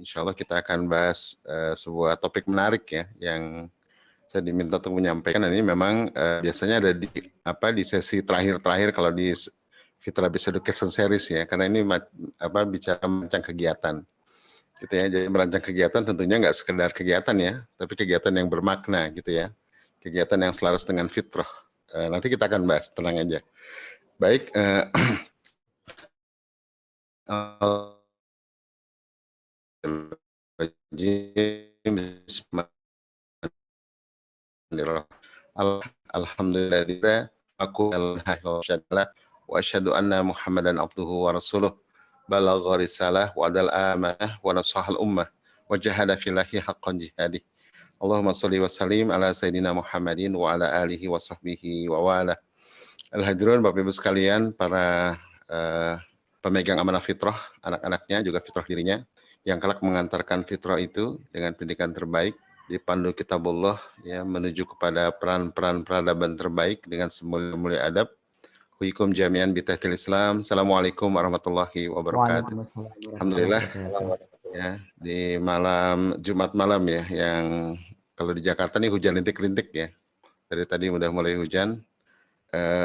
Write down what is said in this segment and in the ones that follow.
Insya Allah kita akan bahas sebuah topik menarik ya, yang saya diminta untuk menyampaikan. Ini memang biasanya ada di sesi terakhir-terakhir kalau di Fitra Base Education Series ya, karena ini bicara merancang kegiatan. Gitu ya, jadi merancang kegiatan tentunya nggak sekedar kegiatan ya, tapi kegiatan yang bermakna gitu ya, kegiatan yang selaras dengan fitrah. Nanti kita akan bahas, tenang aja. Baik, Alhamdulillah aku wa asyhadu anna Muhammadan abduhu wa rasuluh balagha risalah wa adal amanah wa nasahal ummah wa jahada fillahi haqqan jihadih. Allahumma shalli wa sallim ala sayyidina Muhammadin wa ala alihi wa sahbihi wa wala. Al-hadirun Bapak Ibu sekalian, para pemegang amanah fitrah, anak-anaknya juga fitrah dirinya, yang kelak mengantarkan fitrah itu dengan pendidikan terbaik, dipandu kitabullah ya, menuju kepada peran-peran peradaban terbaik dengan semulia-mulia adab. Huikum jami'an bitahtil Islam. Assalamualaikum warahmatullahi wabarakatuh. Alhamdulillah ya, di malam Jumat malam ya, yang kalau di Jakarta nih hujan rintik-rintik ya. Dari tadi udah mulai hujan.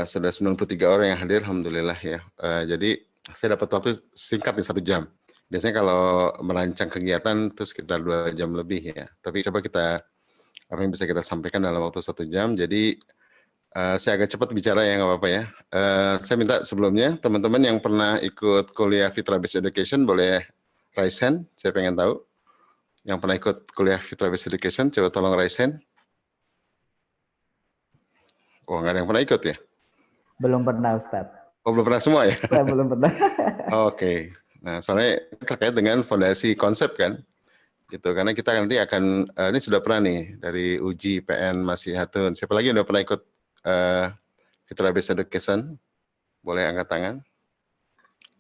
Sudah 93 orang yang hadir, alhamdulillah ya. Jadi saya dapat waktu singkat di 1 jam. Biasanya kalau merancang kegiatan itu sekitar 2 jam lebih ya. Tapi coba kita, apa yang bisa kita sampaikan dalam waktu 1 jam. Jadi saya agak cepat bicara ya, nggak apa-apa ya. Saya minta sebelumnya teman-teman yang pernah ikut kuliah Fitra Base Education boleh raise hand. Saya pengen tahu yang pernah ikut kuliah Fitra Base Education, coba tolong raise hand. Oh, nggak ada yang pernah ikut ya? Belum pernah, Ustadz. Oh, belum pernah semua ya? Saya belum pernah. Oke. Nah, soalnya terkait dengan fondasi konsep kan, gitu. Karena kita nanti akan, ini sudah pernah nih, dari uji PN masih Hatun. Siapa lagi yang udah pernah ikut Fitra Base Education? Boleh angkat tangan?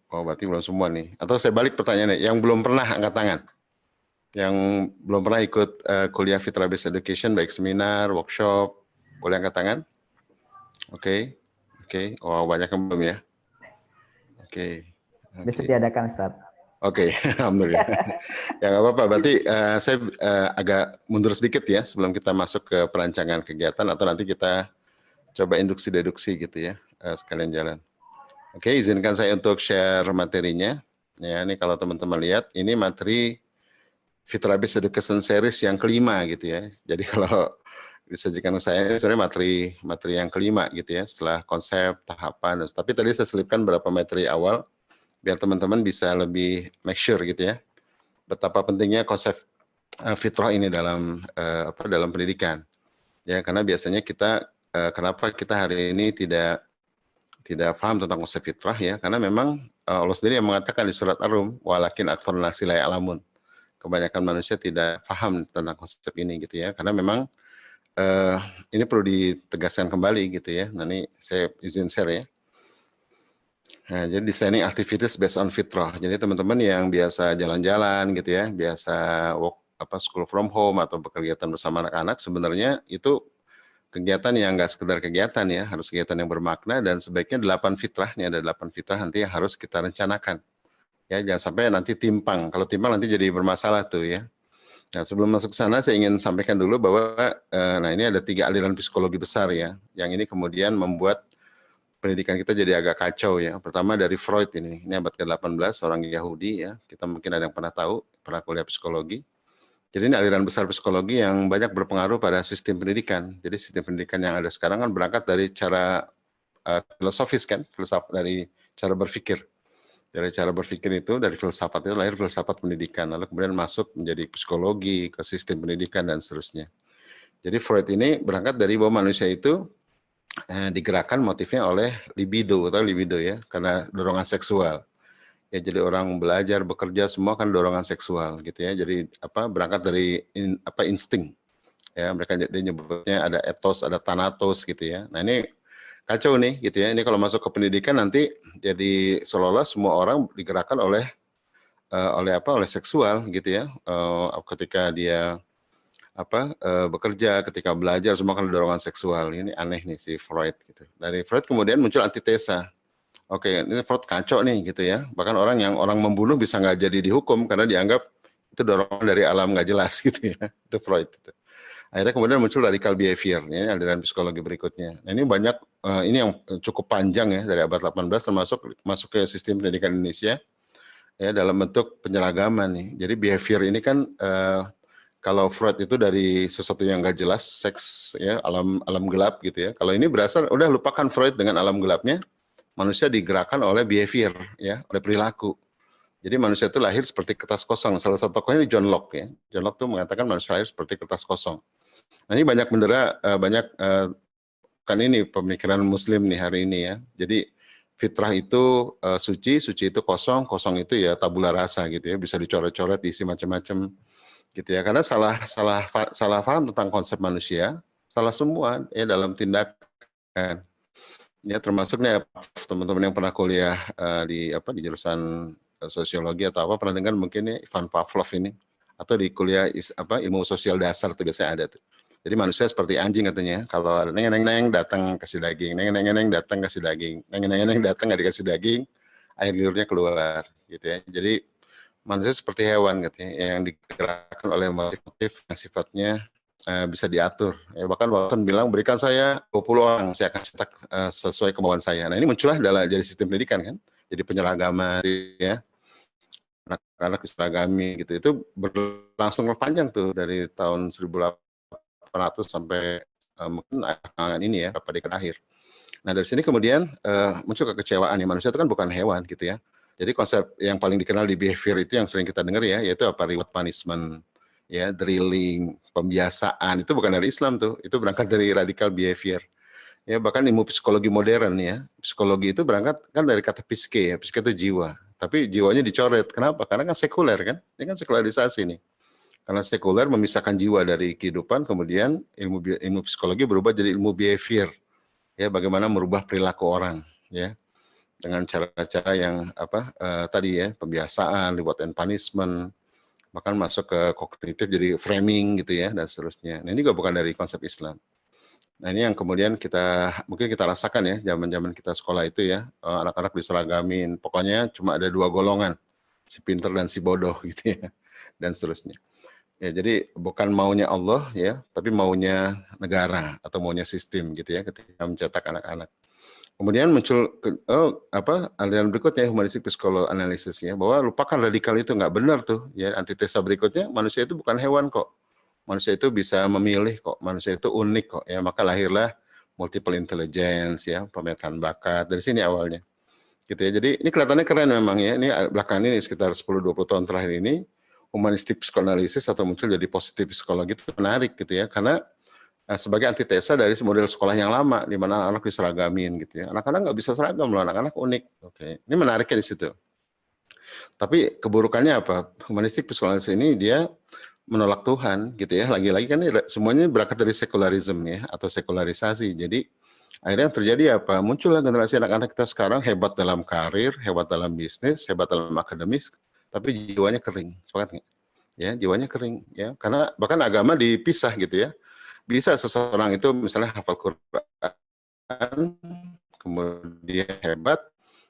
Oh, berarti belum semua nih. Atau saya balik pertanyaannya, yang belum pernah angkat tangan? Yang belum pernah ikut kuliah Fitra Base Education, baik seminar, workshop, boleh angkat tangan? Oke. Oh, banyak yang belum ya. Oke. Bisa diadakan, Ustadz. Oke, alhamdulillah. Ya nggak apa-apa. Berarti saya agak mundur sedikit ya sebelum kita masuk ke perancangan kegiatan, atau nanti kita coba induksi-deduksi gitu ya, sekalian jalan. Oke, izinkan saya untuk share materinya. Ya, ini kalau teman-teman lihat, ini materi Fitra Base Education Series yang kelima gitu ya. Jadi kalau disajikan saya sebenarnya materi yang kelima gitu ya, setelah konsep, tahapan. Tapi tadi saya selipkan beberapa materi awal biar teman-teman bisa lebih make sure gitu ya, betapa pentingnya konsep fitrah ini dalam dalam pendidikan. Ya, karena biasanya kita kenapa kita hari ini tidak paham tentang konsep fitrah ya, karena memang Allah sendiri yang mengatakan di surat Ar-Rum, walakin aktsarun nasi la ya'lamun. Kebanyakan manusia tidak paham tentang konsep ini gitu ya, karena memang ini perlu ditegaskan kembali gitu ya. Nah, ini saya izin share ya. Nah, jadi designing activities based on fitrah. Jadi teman-teman yang biasa jalan-jalan gitu ya, biasa school from home atau berkegiatan bersama anak-anak, sebenarnya itu kegiatan yang nggak sekedar kegiatan ya, harus kegiatan yang bermakna, dan sebaiknya 8 fitrah, ini ada 8 fitrah nanti yang harus kita rencanakan. Ya, jangan sampai nanti timpang. Kalau timpang nanti jadi bermasalah tuh ya. Nah, sebelum masuk ke sana saya ingin sampaikan dulu bahwa nah ini ada 3 aliran psikologi besar ya, yang ini kemudian membuat pendidikan kita jadi agak kacau ya. Pertama dari Freud ini abad ke-18, orang Yahudi ya. Kita mungkin ada yang pernah tahu, pernah kuliah psikologi. Jadi ini aliran besar psikologi yang banyak berpengaruh pada sistem pendidikan. Jadi sistem pendidikan yang ada sekarang kan berangkat dari cara filosofis kan, filsafat, dari cara berpikir. Dari cara berpikir itu, dari filsafat itu lahir filsafat pendidikan. Lalu kemudian masuk menjadi psikologi, ke sistem pendidikan, dan seterusnya. Jadi Freud ini berangkat dari bahwa manusia itu digerakkan motifnya oleh libido atau libido ya, karena dorongan seksual. Ya, jadi orang belajar, bekerja, semua kan dorongan seksual gitu ya. Jadi berangkat dari insting. Ya, mereka nyebutnya ada ethos, ada thanatos gitu ya. Nah, ini kacau nih gitu ya. Ini kalau masuk ke pendidikan nanti jadi seolah-olah semua orang digerakkan oleh seksual gitu ya. Ketika dia bekerja, ketika belajar, semua kan dorongan seksual. Ini aneh nih si Freud gitu. Dari Freud kemudian muncul antitesa. Oke, ini Freud kacau nih gitu ya. Bahkan orang membunuh bisa nggak jadi dihukum karena dianggap Itu dorongan dari alam nggak jelas gitu ya. Itu Freud. Itu. Akhirnya kemudian muncul radikal behavior, ya, aliran psikologi berikutnya. Nah, ini banyak, ini yang cukup panjang ya, dari abad 18 termasuk masuk ke sistem pendidikan Indonesia, ya, dalam bentuk penyeragaman nih. Jadi behavior ini kan, kalau Freud itu dari sesuatu yang nggak jelas, seks, ya, alam gelap gitu ya. Kalau ini berasal, udah lupakan Freud dengan alam gelapnya, manusia digerakkan oleh behavior, ya, oleh perilaku. Jadi manusia itu lahir seperti kertas kosong. Salah satu tokohnya John Locke ya. John Locke itu mengatakan manusia lahir seperti kertas kosong. Nah, ini banyak kan ini pemikiran Muslim nih hari ini ya. Jadi fitrah itu suci, suci itu kosong, kosong itu ya tabula rasa gitu ya. Bisa dicoret-coret, diisi macam-macam gitu ya. Karena salah paham tentang konsep manusia, salah semua ya dalam tindakan. Ya termasuknya teman-teman yang pernah kuliah di jurusan sosiologi atau apa pernah dengar mungkin ya Ivan Pavlov ini, atau di kuliah ilmu sosial dasar itu biasanya ada tuh. Jadi manusia seperti anjing katanya, kalau ada neng datang kasih daging, neng datang kasih daging, neng datang nggak dikasih daging, air liurnya keluar gitu ya. Jadi manusia seperti hewan katanya yang digerakkan oleh motif yang sifatnya bisa diatur. Ya, bahkan Watson bilang berikan saya 20 orang, saya akan cetak sesuai kemauan saya. Nah ini muncullah dari sistem pendidikan kan, jadi penyeragaman ya. Anak-anak diseragami gitu, itu berlangsung panjang tuh dari tahun 1800 sampai mungkin akhir ini ya, beberapa dekade akhir. Nah dari sini kemudian muncul kekecewaan ya, manusia itu kan bukan hewan gitu ya. Jadi konsep yang paling dikenal di behavior itu yang sering kita dengar ya, yaitu apa, reward punishment, ya, drilling, pembiasaan, itu bukan dari Islam tuh, itu berangkat dari radikal behavior. Ya bahkan ilmu psikologi modern ya, psikologi itu berangkat kan dari kata psike ya, psike itu jiwa, tapi jiwanya dicoret. Kenapa? Karena kan sekuler kan, ini kan sekularisasi nih. Karena sekuler memisahkan jiwa dari kehidupan, kemudian ilmu psikologi berubah jadi ilmu behavior, ya bagaimana merubah perilaku orang, ya dengan cara-cara yang tadi ya, pembiasaan, reward and punishment, bahkan masuk ke kognitif jadi framing gitu ya dan seterusnya. Nah ini juga bukan dari konsep Islam. Nah ini yang kemudian mungkin kita rasakan ya, zaman-zaman kita sekolah itu ya, anak-anak diseragamin, pokoknya cuma ada 2 golongan, si pinter dan si bodoh gitu ya, dan seterusnya. Ya jadi bukan maunya Allah ya, tapi maunya negara atau maunya sistem gitu ya, ketika mencetak anak-anak. Kemudian muncul aliran berikutnya humanistik psikologi analisis ya, bahwa lupakan radikal itu nggak benar tuh ya, antitesa berikutnya manusia itu bukan hewan kok. Manusia itu bisa memilih kok, manusia itu unik kok ya, maka lahirlah multiple intelligence ya, pemetaan bakat, dari sini awalnya. Gitu ya. Jadi ini kelihatannya keren memang ya, ini belakangan ini sekitar 10-20 tahun terakhir ini, humanistik psikoanalisis atau muncul jadi positif psikologi itu menarik gitu ya, karena sebagai antitesa dari model sekolah yang lama, di mana anak diseragamin gitu ya. Anak-anak nggak bisa seragam loh, anak-anak unik. Oke, ini menariknya di situ. Tapi keburukannya apa? Humanistik psikanalisis ini dia menolak Tuhan gitu ya, lagi-lagi kan semuanya berangkat dari sekularisme ya, atau sekularisasi. Jadi akhirnya yang terjadi apa? Muncullah generasi anak-anak kita sekarang hebat dalam karir, hebat dalam bisnis, hebat dalam akademis, tapi jiwanya kering. Sepakat nggak? Ya, jiwanya kering ya, karena bahkan agama dipisah gitu ya. Bisa seseorang itu misalnya hafal Quran, kemudian hebat,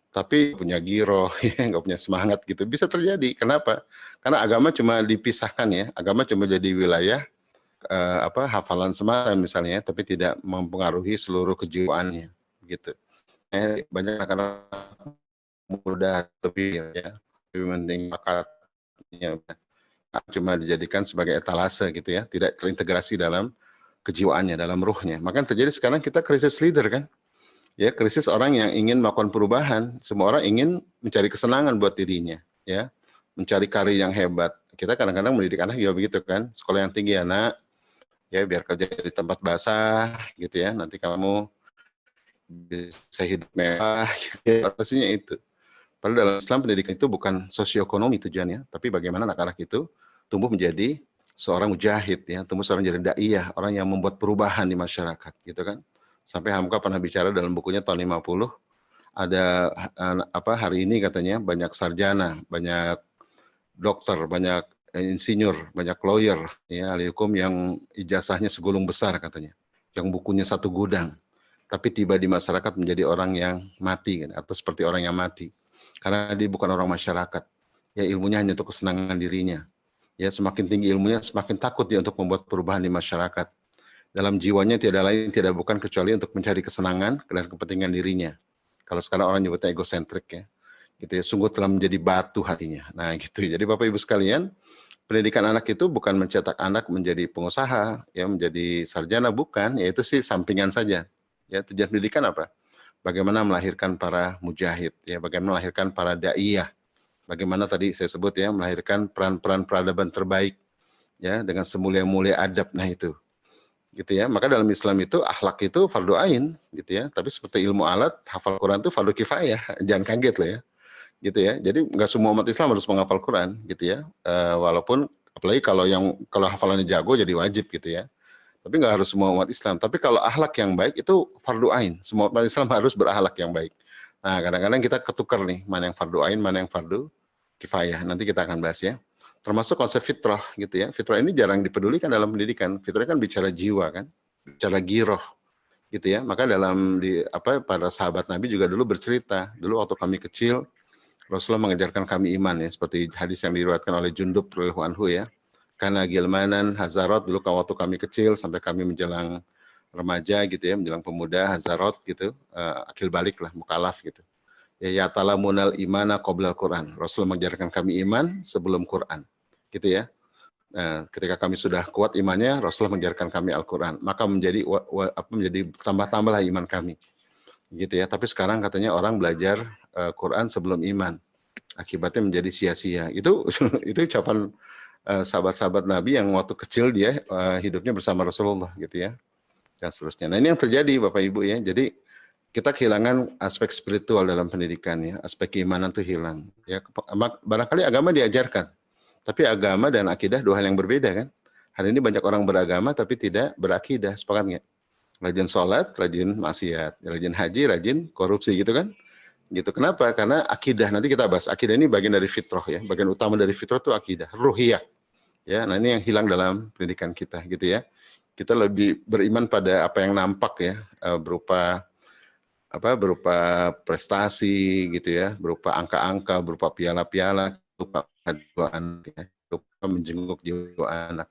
tapi punya giroh, ya, nggak punya semangat gitu. Bisa terjadi. Kenapa? Karena agama cuma dipisahkan ya. Agama cuma jadi wilayah hafalan semata misalnya, tapi tidak mempengaruhi seluruh kejiwaannya gitu. Banyak anak-anak muda lebih ya, lebih penting bakatnya, cuma dijadikan sebagai etalase gitu ya, tidak terintegrasi dalam kejiwaannya, dalam ruhnya. Maka terjadi sekarang kita krisis leader kan. Ya, krisis orang yang ingin melakukan perubahan. Semua orang ingin mencari kesenangan buat dirinya, ya. Mencari karir yang hebat. Kita kadang-kadang mendidik anak juga begitu kan. Sekolah yang tinggi anak, ya biar kerja di tempat basah gitu ya. Nanti kamu bisa hidup mewah gitu ya. Pastinya itu. Padahal dalam Islam pendidikan itu bukan sosioekonomi tujuannya, tapi bagaimana anak-anak itu tumbuh menjadi seorang mujahid ya, tumbuh seorang jadi daiyah, orang yang membuat perubahan di masyarakat gitu kan. Sampai Hamka pernah bicara dalam bukunya tahun 50, ada hari ini katanya banyak sarjana, banyak dokter, banyak insinyur, banyak lawyer, ya, ahli hukum yang ijazahnya segulung besar katanya, yang bukunya satu gudang, tapi tiba di masyarakat menjadi orang yang mati, kan, atau seperti orang yang mati, karena dia bukan orang masyarakat, ya ilmunya hanya untuk kesenangan dirinya. Ya, semakin tinggi ilmunya, semakin takut dia untuk membuat perubahan di masyarakat. Dalam jiwanya tidak lain, tidak bukan kecuali untuk mencari kesenangan dan kepentingan dirinya. Kalau sekarang orang nyebutnya egosentrik ya. Gitu ya, sungguh telah menjadi batu hatinya. Nah, gitu ya. Jadi Bapak Ibu sekalian, pendidikan anak itu bukan mencetak anak menjadi pengusaha, ya menjadi sarjana, bukan, ya itu sih sampingan saja. Ya, tujuan pendidikan apa? Bagaimana melahirkan para mujahid, ya, bagaimana melahirkan para daiyah, bagaimana tadi saya sebut ya, melahirkan peran-peran peradaban terbaik, ya, dengan semulia-mulia adab. Nah itu, gitu ya. Maka dalam Islam itu akhlak itu fardu ain, gitu ya. Tapi seperti ilmu alat, hafal Quran itu fardu kifayah. Jangan kaget loh ya, gitu ya. Jadi nggak semua umat Islam harus menghafal Quran, gitu ya. Walaupun apalagi kalau hafalannya jago jadi wajib, gitu ya. Tapi nggak harus semua umat Islam. Tapi kalau akhlak yang baik itu fardu ain. Semua umat Islam harus berakhlak yang baik. Nah, kadang-kadang kita ketukar nih, mana yang fardu ain, mana yang fardu kifayah. Nanti kita akan bahas ya. Termasuk konsep fitrah gitu ya. Fitrah ini jarang dipedulikan dalam pendidikan. Fitrah kan bicara jiwa kan, bicara giroh gitu ya. Maka para sahabat Nabi juga dulu bercerita. Dulu waktu kami kecil, Rasulullah mengajarkan kami iman ya, seperti hadis yang diriwayatkan oleh Jundub radhiyallahu anhu ya. Karena gilmanan hazarat dulu waktu kami kecil sampai kami menjelang remaja gitu ya, menjelang pemuda hazarat gitu, akil balik lah, mukalaf gitu. Ya talamunal imana qoblal Quran. Rasul mengajarkan kami iman sebelum Quran. Gitu ya. Nah, ketika kami sudah kuat imannya, Rasul mengajarkan kami Al-Quran. Maka menjadi tambah-tambahlah iman kami. Gitu ya. Tapi sekarang katanya orang belajar Quran sebelum iman. Akibatnya menjadi sia-sia. Itu ucapan sahabat-sahabat Nabi yang waktu kecil dia hidupnya bersama Rasulullah gitu ya. Dan seterusnya. Nah, ini yang terjadi Bapak Ibu ya. Jadi kita kehilangan aspek spiritual dalam pendidikan ya, aspek keimanan itu hilang. Ya, barangkali agama diajarkan, tapi agama dan akidah dua hal yang berbeda kan. Hari ini banyak orang beragama tapi tidak berakidah, sepakat nggak? Rajin sholat, rajin maksiat, rajin haji, rajin korupsi gitu kan? Gitu. Kenapa? Karena akidah, nanti kita bahas. Akidah ini bagian dari fitrah ya, bagian utama dari fitrah itu akidah, ruhiyah. Ya, nah ini yang hilang dalam pendidikan kita gitu ya. Kita lebih beriman pada apa yang nampak ya, berupa prestasi gitu ya, berupa angka-angka, berupa piala-piala, berupa kejuaan, ya, berupa menjenguk jiwa anak,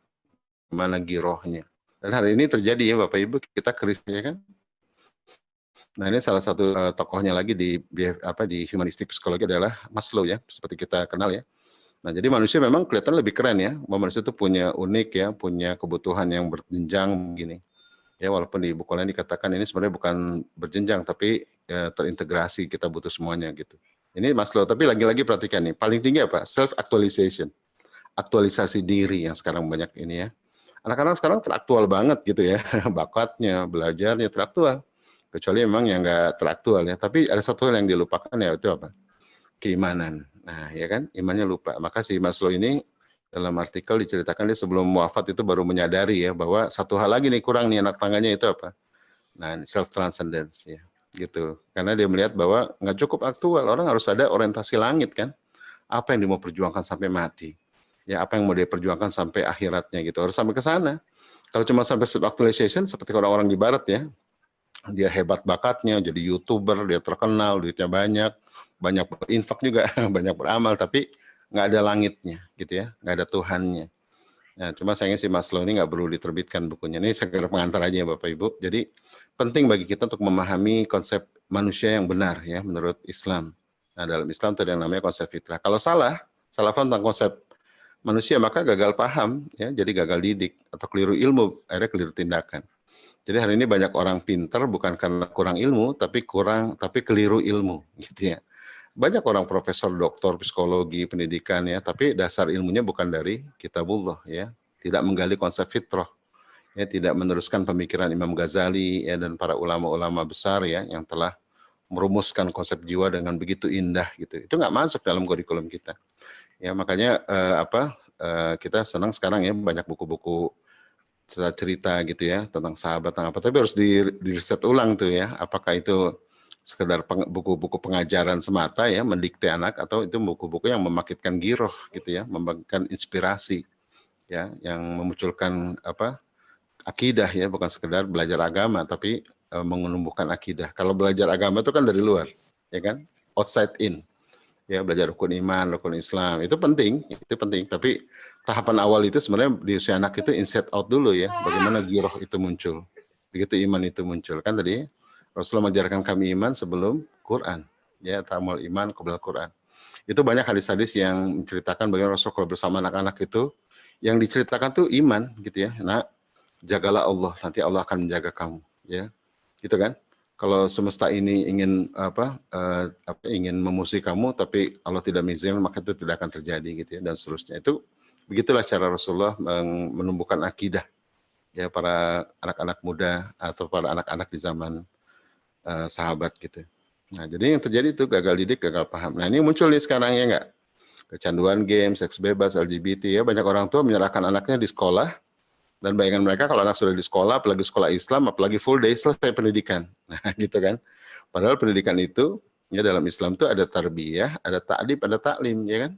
mana girohnya. Dan hari ini terjadi ya Bapak Ibu, kita krisis ya kan. Nah ini salah satu tokohnya lagi di humanistik psikologi adalah Maslow ya, seperti kita kenal ya. Nah jadi manusia memang kelihatan lebih keren ya, manusia itu punya unik ya, punya kebutuhan yang berjenjang begini. Ya walaupun di buku lain dikatakan ini sebenarnya bukan berjenjang tapi ya, terintegrasi, kita butuh semuanya gitu. Ini Maslow, tapi lagi-lagi perhatikan nih, paling tinggi apa? Self actualization, aktualisasi diri yang sekarang banyak ini ya. Anak-anak sekarang teraktual banget gitu ya, bakatnya, belajarnya teraktual. Kecuali memang yang nggak teraktual ya. Tapi ada satu hal yang dilupakan ya, itu apa? Keimanan. Nah ya kan, imannya lupa. Maka si Maslow ini dalam artikel diceritakan dia sebelum wafat itu baru menyadari ya bahwa satu hal lagi nih kurang nih anak tangganya itu apa? Nah, self transcendence ya, gitu. Karena dia melihat bahwa nggak cukup aktual, orang harus ada orientasi langit kan. Apa yang dia mau perjuangkan sampai mati? Ya, apa yang mau dia perjuangkan sampai akhiratnya gitu. Harus sampai ke sana. Kalau cuma sampai self actualization seperti orang-orang di barat ya, dia hebat bakatnya, jadi YouTuber, dia terkenal, duitnya banyak berinfak juga, banyak beramal, tapi nggak ada langitnya gitu ya, nggak ada Tuhannya. Nah, cuma sayangnya si Maslow ini nggak perlu diterbitkan bukunya. Ini sekedar pengantar aja ya Bapak Ibu. Jadi penting bagi kita untuk memahami konsep manusia yang benar ya menurut Islam. Nah dalam Islam itu ada yang namanya konsep fitrah. Kalau salah paham tentang konsep manusia maka gagal paham ya, jadi gagal didik atau keliru ilmu, akhirnya keliru tindakan. Jadi hari ini banyak orang pintar bukan karena kurang ilmu, tapi keliru ilmu gitu ya. Banyak orang profesor, doktor, psikologi, pendidikan ya, tapi dasar ilmunya bukan dari kitabullah ya, tidak menggali konsep fitrah, ya, tidak meneruskan pemikiran Imam Ghazali ya dan para ulama-ulama besar ya yang telah merumuskan konsep jiwa dengan begitu indah gitu. Itu nggak masuk dalam kurikulum kita. Ya makanya kita senang sekarang ya banyak buku-buku cerita gitu ya tentang sahabat tentang apa, tapi harus di riset ulang tuh ya, apakah itu sekedar buku-buku pengajaran semata ya mendikte anak atau itu buku-buku yang memakitkan giroh gitu ya, memberikan inspirasi ya yang memunculkan akidah ya, bukan sekedar belajar agama tapi menumbuhkan akidah. Kalau belajar agama itu kan dari luar ya kan, outside in ya, belajar rukun iman, rukun Islam itu penting tapi tahapan awal itu sebenarnya di usia anak itu inside out dulu ya, bagaimana giroh itu muncul, begitu iman itu muncul. Kan tadi Rasulullah mengajarkan kami iman sebelum Quran, ya, ta'amul iman qabla Quran. Itu banyak hadis-hadis yang menceritakan bagaimana Rasul kalau bersama anak-anak itu, yang diceritakan tuh iman gitu ya. Nah, jagalah Allah, nanti Allah akan menjaga kamu, ya, gitu kan. Kalau semesta ini ingin ingin memusuhi kamu, tapi Allah tidak mengizinkan, maka itu tidak akan terjadi gitu ya, dan seterusnya. Itu begitulah cara Rasulullah menumbuhkan akidah ya para anak-anak muda atau para anak-anak di zaman sahabat gitu. Nah, jadi yang terjadi itu gagal didik, gagal paham. Nah, ini muncul nih sekarang ya enggak? Kecanduan game, seks bebas, LGBT ya, banyak orang tua menyerahkan anaknya di sekolah, dan bayangan mereka kalau anak sudah di sekolah, apalagi sekolah Islam, apalagi full day, selesai pendidikan. Nah, gitu kan. Padahal pendidikan itu, ya dalam Islam itu ada tarbiyah, ada ta'dib, ada taklim, ya kan.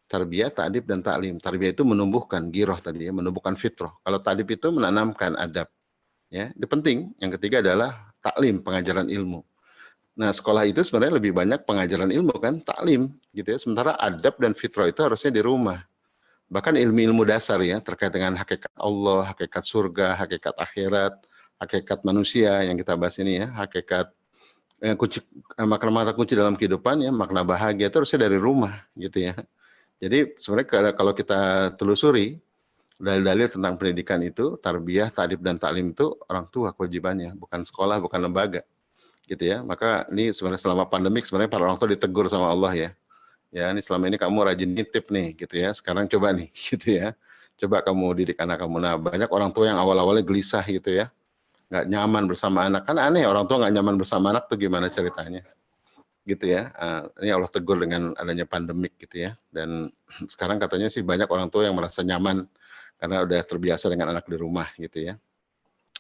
Tarbiyah, ta'dib, dan taklim. Tarbiyah itu menumbuhkan giroh tadi ya, menumbuhkan fitrah. Kalau ta'dib itu menanamkan adab. Ya, itu penting. Yang ketiga adalah taklim, pengajaran ilmu. Nah, sekolah itu sebenarnya lebih banyak pengajaran ilmu kan, taklim gitu ya. Sementara adab dan fitrah itu harusnya di rumah. Bahkan ilmu-ilmu dasar ya, terkait dengan hakikat Allah, hakikat surga, hakikat akhirat, hakikat manusia yang kita bahas ini ya, hakikat makna kunci dalam kehidupan ya, makna bahagia itu harusnya dari rumah gitu ya. Jadi sebenarnya kalau kita telusuri dalil-dalil tentang pendidikan itu, tarbiyah, ta'dib, dan taklim itu orang tua kewajibannya, bukan sekolah, bukan lembaga gitu ya. Maka ini sebenarnya selama pandemik sebenarnya para orang tua ditegur sama Allah ya. Ya, ini selama ini kamu rajin nitip nih gitu ya. Sekarang coba nih gitu ya. Coba kamu didik anak kamu. Nah, banyak orang tua yang awal-awalnya gelisah gitu ya. Nggak nyaman bersama anak. Kan aneh orang tua nggak nyaman bersama anak tuh gimana ceritanya. Gitu ya. Ini Allah tegur dengan adanya pandemik gitu ya. Dan sekarang katanya sih banyak orang tua yang merasa nyaman karena udah terbiasa dengan anak di rumah gitu ya.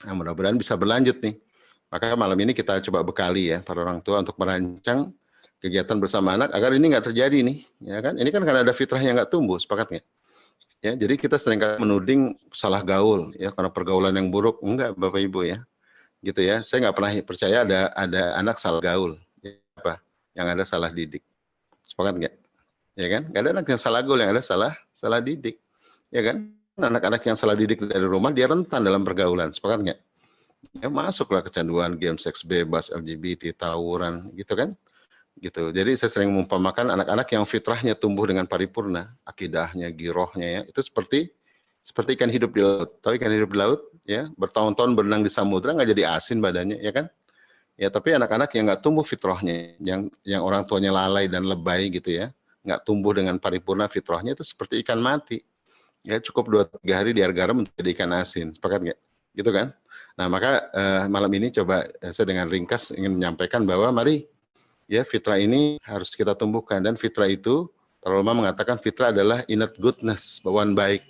Nah, mudah-mudahan bisa berlanjut nih. Maka malam ini kita coba bekali ya para orang tua untuk merancang kegiatan bersama anak agar ini nggak terjadi nih, ya kan? Ini kan karena ada fitrah yang nggak tumbuh, sepakat nggak? Ya, jadi kita sering menuding salah gaul, ya karena pergaulan yang buruk. Enggak, Bapak Ibu ya, gitu ya. Saya nggak pernah percaya ada anak salah gaul, ya, apa? Yang ada salah didik, sepakat nggak? Ya kan? Nggak ada anak yang salah gaul, yang ada salah didik, ya kan? Anak-anak yang salah didik dari rumah dia rentan dalam pergaulan, sepakat nggak? Ya masuklah kecanduan game, seks bebas, LGBT, tawuran, gitu kan? Gitu. Jadi saya sering mengumpamakan anak-anak yang fitrahnya tumbuh dengan paripurna, akidahnya, girohnya ya, itu seperti ikan hidup di laut. Tahu ikan hidup di laut ya, bertahun-tahun berenang di samudra nggak jadi asin badannya, ya kan? Ya, tapi anak-anak yang nggak tumbuh fitrahnya, yang orang tuanya lalai dan lebay gitu ya, nggak tumbuh dengan paripurna fitrahnya, itu seperti ikan mati. Ya, cukup 2-3 hari di air garam menjadi ikan asin. Sepakat nggak? Gitu kan? Nah, maka malam ini coba saya dengan ringkas ingin menyampaikan bahwa mari ya fitrah ini harus kita tumbuhkan, dan fitrah itu para ulama mengatakan fitrah adalah innate goodness, bawaan baik.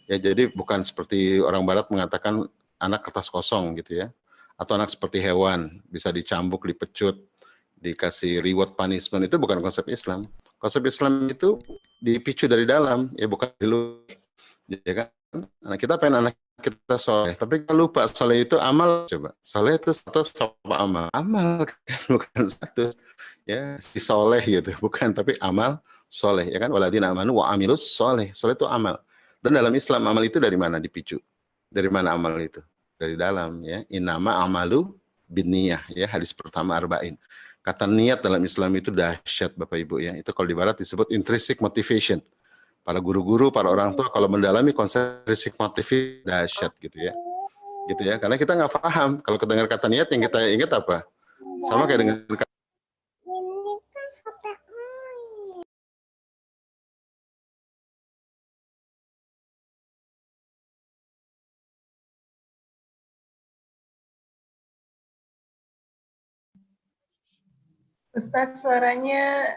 Ya, jadi bukan seperti orang barat mengatakan anak kertas kosong gitu ya. Atau anak seperti hewan, bisa dicambuk, dipecut, dikasih reward punishment, itu bukan konsep Islam. Konsep Islam itu dipicu dari dalam, ya bukan di luar. Ya kan? Nah, kita pengen anak kita soleh, tapi kalau lupa soleh itu amal. Coba soleh itu status apa amal? Amal kan, bukan status ya si soleh gitu, bukan, tapi amal soleh ya kan. Waladina amanu wa amilus soleh, soleh itu amal. Dan dalam Islam amal itu dari mana dipicu? Dari mana amal itu? Dari dalam ya. Innama amalu binniyah ya, hadis pertama arba'in. Kata niat dalam Islam itu dahsyat Bapak Ibu ya. Itu kalau di barat disebut intrinsic motivation. Para guru-guru, para orang tua kalau mendalami konsep intrinsic motivation dahsyat gitu ya. Gitu ya. Karena kita nggak paham. Kalau kita dengar kata niat yang kita ingat apa? Sama kayak dengan kata Ustadz, suaranya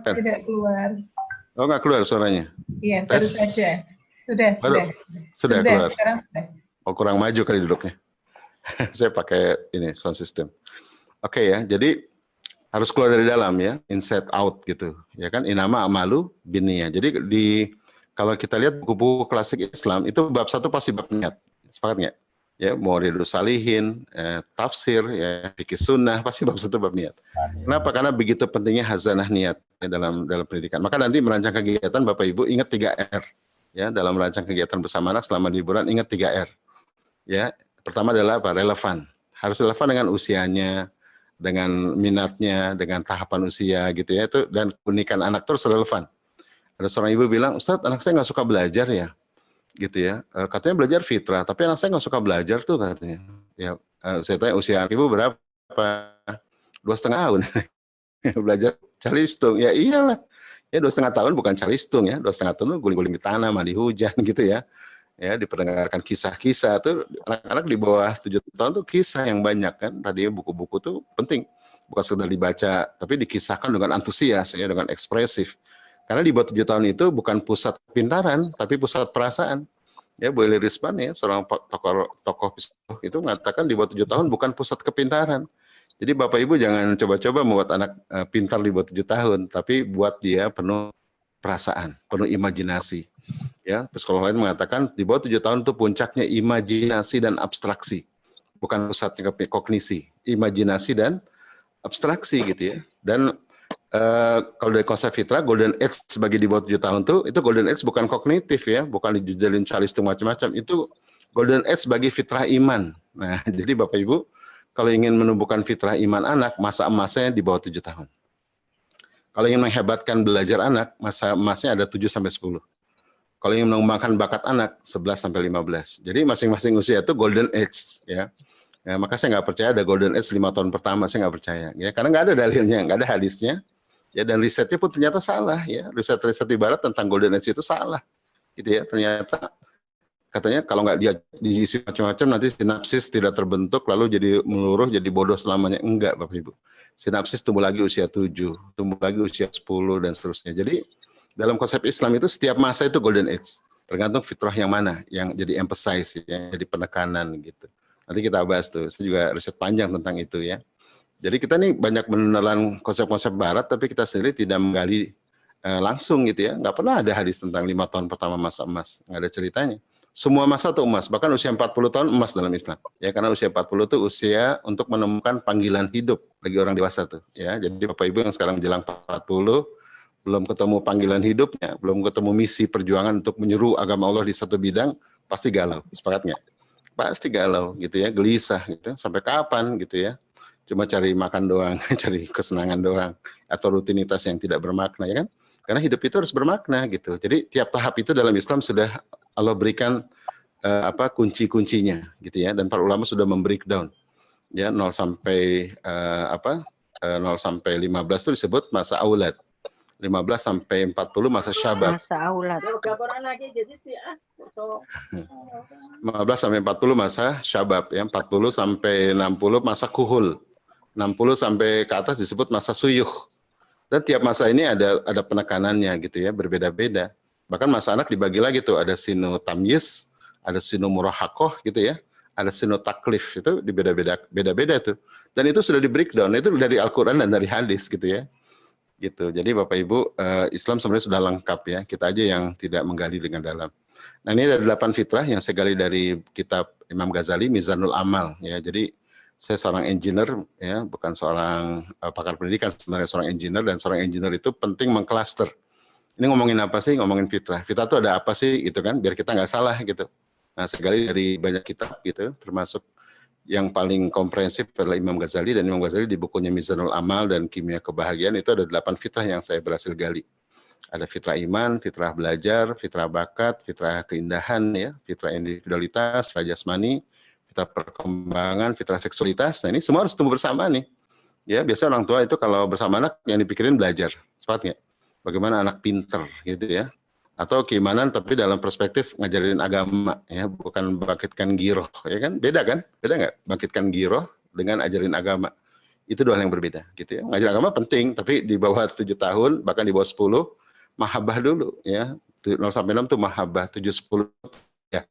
tidak keluar. Oh, nggak keluar suaranya? Iya, baru saja. Sudah keluar. Sekarang sudah. Oh, kurang maju kali duduknya. Saya pakai ini sound system. Oke ya, jadi harus keluar dari dalam ya, inside out gitu. Ya kan, inama amalu binniyah. Jadi kalau kita lihat buku-buku klasik Islam itu bab 1 pasti bab niat. Sepakat nggak? Ya, Mauridus Salihin, tafsir, ya, fikih sunnah, pasti bab 1 bab niat. Kenapa? Karena begitu pentingnya hazanah niat dalam pendidikan. Maka nanti merancang kegiatan Bapak Ibu ingat 3 R. ya dalam merancang kegiatan bersama anak selama liburan. Ingat 3R. Ya, pertama adalah apa? Relevan. Harus relevan dengan usianya, dengan minatnya, dengan tahapan usia gitu ya. Itu dan keunikan anak terus relevan. Ada seorang ibu bilang, "Ustadz, anak saya nggak suka belajar ya." Gitu ya. Katanya belajar fitrah, tapi anak saya nggak suka belajar tuh katanya. Ya, saya tanya usia ibu berapa? 2,5 tahun. Belajar calistung. Ya iyalah. Ya 2,5 tahun bukan calistung ya. 2,5 tahun guling-guling di tanah, mandi hujan gitu ya. Ya diperdengarkan kisah-kisah tuh anak-anak di bawah 7 tahun tuh kisah yang banyak kan. Tadi buku-buku tuh penting. Bukan sekedar dibaca, tapi dikisahkan dengan antusias ya, dengan ekspresif. Karena di bawah 7 tahun itu bukan pusat kepintaran, tapi pusat perasaan. Ya, Bu Eli Risman ya, seorang tokoh psikolog itu mengatakan di bawah 7 tahun bukan pusat kepintaran. Jadi Bapak Ibu jangan coba-coba membuat anak pintar di bawah 7 tahun, tapi buat dia penuh perasaan, penuh imajinasi. Ya, psikolog lain mengatakan di bawah 7 tahun itu puncaknya imajinasi dan abstraksi. Bukan pusatnya kognisi, imajinasi dan abstraksi gitu ya. Dan kalau dari konsep fitrah, golden age sebagai di bawah 7 tahun itu golden age bukan kognitif ya, bukan dijejalin calistung macam-macam, itu golden age sebagai fitrah iman. Nah, jadi Bapak Ibu, kalau ingin menumbuhkan fitrah iman anak, masa emasnya di bawah 7 tahun. Kalau ingin menghebatkan belajar anak, masa emasnya ada 7 sampai 10. Kalau ingin mengembangkan bakat anak, 11 sampai 15. Jadi masing-masing usia itu golden age ya. Ya, maka saya nggak percaya ada golden age 5 tahun pertama, saya nggak percaya ya, karena nggak ada dalilnya, nggak ada hadisnya. Ya, dan risetnya pun ternyata salah ya. Riset-riset di barat tentang golden age itu salah. Gitu ya. Ternyata katanya kalau nggak dia diisi macam-macam nanti sinapsis tidak terbentuk lalu jadi meluruh jadi bodoh selamanya. Enggak, Bapak Ibu. Sinapsis tumbuh lagi usia 7, tumbuh lagi usia 10 dan seterusnya. Jadi dalam konsep Islam itu setiap masa itu golden age. Tergantung fitrah yang mana yang jadi emphasize ya, jadi penekanan gitu. Nanti kita bahas tuh. Saya juga riset panjang tentang itu ya. Jadi kita nih banyak menelan konsep-konsep barat, tapi kita sendiri tidak menggali langsung gitu ya. Nggak pernah ada hadis tentang 5 tahun pertama masa emas. Nggak ada ceritanya. Semua masa itu emas, bahkan usia 40 tahun emas dalam Islam. Ya, karena usia 40 itu usia untuk menemukan panggilan hidup bagi orang dewasa tuh. Ya, jadi Bapak Ibu yang sekarang jelang 40, belum ketemu panggilan hidupnya, belum ketemu misi perjuangan untuk menyeru agama Allah di satu bidang, pasti galau. Sepakat nggak? Pasti galau gitu ya, gelisah gitu. Sampai kapan gitu ya? Cuma cari makan doang, cari kesenangan doang, atau rutinitas yang tidak bermakna ya kan? Karena hidup itu harus bermakna gitu. Jadi tiap tahap itu dalam Islam sudah Allah berikan kunci-kuncinya gitu ya, dan para ulama sudah membreakdown ya 0 sampai 0 sampai 15 itu disebut masa aulad. 15 sampai 40 masa syabab. Masa aulad. 15 sampai 40 masa syabab ya, 40 sampai 60 masa kuhul. 60 sampai ke atas disebut masa suyuh. Dan tiap masa ini ada penekanannya gitu ya, berbeda-beda. Bahkan masa anak dibagi lagi tuh, ada sinu tamyiz, ada sinu murahakoh gitu ya, ada sinu taklif, itu beda-beda tuh. Dan itu sudah di breakdown, itu dari Al-Quran dan dari hadis gitu ya. Gitu. Jadi Bapak Ibu, Islam sebenarnya sudah lengkap ya, kita aja yang tidak menggali dengan dalam. Nah, ini ada 8 fitrah yang saya gali dari kitab Imam Ghazali, Mizanul Amal ya. Jadi saya seorang engineer ya, bukan seorang pakar pendidikan, sebenarnya seorang engineer, dan seorang engineer itu penting mengklaster. Ini ngomongin apa sih? Ngomongin fitrah. Fitrah itu ada apa sih gitu kan, biar kita nggak salah gitu. Nah, saya gali dari banyak kitab gitu, termasuk yang paling komprehensif adalah Imam Ghazali, dan Imam Ghazali di bukunya Mizanul Amal dan Kimia Kebahagiaan itu ada 8 fitrah yang saya berhasil gali. Ada fitrah iman, fitrah belajar, fitrah bakat, fitrah keindahan ya, fitrah individualitas, fitrah jasmani, fitrah perkembangan, fitrah seksualitas. Nah, ini semua harus tumbuh bersama nih. Ya, biasa orang tua itu kalau bersama anak yang dipikirin belajar. Sepakat nggak? Bagaimana anak pinter gitu ya. Atau keimanan tapi dalam perspektif ngajarin agama ya, bukan bangkitkan giroh ya kan, beda nggak bangkitkan giroh dengan ajarin agama, itu dua hal yang berbeda gitu ya. Ngajarin agama penting, tapi di bawah 7 tahun bahkan di bawah 10 mahabbah dulu ya, 0 sampai 6 tuh mahabbah, 7-10 ya,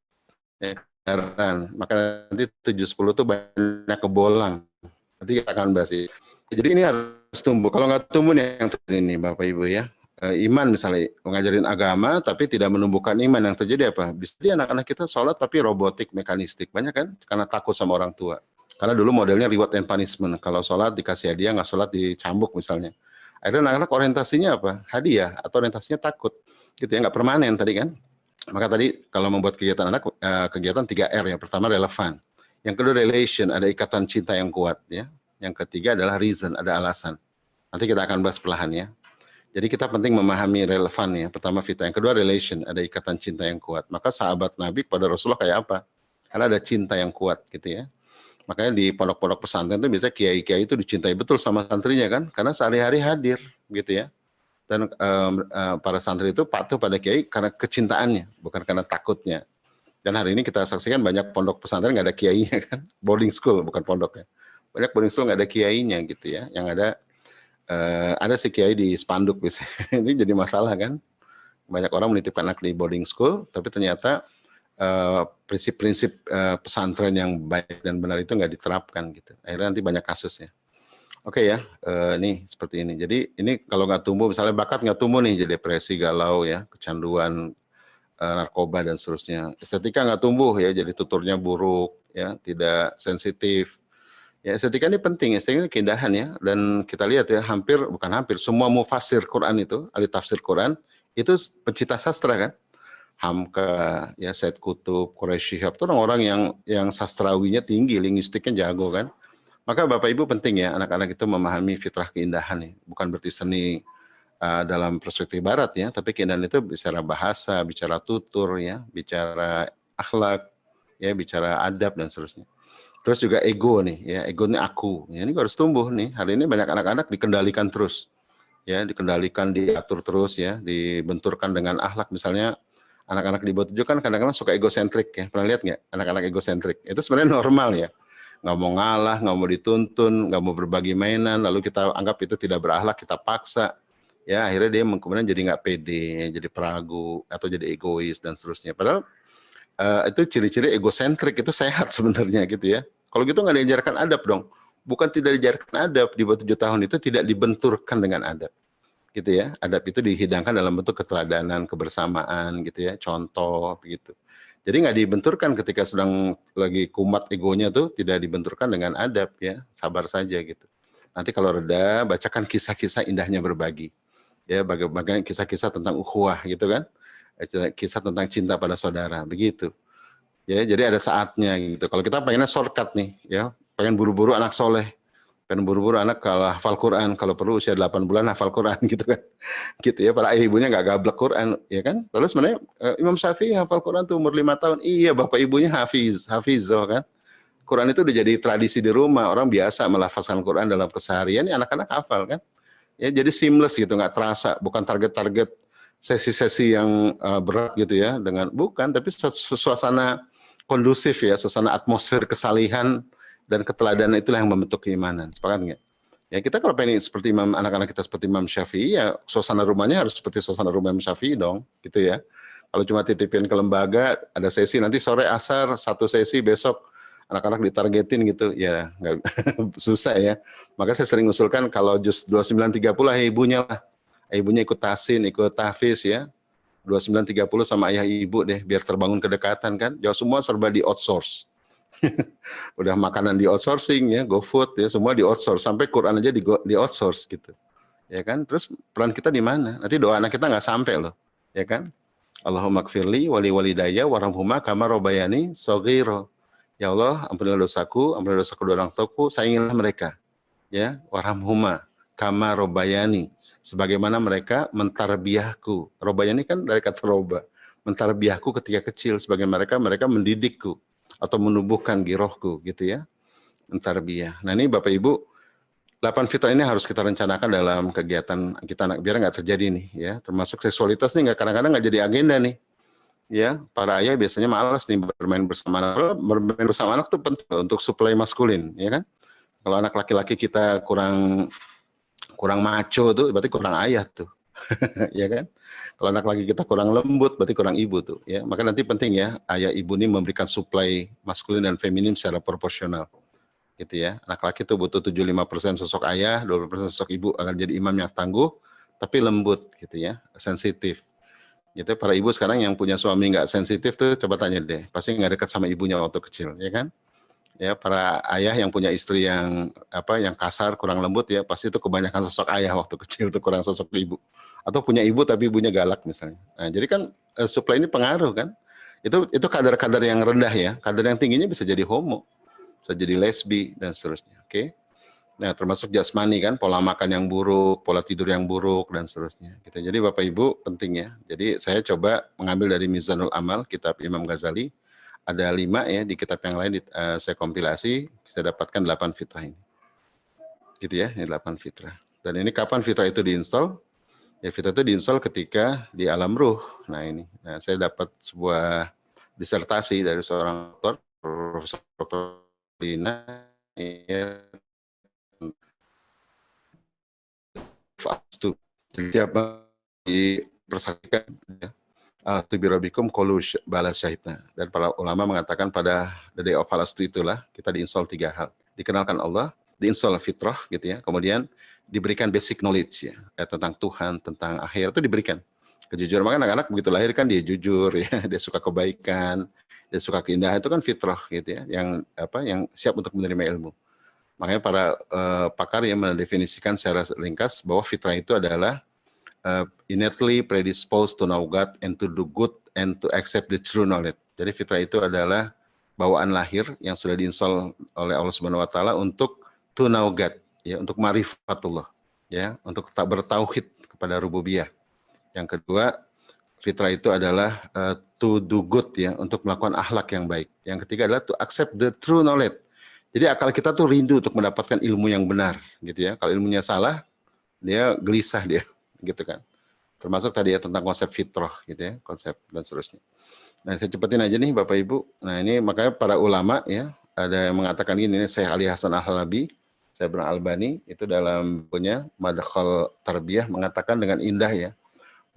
maka nanti 7-10 tuh banyak kebolang, nanti kita akan bahas ya. Jadi ini harus tumbuh, kalau nggak tumbuh nih yang terjadi nih Bapak Ibu ya. Iman misalnya, mengajarin agama tapi tidak menumbuhkan iman, yang terjadi apa? Bisa jadi anak-anak kita sholat tapi robotik, mekanistik. Banyak kan? Karena takut sama orang tua. Karena dulu modelnya reward and punishment. Kalau sholat dikasih hadiah, nggak sholat dicambuk misalnya. Akhirnya anak-anak orientasinya apa? Hadiah, atau orientasinya takut. Gitu ya, nggak permanen tadi kan? Maka tadi kalau membuat kegiatan anak, kegiatan 3R. Yang pertama relevan. Yang kedua relation, ada ikatan cinta yang kuat ya. Yang ketiga adalah reason, ada alasan. Nanti kita akan bahas perlahan ya. Jadi kita penting memahami relevan ya. Pertama vita, yang kedua relation, ada ikatan cinta yang kuat. Maka sahabat Nabi kepada Rasulullah kayak apa? Karena ada cinta yang kuat gitu ya. Makanya di pondok-pondok pesantren itu biasanya kiai-kiai itu dicintai betul sama santrinya kan, karena sehari-hari hadir gitu ya. Dan para santri itu patuh pada kiai karena kecintaannya, bukan karena takutnya. Dan hari ini kita saksikan banyak pondok pesantren nggak ada kiainya kan, boarding school bukan pondok ya. Banyak boarding school nggak ada kiainya gitu ya. Yang ada si kiai di spanduk biasanya. Ini jadi masalah kan. Banyak orang menitipkan anak di boarding school, tapi ternyata prinsip-prinsip pesantren yang baik dan benar itu nggak diterapkan gitu. Akhirnya nanti banyak kasusnya. Oke ya, nih seperti ini. Jadi ini kalau nggak tumbuh, misalnya bakat nggak tumbuh nih, jadi depresi, galau ya, kecanduan, narkoba dan seterusnya. Estetika nggak tumbuh ya, jadi tuturnya buruk ya, tidak sensitif. Ya estetika ini penting, estetika ini keindahan ya. Dan kita lihat ya, bukan hampir, semua mufasir Quran itu, ahli tafsir Quran, itu pencipta sastra kan. Hamka, ya Said Kutub, Quraisy Shihab, itu orang-orang yang sastrawinya tinggi, linguistiknya jago kan. Maka Bapak Ibu penting ya anak-anak itu memahami fitrah keindahan nih. Bukan berarti seni dalam perspektif barat ya, tapi keindahan itu bicara bahasa, bicara tutur ya, bicara akhlak, ya bicara adab dan seterusnya. Terus juga ego nih ya, ego ini aku. Ya, ini harus tumbuh nih. Hari ini banyak anak-anak dikendalikan terus. Ya, dikendalikan, diatur terus ya, dibenturkan dengan akhlak. Misalnya anak-anak di bawah 7 kan kadang-kadang suka egosentrik ya. Pernah lihat nggak anak-anak egosentrik? Itu sebenarnya normal ya. Nggak mau ngalah, nggak mau dituntun, nggak mau berbagi mainan, lalu kita anggap itu tidak berakhlak, kita paksa. Ya akhirnya dia kemudian jadi nggak pede, jadi peragu, atau jadi egois dan seterusnya. Padahal itu ciri-ciri egosentrik, itu sehat sebenarnya gitu ya. Kalau gitu nggak diajarkan adab dong. Bukan tidak diajarkan adab, di bawah 7 tahun itu tidak dibenturkan dengan adab. Gitu ya. Adab itu dihidangkan dalam bentuk keteladanan, kebersamaan gitu ya, contoh begitu. Jadi nggak dibenturkan ketika sedang lagi kumat egonya tuh, tidak dibenturkan dengan adab ya, sabar saja gitu. Nanti kalau reda, bacakan kisah-kisah indahnya berbagi. Ya, bagaimana kisah-kisah tentang ukhuwah gitu kan. Kisah tentang cinta pada saudara, begitu. Ya, jadi ada saatnya gitu. Kalau kita pengennya shortcut nih, ya, pengen buru-buru anak soleh, pengen buru-buru anak kalau hafal Quran, kalau perlu usia 8 bulan hafal Quran gitu kan. Gitu ya, para ayah ibunya nggak gablek Quran, ya kan. Terus sebenarnya Imam Syafi'i hafal Quran tuh umur 5 tahun. Iya, bapak ibunya hafizoh kan. Quran itu udah jadi tradisi di rumah, orang biasa melafazkan Quran dalam keseharian, ya anak-anak hafal kan. Ya jadi seamless gitu, nggak terasa, bukan target-target sesi-sesi yang berat gitu ya, bukan, tapi suasana kondusif ya, suasana atmosfer kesalihan dan keteladanan itulah yang membentuk keimanan. Sepakat nggak? Ya kita kalau pengen seperti anak-anak kita seperti Imam Syafi'i, ya suasana rumahnya harus seperti suasana rumah Imam Syafi'i dong, gitu ya. Kalau cuma titipin ke lembaga, ada sesi nanti sore asar, satu sesi besok anak-anak ditargetin gitu, ya nggak susah ya. Maka saya sering usulkan kalau juz 2930 ibunya lah, ibunya ikut tahsin, ikut tahfiz ya. 2930 sama ayah ibu deh, biar terbangun kedekatan kan. Jauh semua serba di outsource. Udah makanan di outsourcing ya, GoFood ya, semua di outsource, sampai Quran aja di outsource gitu. Ya kan? Terus peran kita di mana? Nanti doa anak kita nggak sampai loh. Ya kan? Allahumma gfirli wali walidayya warhamhuma kama robayani shaghira. Ya Allah, ampunilah dosaku, ampunilah dosa kedua orang tuaku, sayangilah mereka. Ya, warhamhuma kama robayani, sebagaimana mereka mentarbiyahku. Robayani kan dari kata roba. Mentarbiyahku ketika kecil, sebagai mereka mendidikku atau menumbuhkan girohku gitu ya. Mentarbiyah. Nah ini Bapak Ibu, 8 fitrah ini harus kita rencanakan dalam kegiatan kita biar nggak terjadi nih ya. Termasuk seksualitas nih kadang-kadang nggak jadi agenda nih. Ya, para ayah biasanya malas nih bermain bersama anak. Bermain bersama anak tuh penting untuk suplai maskulin, ya kan? Kalau anak laki-laki kita kurang maco tuh berarti kurang ayah tuh. Ya kan? Kalau anak laki kita kurang lembut berarti kurang ibu tuh, ya. Maka nanti penting ya ayah ibu ini memberikan suplai maskulin dan feminim secara proporsional. Gitu ya. Anak laki tuh butuh 75% sosok ayah, 20% sosok ibu agar jadi imam yang tangguh tapi lembut gitu ya, sensitif. Gitu, para ibu sekarang yang punya suami nggak sensitif tuh coba tanya deh, pasti nggak dekat sama ibunya waktu kecil, ya kan? Ya, para ayah yang punya istri yang kasar, kurang lembut ya, pasti itu kebanyakan sosok ayah waktu kecil, itu kurang sosok ibu. atau punya ibu tapi ibunya galak misalnya. Nah, jadi kan supply ini pengaruh kan. Itu kadar-kadar yang rendah ya. Kadar yang tingginya bisa jadi homo, bisa jadi lesbi dan seterusnya. Oke. Nah, termasuk jasmani kan, pola makan yang buruk, pola tidur yang buruk dan seterusnya. Gitu. Jadi Bapak Ibu penting ya. Jadi saya coba mengambil dari Mizanul Amal, kitab Imam Ghazali. Ada 5 ya, di kitab yang lain saya kompilasi, saya dapatkan 8 fitrah ini. Gitu ya, ini 8 fitrah. Dan ini kapan fitrah itu diinstal? Ya, fitrah itu diinstal ketika di alam ruh. Nah ini, saya dapat sebuah disertasi dari seorang dokter, Profesor Lina, ya, setiap dipersaksikan ya, Tubirabikum kolu balas syahidna. Dan para ulama mengatakan pada the day of Falastu itulah kita diinstal 3 hal. Dikenalkan Allah, diinstal fitrah gitu ya, kemudian diberikan basic knowledge ya, tentang Tuhan, tentang akhir itu diberikan. Kejujuran, maka anak-anak begitu lahir kan dia jujur ya, dia suka kebaikan, dia suka keindahan, itu kan fitrah gitu ya, yang siap untuk menerima ilmu. Makanya para pakar yang mendefinisikan secara ringkas bahwa fitrah itu adalah innately predisposed to know God and to do good and to accept the true knowledge. Jadi fitrah itu adalah bawaan lahir yang sudah diinstal oleh Allah Subhanahu wa taala untuk to know God, ya, untuk ma'rifatullah, ya, untuk tak bertauhid kepada rububiyah. Yang kedua, fitrah itu adalah to do good, ya, untuk melakukan akhlak yang baik. Yang ketiga adalah to accept the true knowledge. Jadi akal kita tuh rindu untuk mendapatkan ilmu yang benar, gitu ya. Kalau ilmunya salah, dia gelisah dia, gitu kan. Termasuk tadi ya tentang konsep fitrah, gitu ya, konsep dan seterusnya. Nah, saya cepetin aja nih Bapak Ibu. Nah, ini makanya para ulama ya, ada yang mengatakan gini, ini Syekh Ali Hasan Al-Halabi, Syekh Ibnu Albani, itu dalam bukunya Madkhal Tarbiyah mengatakan dengan indah ya,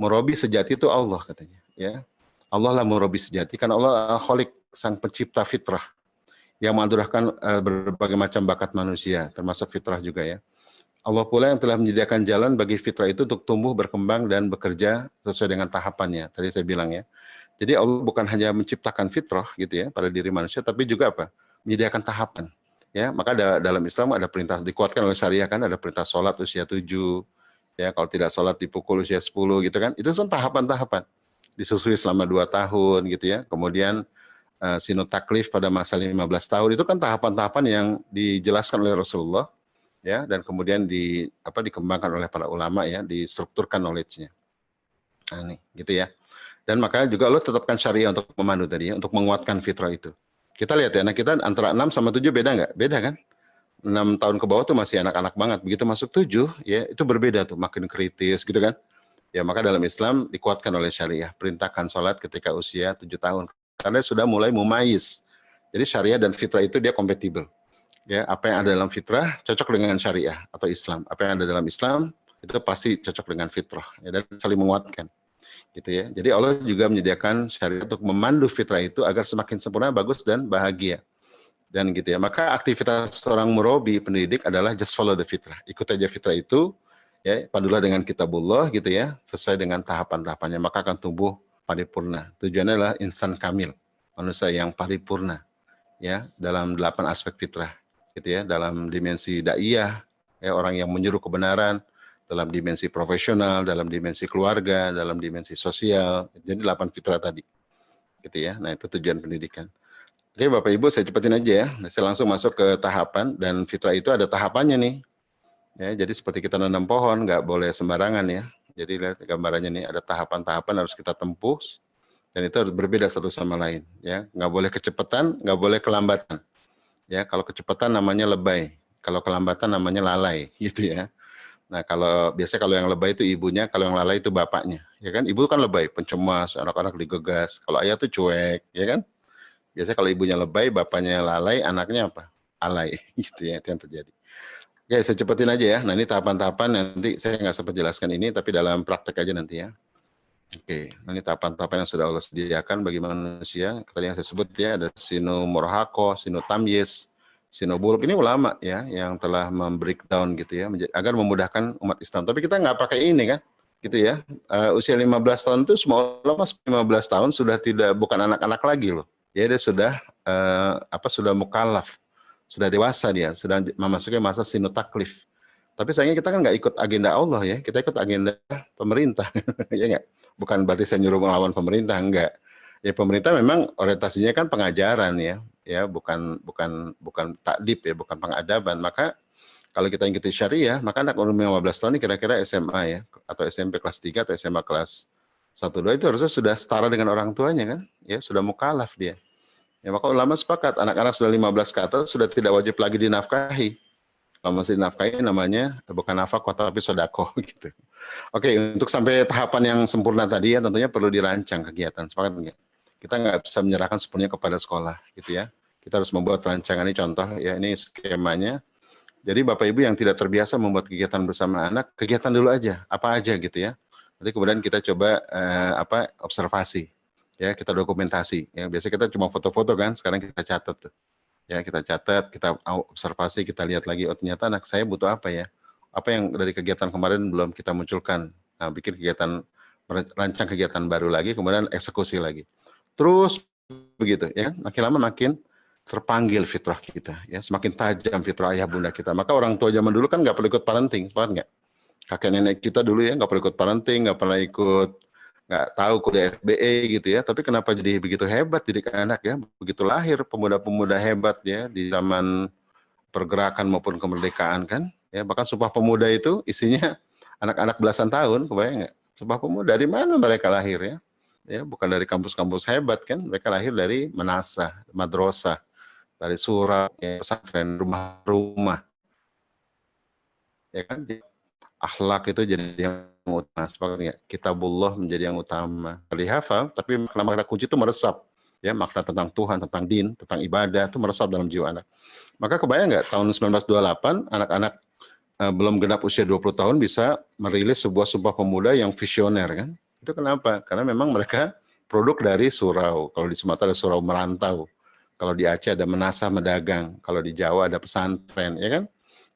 murabi sejati itu Allah katanya, ya. Allah lah murabi sejati karena Allah Khalik, sang pencipta fitrah yang menganugerahkan berbagai macam bakat manusia, termasuk fitrah juga ya. Allah pula yang telah menyediakan jalan bagi fitrah itu untuk tumbuh, berkembang dan bekerja sesuai dengan tahapannya. Tadi saya bilang ya. Jadi Allah bukan hanya menciptakan fitrah gitu ya pada diri manusia, tapi juga apa? Menyediakan tahapan. Ya, maka dalam Islam ada perintah dikuatkan oleh syariah kan, ada perintah sholat usia 7, ya, kalau tidak sholat dipukul usia 10 gitu kan. Itu kan tahapan-tahapan. Disusui selama 2 tahun gitu ya. Kemudian sinut taklif pada masa 15 tahun itu kan tahapan-tahapan yang dijelaskan oleh Rasulullah ya, dan kemudian dikembangkan oleh para ulama ya, distrukturkan knowledge-nya. Nah, ini gitu ya. Dan makanya juga Allah tetapkan syariah untuk memandu tadi ya, untuk menguatkan fitrah itu. Kita lihat ya, anak kita antara 6 sama 7 beda nggak? Beda kan? 6 tahun ke bawah tuh masih anak-anak banget. Begitu masuk 7 ya, itu berbeda tuh, makin kritis gitu kan. Ya, maka dalam Islam dikuatkan oleh syariah, perintahkan sholat ketika usia 7 tahun. Karena sudah mulai mumayyiz. Jadi syariah dan fitrah itu dia kompatibel. Ya, apa yang ada dalam fitrah cocok dengan syariah atau Islam. Apa yang ada dalam Islam itu pasti cocok dengan fitrah ya, dan saling menguatkan. Gitu ya. Jadi Allah juga menyediakan syariat untuk memandu fitrah itu agar semakin sempurna, bagus dan bahagia. Dan gitu ya. Maka aktivitas seorang murabi pendidik adalah just follow the fitrah. Ikut aja fitrah itu ya, padulah dengan kitabullah gitu ya, sesuai dengan tahapan-tahapannya, maka akan tumbuh paripurna. Tujuannya adalah insan kamil, manusia yang paripurna ya, dalam 8 aspek fitrah gitu ya, dalam dimensi daiyah ya, orang yang menyuruh kebenaran, dalam dimensi profesional, dalam dimensi keluarga, dalam dimensi sosial. Jadi 8 fitrah tadi. Gitu ya. Nah, itu tujuan pendidikan. Oke, Bapak Ibu, saya cepatin aja ya. Saya langsung masuk ke tahapan, dan fitrah itu ada tahapannya nih. Ya, jadi seperti kita nanam pohon, nggak boleh sembarangan ya. Jadi lihat gambarannya nih, ada tahapan-tahapan harus kita tempuh, dan itu harus berbeda satu sama lain. Ya, nggak boleh kecepatan, nggak boleh kelambatan. Ya, kalau kecepatan namanya lebay, kalau kelambatan namanya lalai, gitu ya. Nah, biasanya kalau yang lebay itu ibunya, kalau yang lalai itu bapaknya, ya kan? Ibu kan lebay, pencemas, anak-anak digegas. Kalau ayah tuh cuek, ya kan? Biasanya kalau ibunya lebay, bapaknya lalai, anaknya apa? Alay, gitu ya, itu yang terjadi. Oke, saya cepetin aja ya. Nah, ini tahapan-tahapan, nanti saya nggak sempat jelaskan ini, tapi dalam praktek aja nanti ya. Oke, nah ini tahapan-tahapan yang sudah Allah sediakan bagi manusia. Tadi yang saya sebut ya, ada sinu murhaqo, sinu tamyiz, sinobuluk. Ini ulama ya yang telah membreakdown gitu ya, agar memudahkan umat Islam. Tapi kita nggak pakai ini kan, gitu ya. Usia 15 tahun itu semua ulama 15 tahun sudah bukan anak-anak lagi loh. Ya, dia sudah sudah mukallaf, sudah dewasa dia, sudah memasuki masa sinu taklif, Tapi sayangnya kita kan nggak ikut agenda Allah ya, kita ikut agenda pemerintah, ya nggak? Bukan berarti saya nyuruh melawan pemerintah, enggak. Ya pemerintah memang orientasinya kan pengajaran ya bukan takdib ya, bukan pengadaban. Maka kalau kita ikuti syariah, maka anak umur 15 tahun ini kira-kira SMA ya, atau SMP kelas 3 atau SMA kelas 1-2 itu harusnya sudah setara dengan orang tuanya kan, ya sudah mukallaf dia. Ya maka ulama sepakat anak-anak sudah 15 ke atas sudah tidak wajib lagi dinafkahi. Kalau masih dinafkahi namanya bukan nafkah tapi sodako gitu. Oke, untuk sampai tahapan yang sempurna tadi ya tentunya perlu dirancang kegiatan. Sepakat nggak? Kita nggak bisa menyerahkan sepenuhnya kepada sekolah gitu ya. Kita harus membuat rancangan ini, contoh ya ini skemanya. Jadi Bapak Ibu yang tidak terbiasa membuat kegiatan bersama anak, kegiatan dulu aja, apa aja gitu ya. Nanti kemudian kita coba observasi, ya kita dokumentasi. Ya biasanya kita cuma foto-foto kan, sekarang kita catat tuh. Ya kita catat, kita observasi, kita lihat lagi, oh ternyata anak saya butuh apa ya? Apa yang dari kegiatan kemarin belum kita munculkan? Nah, bikin kegiatan, rancang kegiatan baru lagi, kemudian eksekusi lagi. Terus begitu ya, makin lama makin terpanggil fitrah kita, ya semakin tajam fitrah ayah bunda kita. Maka orang tua zaman dulu kan nggak perlu ikut parenting, sepakat nggak? Kakek nenek kita dulu ya nggak perlu ikut parenting, nggak pernah ikut, nggak tahu kuliah FBE gitu ya. Tapi kenapa jadi begitu hebat didik anak ya? Begitu lahir pemuda-pemuda hebat ya di zaman pergerakan maupun kemerdekaan kan? Ya bahkan Sumpah Pemuda itu isinya anak-anak belasan tahun, kebayang nggak? Sumpah Pemuda dari mana mereka lahir ya? Ya bukan dari kampus-kampus hebat kan? Mereka lahir dari menasah, madrasah, dari surau, ya, pesantren, rumah-rumah, ya kan? Akhlak itu jadi yang utama, sepakat Kitabullah menjadi yang utama. Dihafal, tapi makna-makna kunci itu meresap, ya makna tentang Tuhan, tentang din, tentang ibadah itu meresap dalam jiwa anak. Maka kebayang nggak tahun 1928 anak-anak belum genap usia 20 tahun bisa merilis sebuah Sumpah Pemuda yang visioner kan? Itu kenapa? Karena memang mereka produk dari surau. Kalau di Sumatera ada surau merantau. Kalau di Aceh ada menasah medagang, kalau di Jawa ada pesantren, ya kan?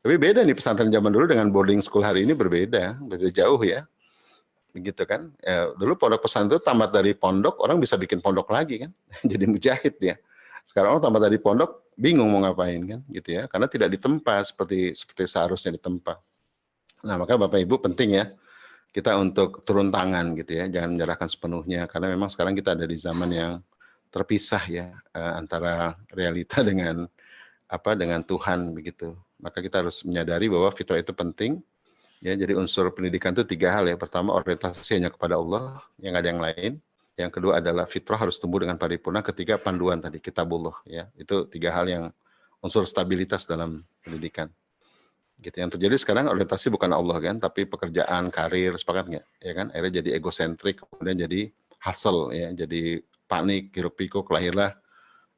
Tapi beda nih pesantren zaman dulu dengan boarding school hari ini beda jauh ya. Begitu kan? Ya, dulu pondok pesantren itu tamat dari pondok, orang bisa bikin pondok lagi kan? Jadi mujahid ya. Sekarang orang tamat dari pondok bingung mau ngapain kan, gitu ya? Karena tidak ditempa seperti seharusnya ditempa. Nah, maka Bapak Ibu penting ya kita untuk turun tangan gitu ya, jangan menyerahkan sepenuhnya karena memang sekarang kita ada di zaman yang terpisah ya antara realita dengan Tuhan begitu. Maka kita harus menyadari bahwa fitrah itu penting ya. Jadi unsur pendidikan itu 3 hal ya. Pertama orientasi hanya kepada Allah, yang ada yang lain. Yang kedua adalah fitrah harus tumbuh dengan paripurna. Ketiga panduan tadi kitabullah ya. Itu 3 hal yang unsur stabilitas dalam pendidikan. Gitu yang terjadi sekarang orientasi bukan Allah kan, tapi pekerjaan, karir, sepakat nggak? Ya kan, akhirnya jadi egosentrik, kemudian jadi hustle ya, jadi panik, hiruk-pikuk, lahirlah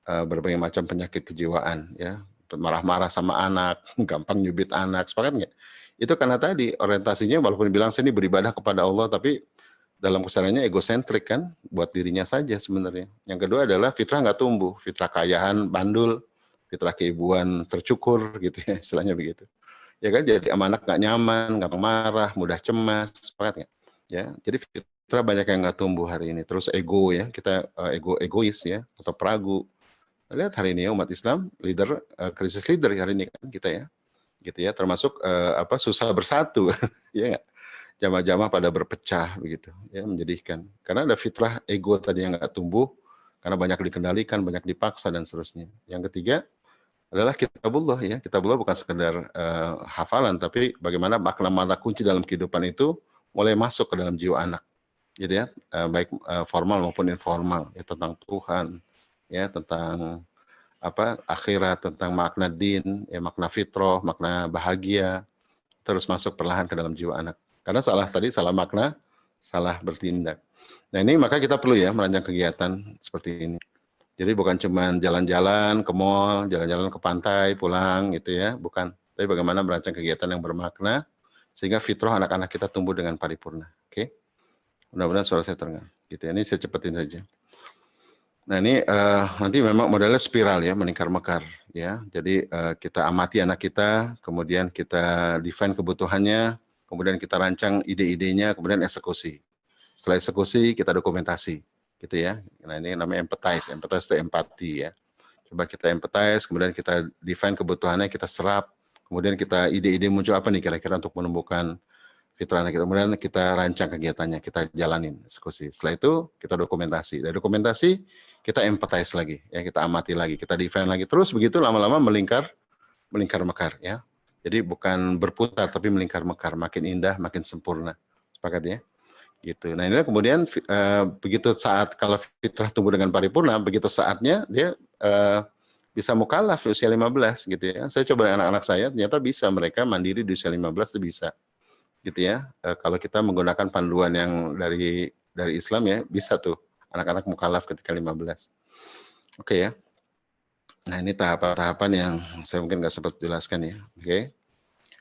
berbagai macam penyakit kejiwaan ya, marah-marah sama anak, gampang nyubit anak, sepakat nggak? Itu karena tadi orientasinya walaupun bilang saya ini beribadah kepada Allah, tapi dalam kesadarannya egosentrik kan, buat dirinya saja sebenarnya. Yang kedua adalah fitrah nggak tumbuh, fitrah kayahan bandul, fitrah keibuan tercukur gitu ya, istilahnya begitu. Ya kan, jadi sama anak nggak nyaman, gampang marah, mudah cemas, sepakat nggak? Ya, jadi fitrah banyak yang nggak tumbuh hari ini. Terus ego ya, kita egois ya, atau peragu. Lihat hari ini ya, umat Islam, krisis leader hari ini kan kita ya, gitu ya, termasuk susah bersatu, ya nggak? Jamaah-jamaah pada berpecah begitu, ya menjadikan. Karena ada fitrah ego tadi yang nggak tumbuh, karena banyak dikendalikan, banyak dipaksa dan seterusnya. Yang ketiga adalah kitabullah ya. Kitabullah bukan sekedar hafalan, tapi bagaimana makna-makna kunci dalam kehidupan itu mulai masuk ke dalam jiwa anak, gitu ya, baik formal maupun informal ya, tentang Tuhan ya, tentang akhirat, tentang makna din ya, makna fitrah, makna bahagia, terus masuk perlahan ke dalam jiwa anak. Karena salah makna, salah bertindak. Nah ini maka kita perlu ya merancang kegiatan seperti ini. Jadi bukan cuma jalan-jalan ke mall, jalan-jalan ke pantai, pulang gitu ya, bukan. Tapi bagaimana merancang kegiatan yang bermakna, sehingga fitrah anak-anak kita tumbuh dengan paripurna. Oke? Mudah-mudahan suara saya terdengar. Gitu ya, ini saya cepetin saja. Nah ini nanti memang modelnya spiral ya, meningkar-mekar ya. Jadi kita amati anak kita, kemudian kita define kebutuhannya, kemudian kita rancang ide-idenya, kemudian eksekusi. Setelah eksekusi kita dokumentasi. Gitu ya. Nah ini namanya empathize. Empathize itu empati ya. Coba kita empathize, kemudian kita define kebutuhannya, kita serap, Kemudian kita ide-ide muncul apa nih kira-kira untuk menumbuhkan fitrah anak kita. Kemudian kita rancang kegiatannya, kita jalanin eksekusi. Setelah itu kita dokumentasi. Dari dokumentasi kita empathize lagi, ya kita amati lagi, kita define lagi. Terus begitu lama-lama melingkar mekar ya. Jadi bukan berputar tapi melingkar mekar, makin indah, makin sempurna. Sepakat ya? Gitu. Nah, inilah kemudian begitu saat kalau fitrah tumbuh dengan paripurna, begitu saatnya dia bisa mukallaf di usia 15 gitu ya. Saya coba dengan anak-anak saya, ternyata bisa mereka mandiri di usia 15 itu bisa. Gitu ya. Kalau kita menggunakan panduan yang dari Islam ya, bisa tuh anak-anak mukallaf ketika 15. Oke ya. Nah, ini tahapan-tahapan yang saya mungkin nggak sempat jelaskan ya. Oke.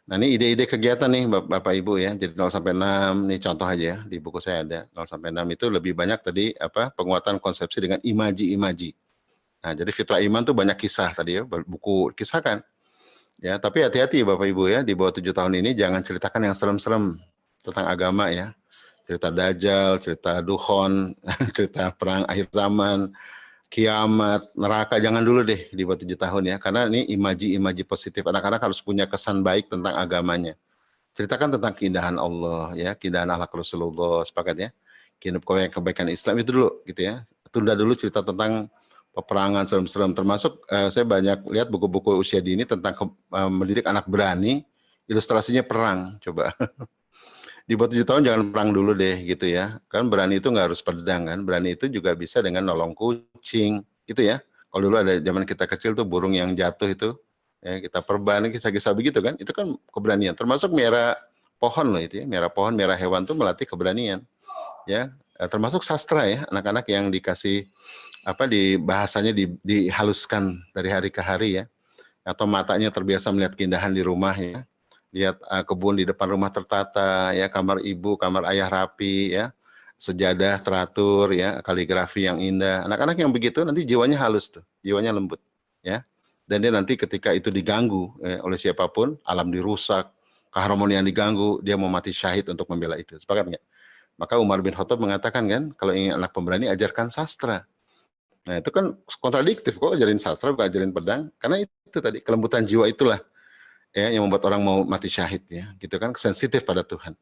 Nah, ini ide-ide kegiatan nih Bapak Ibu ya. Jadi 0 sampai 6 nih contoh aja ya, di buku saya ada. 0 sampai 6 itu lebih banyak tadi penguatan konsepsi dengan imaji-imaji. Nah, jadi fitrah iman tuh banyak kisah tadi ya, buku kisah kan. Ya, tapi hati-hati Bapak Ibu ya, di bawah 7 tahun ini jangan ceritakan yang serem-serem tentang agama ya. Cerita Dajjal, cerita Dukhon, cerita perang akhir zaman, kiamat, neraka, jangan dulu deh di bawah 7 tahun ya. Karena ini imaji-imaji positif. Anak-anak harus punya kesan baik tentang agamanya. Ceritakan tentang keindahan Allah ya, keindahan akhlak Rasulullah, sepakat ya. Kebaikan Islam itu dulu gitu ya. Tunda dulu cerita tentang peperangan serem-serem, termasuk saya banyak lihat buku-buku usia dini tentang mendidik anak berani, ilustrasinya perang, coba. Di bawah 7 tahun jangan perang dulu deh gitu ya, kan berani itu nggak harus pedang kan, berani itu juga bisa dengan nolong kucing gitu ya. Kalau dulu ada zaman kita kecil tuh burung yang jatuh itu, ya, kita perban, kisah-kisah begitu kan, itu kan keberanian, termasuk miara pohon loh itu ya, miara pohon, miara hewan tuh melatih keberanian, ya. Termasuk sastra ya, anak-anak yang dikasih di bahasanya dihaluskan dari hari ke hari ya, atau matanya terbiasa melihat keindahan di rumah ya, lihat kebun di depan rumah tertata ya, kamar ibu, kamar ayah rapi ya, sejadah teratur ya, kaligrafi yang indah. Anak-anak yang begitu nanti jiwanya halus tuh, jiwanya lembut ya, dan dia nanti ketika itu diganggu oleh siapapun, alam dirusak, keharmonian diganggu, dia mau mati syahid untuk membela itu. Sepakat nggak? Maka Umar bin Khattab mengatakan kan, kalau ingin anak pemberani ajarkan sastra. Nah, itu kan kontradiktif, kok ajarin sastra bukan ajarin pedang, karena itu tadi kelembutan jiwa itulah ya yang membuat orang mau mati syahid ya, gitu kan, sensitif pada Tuhan.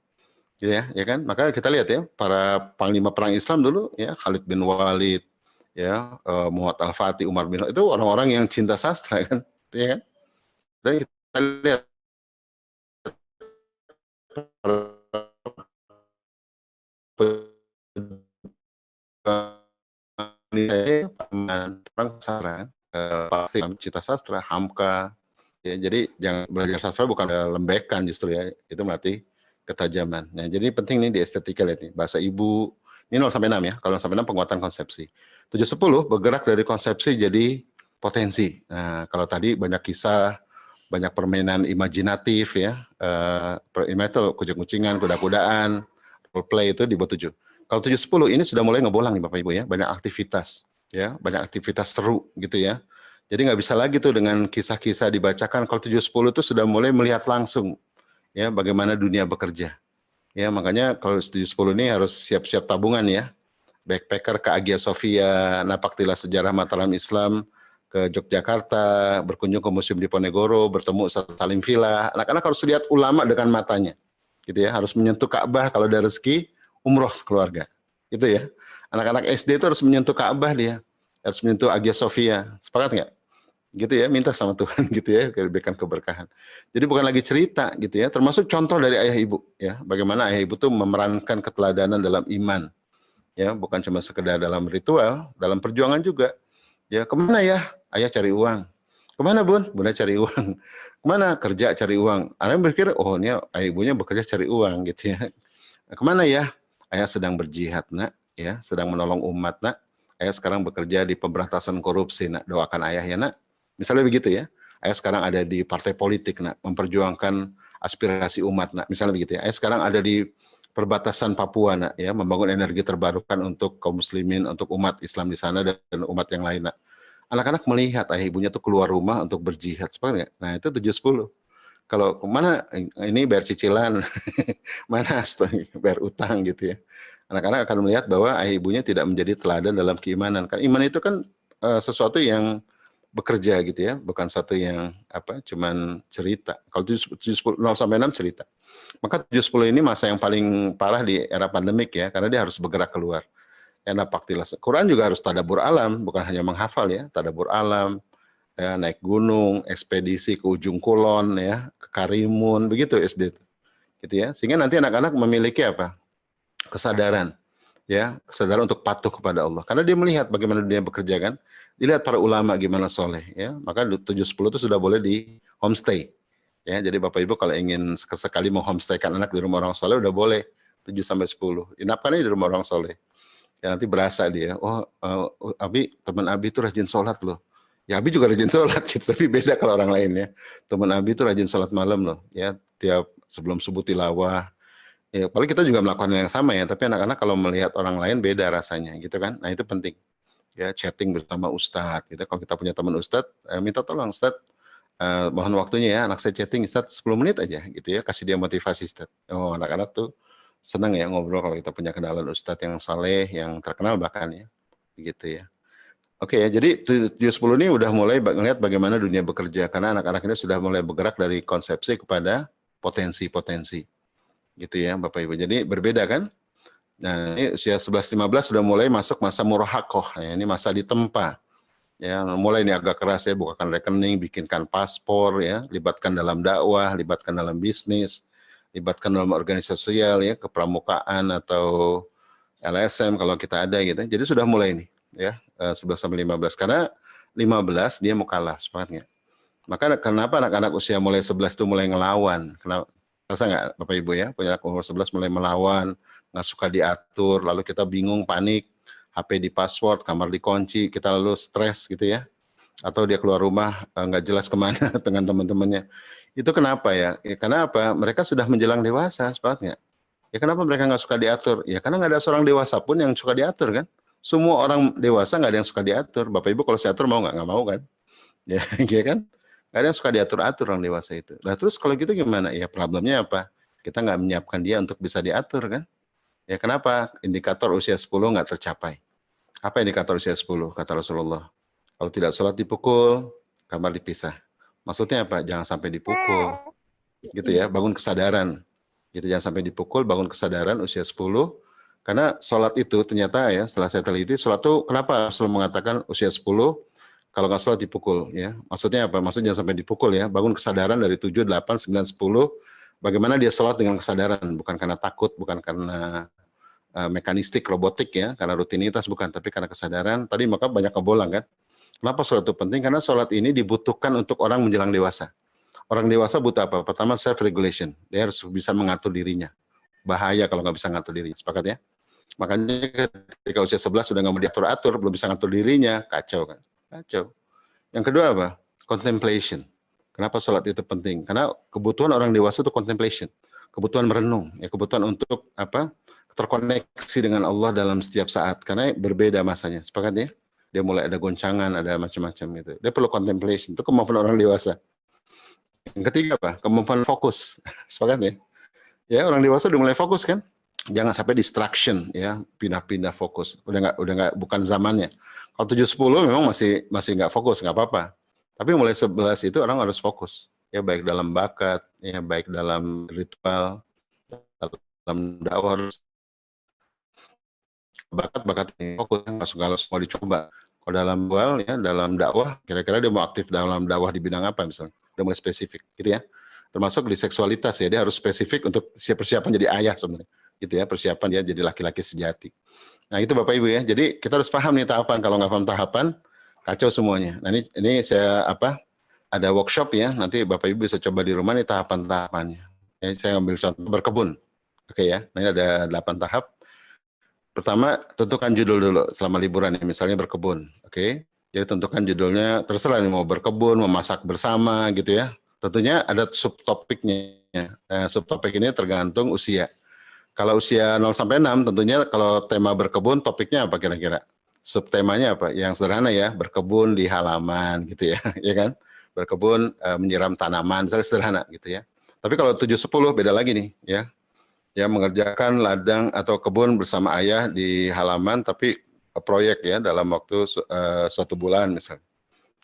Gitu ya kan? Maka kita lihat ya, para panglima perang Islam dulu ya, Khalid bin Walid ya, Muhammad Al-Fatih, Umar bin Khattab, itu orang-orang yang cinta sastra kan, ya kan? Dan kita lihat perang sastra, pasti cita sastra, Hamka, ya, jadi jangan belajar sastra bukan lembekan justru ya, itu melatih ketajaman. Nah, jadi penting nih di estetika lihat nih, bahasa ibu, ini 0 sampai 6 ya, kalau 0 sampai 6 penguatan konsepsi. 7-10 bergerak dari konsepsi jadi potensi. Nah, kalau tadi banyak kisah, banyak permainan imajinatif ya, itu kucing-kucingan, kuda-kudaan, role play itu di bawah 7. Kalau 7-10 ini sudah mulai ngebolang nih Bapak Ibu ya, banyak aktivitas ya, banyak aktivitas seru gitu ya. Jadi nggak bisa lagi tuh dengan kisah-kisah dibacakan. Kalau 7-10 itu sudah mulai melihat langsung ya bagaimana dunia bekerja. Ya makanya kalau 7-10 ini harus siap-siap tabungan ya. Backpacker ke Hagia Sophia, napaktilas sejarah Mataram Islam, ke Yogyakarta, berkunjung ke Museum Diponegoro, bertemu Ustaz Salim Villa. Anak-anak harus lihat ulama dengan matanya. Gitu ya, harus menyentuh Ka'bah kalau ada rezeki, umroh keluarga. Itu ya. Anak-anak SD itu harus menyentuh Ka'bah dia. Harus menyentuh Hagia Sophia. Sepakat nggak? Gitu ya, minta sama Tuhan gitu ya, diberikan keberkahan. Jadi bukan lagi cerita gitu ya, termasuk contoh dari ayah ibu ya, bagaimana ayah ibu tuh memerankan keteladanan dalam iman ya, bukan cuma sekedar dalam ritual, dalam perjuangan juga. Ya, kemana ya? Ayah cari uang. Kemana bun? Bunda cari uang. Kemana? Kerja cari uang. Ayah berpikir, oh ini ayah ibunya bekerja cari uang gitu ya. Kemana ya? Ayah sedang berjihad nak, ya, sedang menolong umat nak. Ayah sekarang bekerja di pemberantasan korupsi nak, doakan ayah ya nak. Misalnya begitu ya, ayah sekarang ada di partai politik, nak, memperjuangkan aspirasi umat, nak, misalnya begitu ya. Ayah sekarang ada di perbatasan Papua, nak, ya, membangun energi terbarukan untuk kaum muslimin, untuk umat Islam di sana dan umat yang lain, nak. Anak-anak melihat ayah ibunya tuh keluar rumah untuk berjihad, seperti nggak? Nah itu 7-10. Kalau kemana ini bayar cicilan, mana bayar utang gitu ya. Anak-anak akan melihat bahwa ayah ibunya tidak menjadi teladan dalam keimanan. Kan iman itu kan sesuatu yang bekerja gitu ya, bukan satu yang cuman cerita. Kalau 0 sampai 6 cerita. Maka 7-10 ini masa yang paling parah di era pandemik ya, karena dia harus bergerak keluar. Napaktilas. Quran juga harus tadabbur alam, bukan hanya menghafal ya, tadabbur alam, ya, naik gunung, ekspedisi ke ujung kulon ya, ke Karimun, begitu SD. Gitu ya. Sehingga nanti anak-anak memiliki apa? Kesadaran. Ya, kesadaran untuk patuh kepada Allah. Karena dia melihat bagaimana dunia bekerja kan. Dilihat para ulama gimana soleh ya. Maka 7-10 itu sudah boleh di homestay. Ya, jadi Bapak Ibu kalau ingin sekali mau homestaykan anak di rumah orang soleh udah boleh 7 sampai 10. Inapkannya di rumah orang soleh. Ya nanti berasa dia, Abi, teman Abi itu rajin sholat loh. Ya Abi juga rajin sholat gitu, tapi beda kalau orang lain ya. Teman Abi itu rajin sholat malam loh, ya tiap sebelum subuh tilawah. Ya paling kita juga melakukan yang sama ya, tapi anak-anak kalau melihat orang lain beda rasanya gitu kan. Nah itu penting. Ya chatting bersama Ustadz gitu. Kalau kita punya teman Ustadz, minta tolong Ustadz, mohon waktunya ya, anak saya chatting Ustadz 10 menit aja gitu ya, kasih dia motivasi Ustadz. Oh anak-anak tuh senang ya ngobrol kalau kita punya kenalan Ustadz yang saleh, yang terkenal bahkan ya, gitu ya. Oke ya, jadi 7-10 ini udah mulai melihat bagaimana dunia bekerja, karena anak-anak ini sudah mulai bergerak dari konsepsi kepada potensi-potensi, gitu ya Bapak Ibu. Jadi berbeda kan? Nah ini usia 11-15 sudah mulai masuk masa murahaqoh, ya, ini masa ditempa. Ya, mulai ini agak keras ya, bukakan rekening, bikinkan paspor ya, libatkan dalam dakwah, libatkan dalam bisnis, libatkan dalam organisasi sosial ya, kepramukaan atau LSM kalau kita ada gitu. Jadi sudah mulai nih ya, 11 sampai 15 karena 15 dia mukallaf, sepakat nggak? Maka kenapa anak-anak usia mulai 11 itu mulai ngelawan? Kenapa? Rasa nggak Bapak Ibu ya, punya anak umur 11 mulai melawan, nggak suka diatur, lalu kita bingung, panik, HP di password, kamar dikunci, kita lalu stres gitu ya. Atau dia keluar rumah nggak jelas kemana dengan teman-temannya. Itu kenapa ya? Ya karena apa? Mereka sudah menjelang dewasa, sepatutnya. Ya kenapa mereka nggak suka diatur? Ya karena nggak ada seorang dewasa pun yang suka diatur kan. Semua orang dewasa nggak ada yang suka diatur. Bapak Ibu kalau saya atur mau nggak? Nggak mau kan? Ya, ya kan? Nggak ada yang suka diatur-atur orang dewasa itu. Nah terus kalau gitu gimana? Ya problemnya apa? Kita nggak menyiapkan dia untuk bisa diatur kan? Ya kenapa? Indikator usia 10 nggak tercapai. Apa indikator usia 10? Kata Rasulullah. Kalau tidak sholat dipukul, kamar dipisah. Maksudnya apa? Jangan sampai dipukul. Gitu ya, bangun kesadaran. Gitu, jangan sampai dipukul, bangun kesadaran usia 10. Karena sholat itu ternyata ya, setelah saya teliti, sholat itu kenapa selalu mengatakan usia 10, kalau nggak sholat dipukul ya. Maksudnya apa? Maksudnya jangan sampai dipukul ya. Bangun kesadaran dari 7, 8, 9, 10. Bagaimana dia sholat dengan kesadaran. Bukan karena takut, bukan karena mekanistik, robotik ya. Karena rutinitas bukan, tapi karena kesadaran. Tadi maka banyak kebolang kan. Kenapa sholat itu penting? Karena sholat ini dibutuhkan untuk orang menjelang dewasa. Orang dewasa butuh apa? Pertama self-regulation. Dia harus bisa mengatur dirinya. Bahaya kalau nggak bisa ngatur dirinya. Sepakat ya? Makanya ketika usia 11 sudah nggak mau diatur-atur, belum bisa ngatur dirinya, kacau kan? Kacau. Yang kedua apa? Contemplation. Kenapa sholat itu penting? Karena kebutuhan orang dewasa itu contemplation. Kebutuhan merenung. Ya, kebutuhan untuk apa? Terkoneksi dengan Allah dalam setiap saat. Karena berbeda masanya. Sepakat ya? Dia mulai ada goncangan, ada macam-macam gitu. Dia perlu contemplation, itu kemampuan orang dewasa. Yang ketiga apa? Kemampuan fokus. Sepakat ya? Ya, orang dewasa udah mulai fokus kan? Jangan sampai distraction ya, pindah-pindah fokus. Udah nggak bukan zamannya. Kalau 7-10 memang masih nggak fokus, nggak apa-apa. Tapi mulai 11 itu orang harus fokus. Ya baik dalam bakat, ya baik dalam ritual, dalam dakwah harus bakat ini fokus, nggak semua dicoba. Kalau dalam ya dalam dakwah, kira-kira dia mau aktif dalam dakwah di bidang apa misalnya, udah mulai spesifik, gitu ya. Termasuk di seksualitas ya, dia harus spesifik untuk persiapan jadi ayah sebenarnya, gitu ya, persiapan dia jadi laki-laki sejati. Nah itu Bapak Ibu ya, jadi kita harus paham nih tahapan. Kalau nggak paham tahapan, kacau semuanya. Nah ini saya ada workshop ya, nanti Bapak Ibu bisa coba di rumah nih tahapan-tahapannya. Ya, saya ambil contoh berkebun, oke ya. Nah ini ada 8 tahap. Pertama, tentukan judul dulu selama liburan ya, misalnya berkebun, oke? Jadi tentukan judulnya, terserah nih mau berkebun, mau masak bersama gitu ya. Tentunya ada subtopiknya. Subtopik ini tergantung usia. Kalau usia 0 sampai 6, tentunya kalau tema berkebun, topiknya apa kira-kira? Subtemanya apa? Yang sederhana ya, berkebun di halaman gitu ya, ya kan? Berkebun menyiram tanaman, misalnya sederhana gitu ya. Tapi kalau 7-10 beda lagi nih ya. Ya mengerjakan ladang atau kebun bersama ayah di halaman, tapi proyek ya dalam waktu 1 bulan misalnya.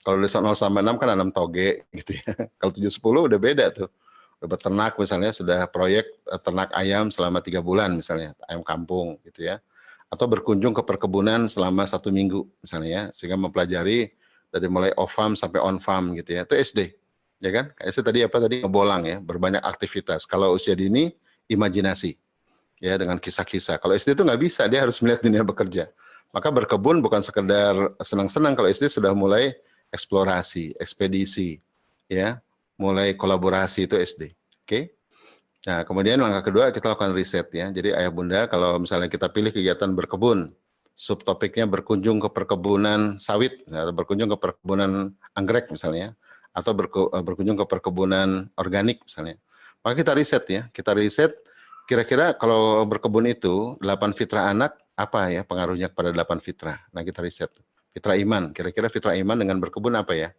Kalau dari 0 sampai 6 kan nanam toge gitu ya. Kalau 7 10 udah beda tuh. Udah beternak misalnya, sudah proyek ternak ayam selama 3 bulan misalnya, ayam kampung gitu ya. Atau berkunjung ke perkebunan selama 1 minggu misalnya ya, sehingga mempelajari dari mulai off farm sampai on farm gitu ya. Itu SD. Ya kan? SD tadi apa tadi? Ngebolang ya, berbanyak aktivitas. Kalau usia dini imajinasi. Ya, dengan kisah-kisah. Kalau SD itu nggak bisa, dia harus melihat dunia bekerja. Maka berkebun bukan sekedar senang-senang, kalau SD sudah mulai eksplorasi, ekspedisi, ya, mulai kolaborasi itu SD. Oke. Nah, kemudian langkah kedua kita lakukan riset ya. Jadi ayah bunda kalau misalnya kita pilih kegiatan berkebun, subtopiknya berkunjung ke perkebunan sawit, atau berkunjung ke perkebunan anggrek misalnya, atau berkunjung ke perkebunan organik misalnya. Maka kita riset ya, kita riset kira-kira kalau berkebun itu 8 fitrah anak apa ya pengaruhnya kepada 8 fitrah. Nah kita riset. Fitrah iman, kira-kira fitrah iman dengan berkebun apa ya?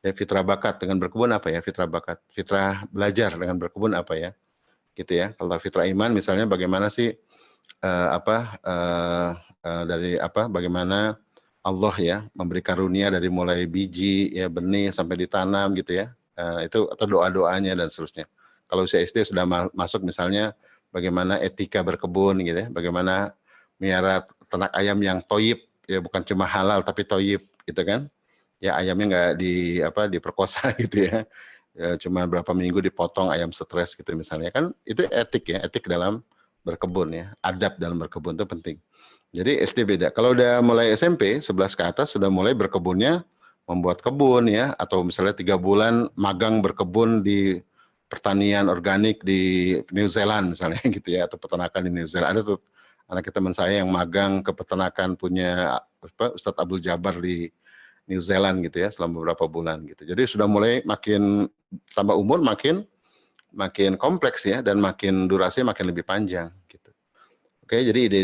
Ya fitrah bakat dengan berkebun apa ya? Fitrah bakat. Fitrah belajar dengan berkebun apa ya? Gitu ya. Kalau fitrah iman misalnya bagaimana sih bagaimana Allah ya memberi karunia dari mulai biji ya benih sampai ditanam gitu ya. Itu atau doa-doanya dan seterusnya. Kalau usia SD sudah masuk misalnya bagaimana etika berkebun gitu ya, bagaimana miara ternak ayam yang toyib ya, bukan cuma halal tapi toyib gitu kan. Ya ayamnya nggak diperkosa gitu ya. Ya, cuma berapa minggu dipotong ayam stres gitu misalnya kan, itu etik ya, etik dalam berkebun ya, adab dalam berkebun itu penting. Jadi SD beda. Kalau udah mulai SMP 11 ke atas sudah mulai berkebunnya membuat kebun ya, atau misalnya 3 bulan magang berkebun di pertanian organik di New Zealand misalnya gitu ya, atau peternakan di New Zealand. Ada tuh anak teman saya yang magang ke peternakan punya Ustadz Abdul Jabar di New Zealand gitu ya selama beberapa bulan gitu. Jadi sudah mulai makin tambah umur makin kompleks ya, dan makin durasi makin lebih panjang gitu. Oke, jadi ide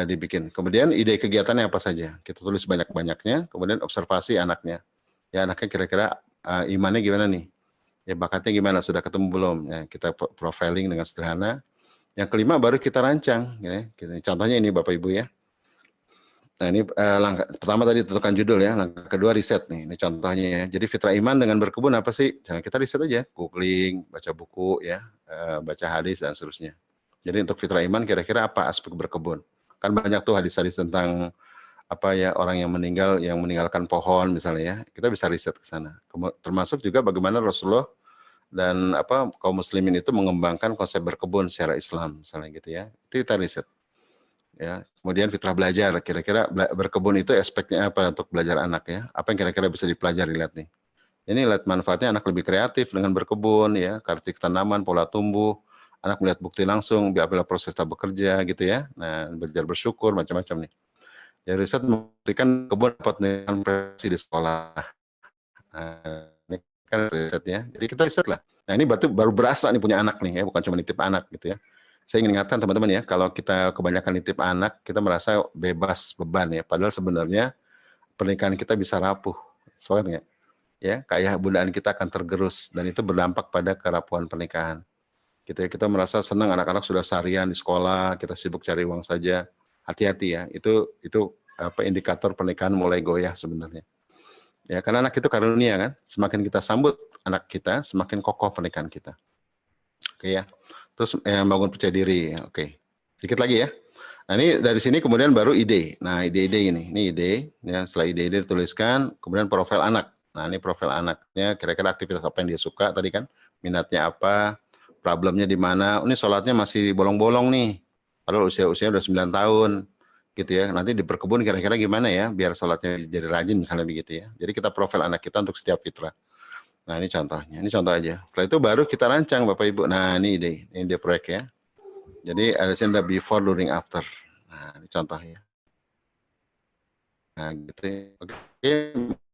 dibikin. Kemudian ide kegiatannya apa saja? Kita tulis banyak-banyaknya, kemudian observasi anaknya. Ya anaknya kira-kira imannya gimana nih? Ya bakatnya gimana? Sudah ketemu belum? Ya, kita profiling dengan sederhana. Yang kelima baru kita rancang. Ya. Contohnya ini Bapak Ibu ya. Nah ini langkah pertama tadi tentukan judul ya, langkah kedua riset nih, ini contohnya ya. Jadi fitrah iman dengan berkebun apa sih? Jangan kita riset aja, googling, baca buku ya, baca hadis dan seterusnya. Jadi untuk fitrah iman kira-kira apa aspek berkebun? Kan banyak tuh hadis-hadis tentang apa ya, orang yang meninggalkan pohon misalnya ya, kita bisa riset ke sana. Termasuk juga bagaimana Rasulullah dan kaum muslimin itu mengembangkan konsep berkebun secara Islam misalnya gitu ya. Itu kita riset. Ya, kemudian fitrah belajar, kira-kira berkebun itu aspeknya apa untuk belajar anak ya? Apa yang kira-kira bisa dipelajari, lihat nih. Ini lihat manfaatnya, anak lebih kreatif dengan berkebun ya, karakteristik tanaman, pola tumbuh, anak melihat bukti langsung, bila proses tak bekerja gitu ya. Nah, belajar bersyukur macam-macam nih. Ya riset membuktikan kebun dapat nilai prestasi di sekolah. Nah, ini kan risetnya. Jadi kita riset lah. Nah ini baru berasa nih punya anak nih ya, bukan cuma nitip anak gitu ya. Saya ingin ingatkan teman-teman ya, kalau kita kebanyakan nitip anak, kita merasa bebas beban ya. Padahal sebenarnya pernikahan kita bisa rapuh. Soalnya ya, kayak bundaan kita akan tergerus dan itu berdampak pada kerapuhan pernikahan. Kita merasa senang anak-anak sudah seharian di sekolah, kita sibuk cari uang saja. Hati-hati ya, itu indikator pernikahan mulai goyah sebenarnya. Ya, karena anak itu karunia kan. Semakin kita sambut anak kita, semakin kokoh pernikahan kita. Oke ya. Terus bangun percaya diri. Oke. Sedikit lagi ya. Nah, ini dari sini kemudian baru ide. Nah, ide-ide ini. Ini ide ya, setelah ide-ide dituliskan, kemudian profil anak. Nah, ini profil anaknya, kira-kira aktivitas apa yang dia suka tadi kan? Minatnya apa? Problemnya di mana? Ini sholatnya masih bolong-bolong nih. Padahal usia udah 9 tahun. Gitu ya. Nanti di berkebun kira-kira gimana ya biar sholatnya jadi rajin misalnya begitu ya. Jadi kita profil anak kita untuk setiap fitrah. Nah, ini contohnya. Ini contoh aja. Setelah itu baru kita rancang Bapak Ibu. Nah, ini ide proyek ya. Jadi ada sini ada before, during, after. Nah, ini contohnya. Nah, gitu ya. Oke,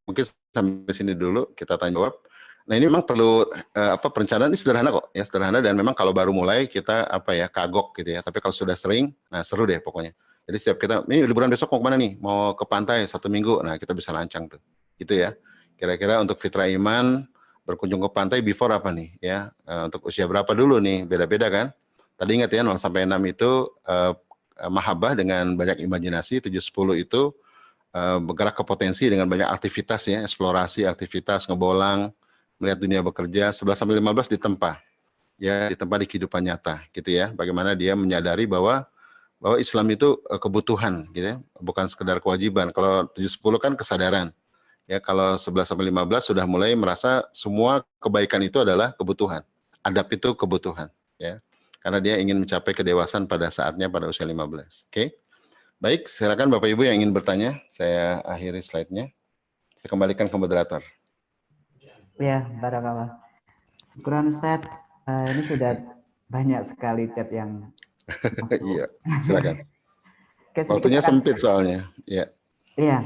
mungkin sampai sini dulu kita tanya jawab. Nah, ini memang perlu perencanaan ini sederhana kok, ya sederhana, dan memang kalau baru mulai kita kagok gitu ya. Tapi kalau sudah sering, nah seru deh pokoknya. Jadi setiap kita, ini liburan besok mau kemana nih? Mau ke pantai 1 minggu. Nah, kita bisa rancang tuh. Gitu ya. Kira-kira untuk fitrah iman berkunjung ke pantai before apa nih ya, untuk usia berapa dulu nih, beda-beda kan. Tadi ingat ya 0 sampai 6 itu mahabbah dengan banyak imajinasi, 7 10 itu bergerak ke potensi dengan banyak aktivitas ya, eksplorasi, aktivitas, ngebolang, melihat dunia bekerja. 11-15 ditempa, ya ditempa di kehidupan nyata, gitu ya. Bagaimana dia menyadari bahwa Islam itu kebutuhan, gitu ya, bukan sekedar kewajiban. Kalau 7-10 kan kesadaran, ya. Kalau 11-15 sudah mulai merasa semua kebaikan itu adalah kebutuhan, adab itu kebutuhan, ya. Karena dia ingin mencapai kedewasaan pada saatnya pada usia 15. Oke. Baik, silakan Bapak Ibu yang ingin bertanya. Saya akhiri slide-nya. Saya kembalikan ke moderator. Ya, barakallah. Syukuran Ustadz. Ini sudah banyak sekali chat yang masuk. Iya, silakan. Oke, Waktunya sempit soalnya. Ya. Iya.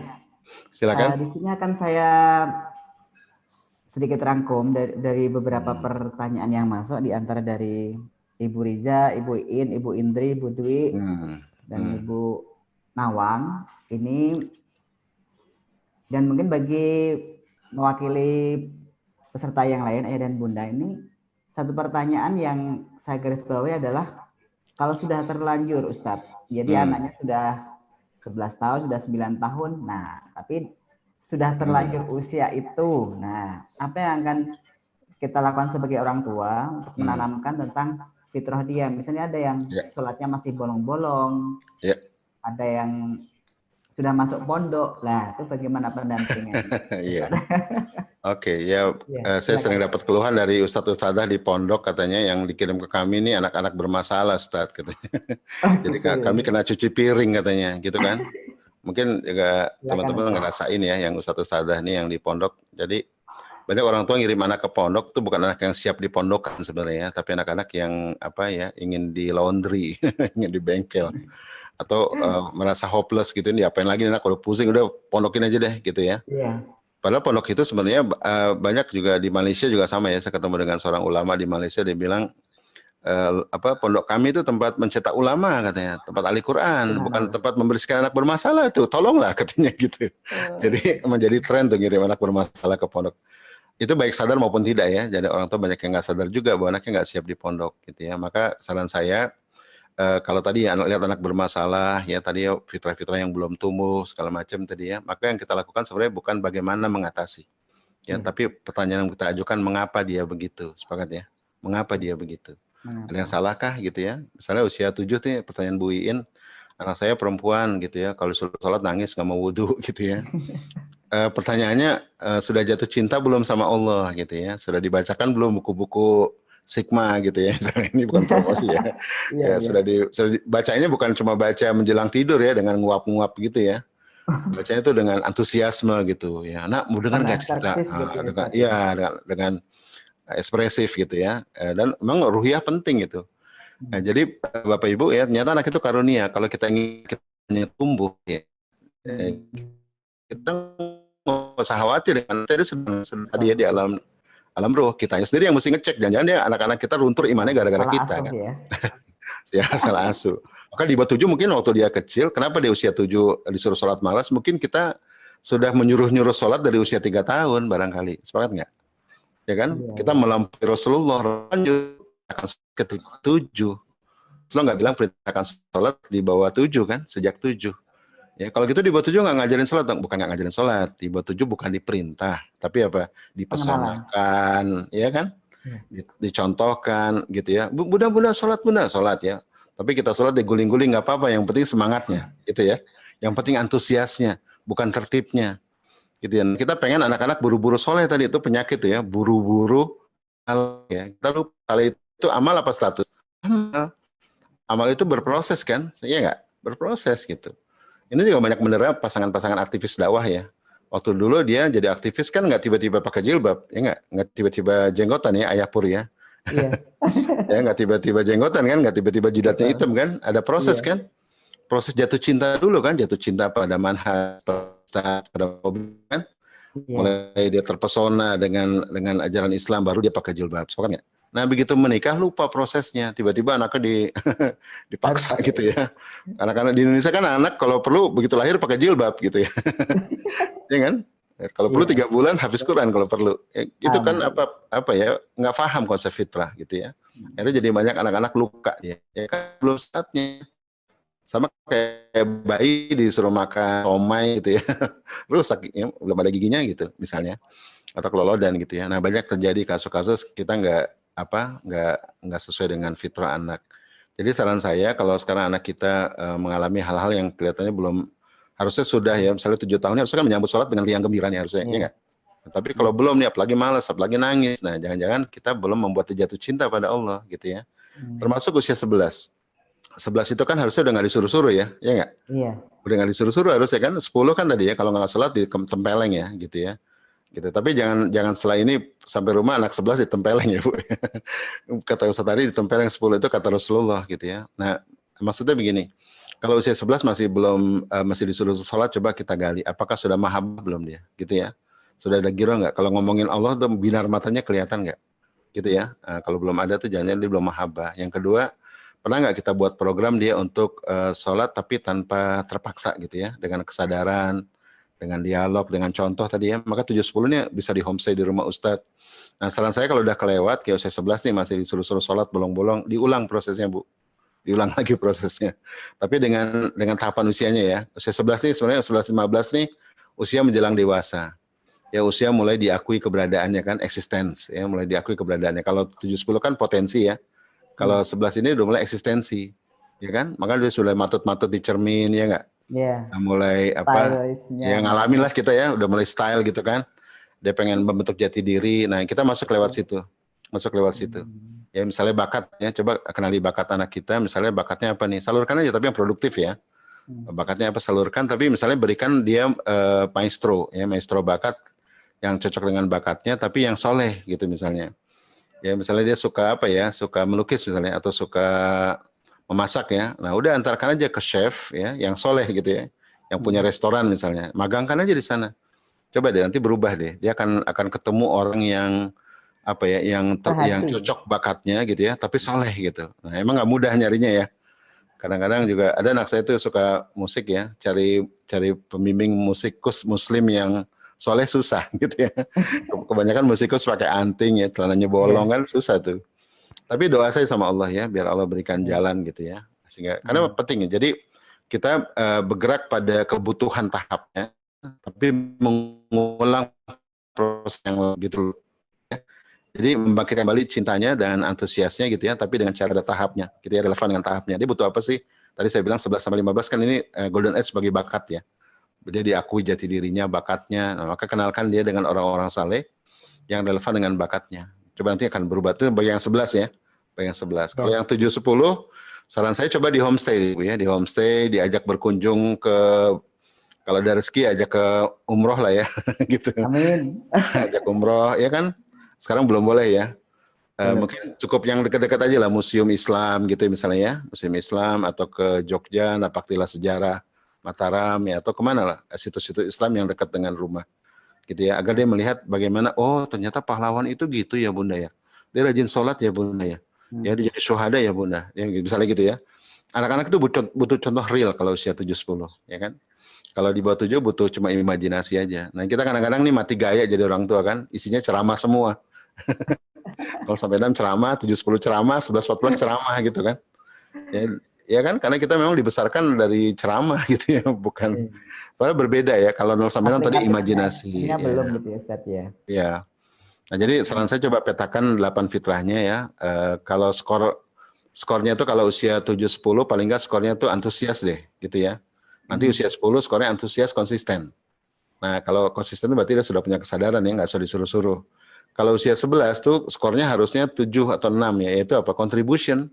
Silakan. Di sini akan saya sedikit rangkum dari beberapa pertanyaan yang masuk, di antara dari Ibu Riza, Ibu In, Ibu Indri, Ibu Dwi, dan Ibu Nawang. Ini, dan mungkin bagi mewakili peserta yang lain, Ayah dan Bunda, ini satu pertanyaan yang saya garis bawahi adalah, kalau sudah terlanjur Ustadz, jadi anaknya sudah 11 tahun, sudah 9 tahun, nah tapi sudah terlanjur usia itu, nah apa yang akan kita lakukan sebagai orang tua untuk menanamkan tentang fitrah dia? Misalnya ada yang sholatnya masih bolong-bolong, ada yang sudah masuk pondok, lah itu bagaimana pendampingan? Iya. Oke, ya, saya sering dapat keluhan dari ustadz-ustadzah di pondok, katanya yang dikirim ke kami ini anak-anak bermasalah, Ustadz, katanya. Jadi kami kena cuci piring, katanya, gitu kan. Mungkin juga teman-teman ngerasain ya, yang ustadz-ustadzah ini yang di pondok. Jadi banyak orang tua ngirim anak ke pondok itu bukan anak yang siap di pondok sebenarnya, tapi anak-anak yang apa ya, ingin di laundry, ingin di bengkel, atau merasa hopeless gitu, ini diapain lagi anak, kalau pusing udah pondokin aja deh gitu ya. Iya. Padahal pondok itu sebenarnya banyak juga di Malaysia juga sama ya. Saya ketemu dengan seorang ulama di Malaysia, dia bilang pondok kami itu tempat mencetak ulama, katanya, tempat ahli Quran, bukan tempat membersihkan anak bermasalah itu. Tolonglah, katanya gitu. Jadi menjadi tren tuh ngirim anak bermasalah ke pondok. Itu baik sadar maupun tidak ya. Jadi orang tua banyak yang nggak sadar juga bahwa anaknya nggak siap di pondok gitu ya. Maka saran saya, kalau tadi ya lihat anak bermasalah ya, tadi ya fitrah-fitrah yang belum tumbuh segala macam tadi ya, maka yang kita lakukan sebenarnya bukan bagaimana mengatasi ya, tapi pertanyaan yang kita ajukan, mengapa dia begitu, sepakat ya, mengapa dia begitu, ada yang salahkah gitu ya. Misalnya usia 7 tuh pertanyaan Bu Iin, anak saya perempuan gitu ya, kalau suruh sholat nangis nggak mau wudhu gitu ya. Pertanyaannya, sudah jatuh cinta belum sama Allah gitu ya, sudah dibacakan belum buku-buku Sigma gitu ya, misalnya. Ini bukan promosi ya. Sudah bacanya bukan cuma baca menjelang tidur ya dengan nguap-nguap gitu ya. Bacanya itu dengan antusiasme gitu ya. Anak mau dengar nggak cerita? Dengan ekspresif gitu ya. Dan memang ruhiyah penting gitu. Nah, jadi Bapak Ibu ya, ternyata anak itu karunia. Kalau kita ingin tumbuh ya, kita nggak usah khawatir dengan tadi tadi ya, di alam roh, kitanya sendiri yang mesti ngecek, jangan-jangan ya anak-anak kita runtur imannya gara-gara kita kan. Ya, salah asuh. Maka di bawah 7 mungkin waktu dia kecil, kenapa di usia 7 disuruh sholat malas, mungkin kita sudah menyuruh-nyuruh sholat dari usia 3 tahun barangkali, sepakat nggak? Ya kan? Kita melampaui Rasulullah, lanjut ke 7. Rasulullah nggak bilang perintahkan sholat di bawah 7 kan, sejak 7. Ya, kalau gitu di bawah 7 nggak ngajarin sholat, bukan nggak ngajarin sholat, di bawah 7 bukan diperintah, tapi apa? Dipersanakan, ya kan? Dicontohkan gitu ya. Bunda sholat, Bunda sholat ya. Tapi kita sholat diguling-guling nggak apa-apa, yang penting semangatnya, gitu ya. Yang penting antusiasnya, bukan tertibnya, gitu ya. Kita pengen anak-anak buru-buru soleh, tadi itu penyakit ya, buru-buru ya. Kita lupa hal itu amal apa status? Amal itu berproses kan, ya nggak? Berproses gitu. Ini juga banyak menerap pasangan-pasangan aktivis dakwah ya. Waktu dulu dia jadi aktivis kan nggak tiba-tiba pakai jilbab, ya nggak tiba-tiba jenggotan ya, Ayah Pur ya. Ya nggak tiba-tiba jenggotan kan, nggak tiba-tiba jidatnya hitam kan, ada proses kan. Proses jatuh cinta dulu kan, jatuh cinta pada manhaj, pada hobi kan. Mulai dia terpesona dengan ajaran Islam, baru dia pakai jilbab, sepakat nggak? Nah begitu menikah lupa prosesnya, tiba-tiba anaknya dipaksa gitu ya. Anak-anak di Indonesia kan anak kalau perlu begitu lahir pakai jilbab gitu ya, ya kan? Kalau perlu 3 bulan hafiz Quran kalau perlu. Itu kan apa ya, nggak paham konsep fitrah gitu ya. Akhirnya jadi banyak anak-anak luka ya kan, belum saatnya. Sama kayak bayi disuruh makan somai gitu ya, rusak ya, belum ada giginya gitu misalnya, atau kelolodan gitu ya. Nah banyak terjadi kasus-kasus kita nggak sesuai dengan fitrah anak. Jadi saran saya kalau sekarang anak kita mengalami hal-hal yang kelihatannya belum, harusnya sudah ya, misalnya 7 tahunnya harusnya kan menyambut sholat dengan riang gembira nih harusnya, ya nggak? Tapi kalau belum nih, apalagi malas, apalagi nangis, nah jangan-jangan kita belum membuat dia jatuh cinta pada Allah gitu ya. Termasuk usia 11. 11 itu kan harusnya udah nggak disuruh-suruh ya nggak? Iya. Udah nggak disuruh-suruh harusnya kan, 10 kan tadi ya, kalau nggak sholat ditempeleng ya gitu ya. Gitu. Tapi jangan setelah ini sampai rumah anak 11 ditempeleng ya Bu. Kata Ustaz tadi ditempeleng 10 itu kata Rasulullah gitu ya. Nah maksudnya begini, kalau usia 11 masih disuruh sholat, coba kita gali, apakah sudah mahabbah belum dia gitu ya. Sudah ada giro nggak? Kalau ngomongin Allah tuh binar matanya kelihatan nggak? Gitu ya. Nah, kalau belum ada tuh jangan dia belum mahabbah. Yang kedua, pernah nggak kita buat program dia untuk sholat tapi tanpa terpaksa gitu ya, dengan kesadaran, dengan dialog, dengan contoh tadi ya, maka 7-10-nya bisa di homestay di rumah Ustadz. Nah saran saya kalau udah kelewat, kayak usia 11 nih masih disuruh-suruh sholat bolong-bolong, diulang prosesnya Bu. Diulang lagi prosesnya. Tapi dengan tahapan usianya ya. Usia 11 nih sebenarnya 11-15 nih usia menjelang dewasa. Ya usia mulai diakui keberadaannya kan, existence ya, mulai diakui keberadaannya. Kalau 7-10 kan potensi ya. Kalau 11 ini udah mulai eksistensi. Ya kan? Maka dia sudah matut-matut di cermin ya enggak? Iya. Mulai ya ngalamin lah kita ya, udah mulai style gitu kan. Dia pengen membentuk jati diri. Nah, kita masuk lewat situ. Ya misalnya bakat ya, coba kenali bakat anak kita, misalnya bakatnya apa nih? Salurkan aja tapi yang produktif ya. Bakatnya apa, salurkan, tapi misalnya berikan dia maestro bakat yang cocok dengan bakatnya tapi yang soleh gitu misalnya. Ya misalnya dia suka suka melukis misalnya atau suka memasak ya. Nah, udah antarkan aja ke chef ya yang soleh gitu ya. Yang punya restoran misalnya. Magangkan aja di sana. Coba deh nanti berubah deh. Dia akan ketemu orang yang yang cocok bakatnya gitu ya, tapi soleh gitu. Nah, emang nggak mudah nyarinya ya. Kadang-kadang juga ada anak saya tuh suka musik ya, cari pembimbing musikus muslim yang soleh susah gitu ya. Kebanyakan musikus pakai anting ya, celananya bolong kan susah tuh. Tapi doa saya sama Allah ya, biar Allah berikan jalan gitu ya. Sehingga karena penting ya. Jadi kita bergerak pada kebutuhan tahapnya, tapi mengulang proses yang gitu. Jadi membangkitkan kembali cintanya dan antusiasnya gitu ya, tapi dengan cara ada tahapnya, gitu ya, relevan dengan tahapnya. Dia butuh apa sih? Tadi saya bilang 11-15 kan ini golden age sebagai bakat ya. Dia diakui jati dirinya, bakatnya. Nah, maka kenalkan dia dengan orang-orang saleh yang relevan dengan bakatnya. Coba nanti akan berubah. Itu bagi yang 11 ya. Bagi yang 11. Kalau yang 7-10, saran saya coba di homestay ya. Di homestay, diajak berkunjung ke, kalau ada rezeki ajak ke umroh lah ya. gitu. Amin. Ajak umroh, ya kan? Sekarang belum boleh ya. Mungkin cukup yang dekat-dekat aja lah, museum Islam gitu misalnya ya. Museum Islam atau ke Jogja, Napaktilas Sejarah, Mataram ya, atau kemana lah, situs-situs Islam yang dekat dengan rumah. Gitu ya, agar dia melihat bagaimana, oh ternyata pahlawan itu gitu ya Bunda ya. Dia rajin sholat ya Bunda ya. Ya dia jadi syuhada ya Bunda. Ya, misalnya gitu ya. Anak-anak itu butuh contoh real kalau usia 7-10 ya kan. Kalau di bawah 7 butuh cuma imajinasi aja. Nah kita kadang-kadang nih mati gaya jadi orang tua kan, isinya ceramah semua. Kalau sampai 6 ceramah, 7-10 ceramah, 11-14 ceramah gitu kan. Ya kan, karena kita memang dibesarkan dari ceramah gitu ya, bukan. Padahal berbeda ya, kalau 0-6 tadi imajinasi. Ya. Belum gitu ya Ustaz ya. Ya. Nah jadi saran saya coba petakan 8 fitrahnya ya. Kalau skornya tuh kalau usia 7-10 paling nggak skornya tuh antusias deh gitu ya. Nanti usia 10 skornya antusias konsisten. Nah kalau konsisten berarti dia sudah punya kesadaran ya, nggak usah disuruh-suruh. Kalau usia 11 tuh skornya harusnya 7 atau 6 ya, yaitu apa? Contribution.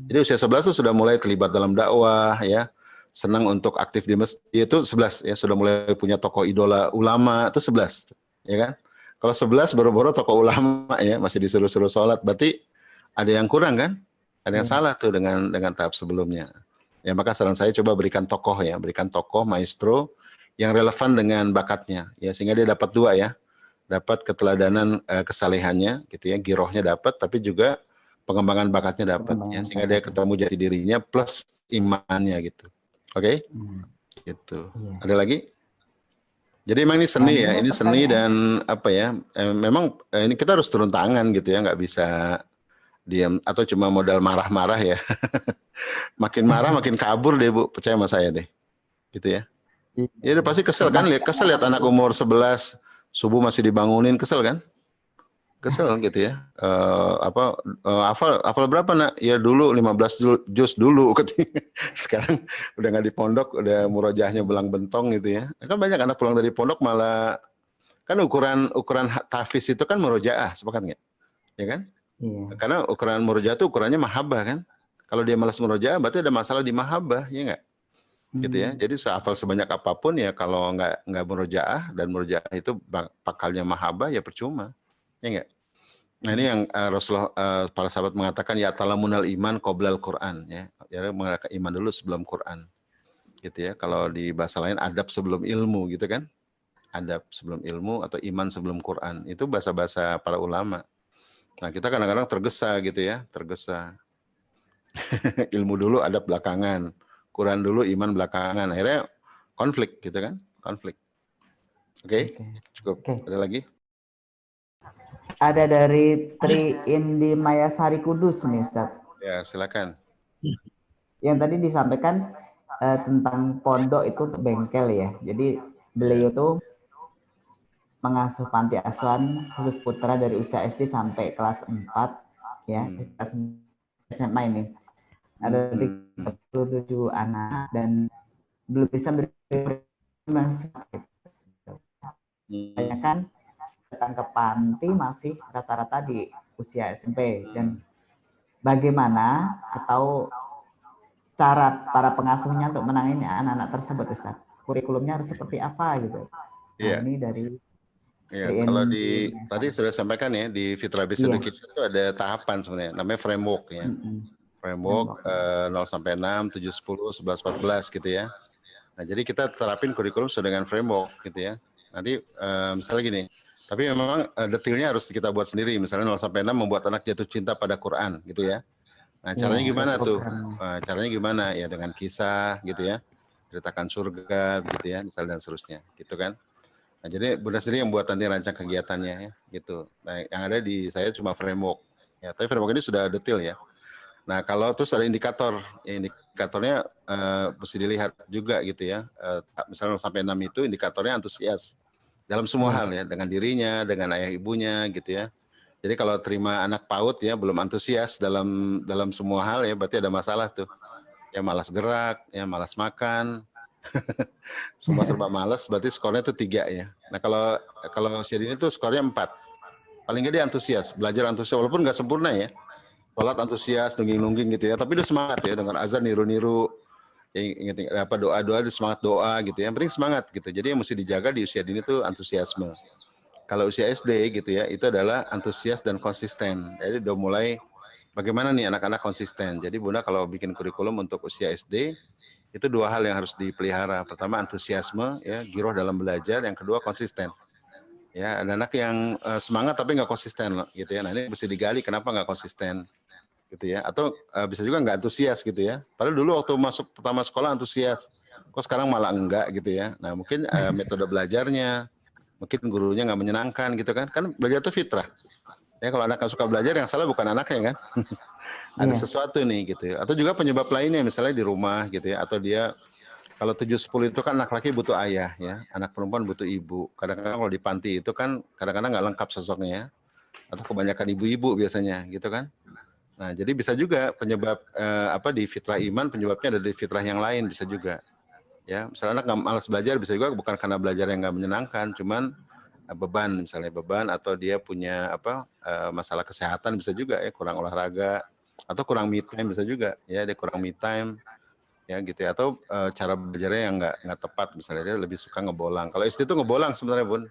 Jadi usia 11 tuh sudah mulai terlibat dalam dakwah ya, senang untuk aktif di masjid, itu 11 ya, sudah mulai punya tokoh idola ulama, itu 11 ya kan. Kalau 11 boro-boro tokoh ulama ya, masih disuruh-suruh sholat, berarti ada yang kurang kan? Ada yang salah tuh dengan tahap sebelumnya. Ya maka saran saya coba berikan tokoh ya, berikan tokoh maestro yang relevan dengan bakatnya ya, sehingga dia dapat 2 ya. Dapat keteladanan kesalehannya gitu ya, girohnya dapat, tapi juga pengembangan bakatnya dapat ya, sehingga dia ketemu jati dirinya plus imannya gitu. Oke? Gitu. Ada lagi? Jadi memang ini seni ya, ini seni dan apa ya, memang ini kita harus turun tangan gitu ya, nggak bisa diam atau cuma modal marah-marah ya. Makin marah makin kabur deh Bu, percaya sama saya deh. Gitu ya. Ya udah pasti kesel kan, kesel lihat anak umur 11 subuh masih dibangunin, kesel kan? Kesel gitu ya. Hafal berapa nak? Ya dulu 15 juz dulu katanya. Sekarang udah nggak di pondok, udah murojaahnya belang bentong gitu ya. Kan banyak anak pulang dari pondok malah kan ukuran tahfiz itu kan murojaah, sepakat nggak? Ya kan? Iya. Karena ukuran murojaah itu ukurannya mahabbah kan. Kalau dia malas murojaah berarti ada masalah di mahabbah, ya nggak? Gitu ya. Jadi sehafal sebanyak apapun ya kalau nggak murojaah dan murojaah itu pakalnya mahabbah ya percuma. Ya nggak? Nah ini yang Rasulullah para sahabat mengatakan ya talamunal iman qoblal Quran ya. Ya mengatakan iman dulu sebelum Quran. Gitu ya. Kalau di bahasa lain adab sebelum ilmu gitu kan. Adab sebelum ilmu atau iman sebelum Quran. Itu bahasa-bahasa para ulama. Nah, kita kadang-kadang tergesa gitu ya, tergesa. Ilmu dulu adab belakangan. Quran dulu iman belakangan. Akhirnya konflik gitu kan? Konflik. Oke. Cukup. Ada lagi? Ada dari Tri Indi Mayasari Kudus nih Ustaz. Ya, silakan. Yang tadi disampaikan tentang pondok itu untuk bengkel ya. Jadi beliau tuh mengasuh panti asuhan khusus putra dari usia SD sampai kelas 4 ya, kelas SMA ini. Ada 37 anak dan belum bisa banyak kan datang ke panti masih rata-rata di usia SMP. Dan bagaimana atau cara para pengasuhnya untuk menangani anak-anak tersebut Ustaz? Kurikulumnya harus seperti apa gitu? Nah, ini dari kalau tadi sudah sampaikan ya di Fitrah Based Education itu ada tahapan sebenarnya, namanya framework ya. Framework 0 sampai 6, 7, 10, 11, 14 gitu ya. Nah, jadi kita terapin kurikulum sesuai dengan framework gitu ya. Nanti misalnya gini, tapi memang detailnya harus kita buat sendiri. Misalnya 0 sampai 6 membuat anak jatuh cinta pada Quran gitu ya. Nah, caranya gimana tuh? Caranya gimana? Ya dengan kisah gitu ya. Ceritakan surga gitu ya, misalnya dan seterusnya gitu kan. Nah, jadi Bunda sendiri yang buat nanti rancang kegiatannya ya, gitu. Nah, yang ada di saya cuma framework. Ya, tapi framework ini sudah detail ya. Nah, kalau terus ada indikator, ya indikatornya mesti dilihat juga gitu ya. Misalnya sampai 6 itu indikatornya antusias dalam semua hal ya, dengan dirinya, dengan ayah ibunya gitu ya. Jadi kalau terima anak PAUD ya belum antusias dalam semua hal ya, berarti ada masalah tuh. Ya malas gerak, ya malas makan. Semua serba malas, berarti skornya itu 3 ya. Nah kalau Syedini itu skornya 4. Paling nggak dia antusias, belajar antusias walaupun nggak sempurna ya. Sholat antusias, nungging-nungging gitu ya, tapi dia semangat ya, dengan azan niru-niru, ya, ingat apa doa-doa, semangat doa gitu ya. Yang penting semangat gitu. Jadi yang mesti dijaga di usia dini itu antusiasme. Kalau usia SD gitu ya, itu adalah antusias dan konsisten. Jadi udah mulai bagaimana nih anak-anak konsisten. Jadi Bunda kalau bikin kurikulum untuk usia SD, itu 2 hal yang harus dipelihara. Pertama antusiasme, ya, giroh dalam belajar. Yang kedua konsisten. Ya, ada anak yang semangat tapi nggak konsisten, gitu ya. Nah ini mesti digali kenapa nggak konsisten, gitu ya. Atau bisa juga nggak antusias, gitu ya. Padahal dulu waktu masuk pertama sekolah antusias, kok sekarang malah enggak, gitu ya. Nah mungkin metode belajarnya, mungkin gurunya nggak menyenangkan, gitu kan. Kan belajar itu fitrah. Ya kalau anak nggak suka belajar, yang salah bukan anaknya kan. Ada sesuatu nih gitu ya. Atau juga penyebab lainnya misalnya di rumah gitu ya, atau dia kalau 7-10 itu kan anak laki butuh ayah ya, anak perempuan butuh ibu. Kadang-kadang kalau di panti itu kan kadang-kadang nggak lengkap sosoknya ya. Atau kebanyakan ibu-ibu biasanya gitu kan. Nah, jadi bisa juga penyebab di fitrah iman, penyebabnya ada di fitrah yang lain bisa juga. Ya, misalnya anak nggak malas belajar bisa juga bukan karena belajar yang nggak menyenangkan, cuman beban misalnya beban atau dia punya masalah kesehatan bisa juga ya, kurang olahraga atau kurang me time bisa juga ya, dia kurang me time ya gitu ya, atau cara belajarnya yang nggak tepat misalnya, dia lebih suka ngebolang. Kalau SD itu ngebolang sebenarnya Bun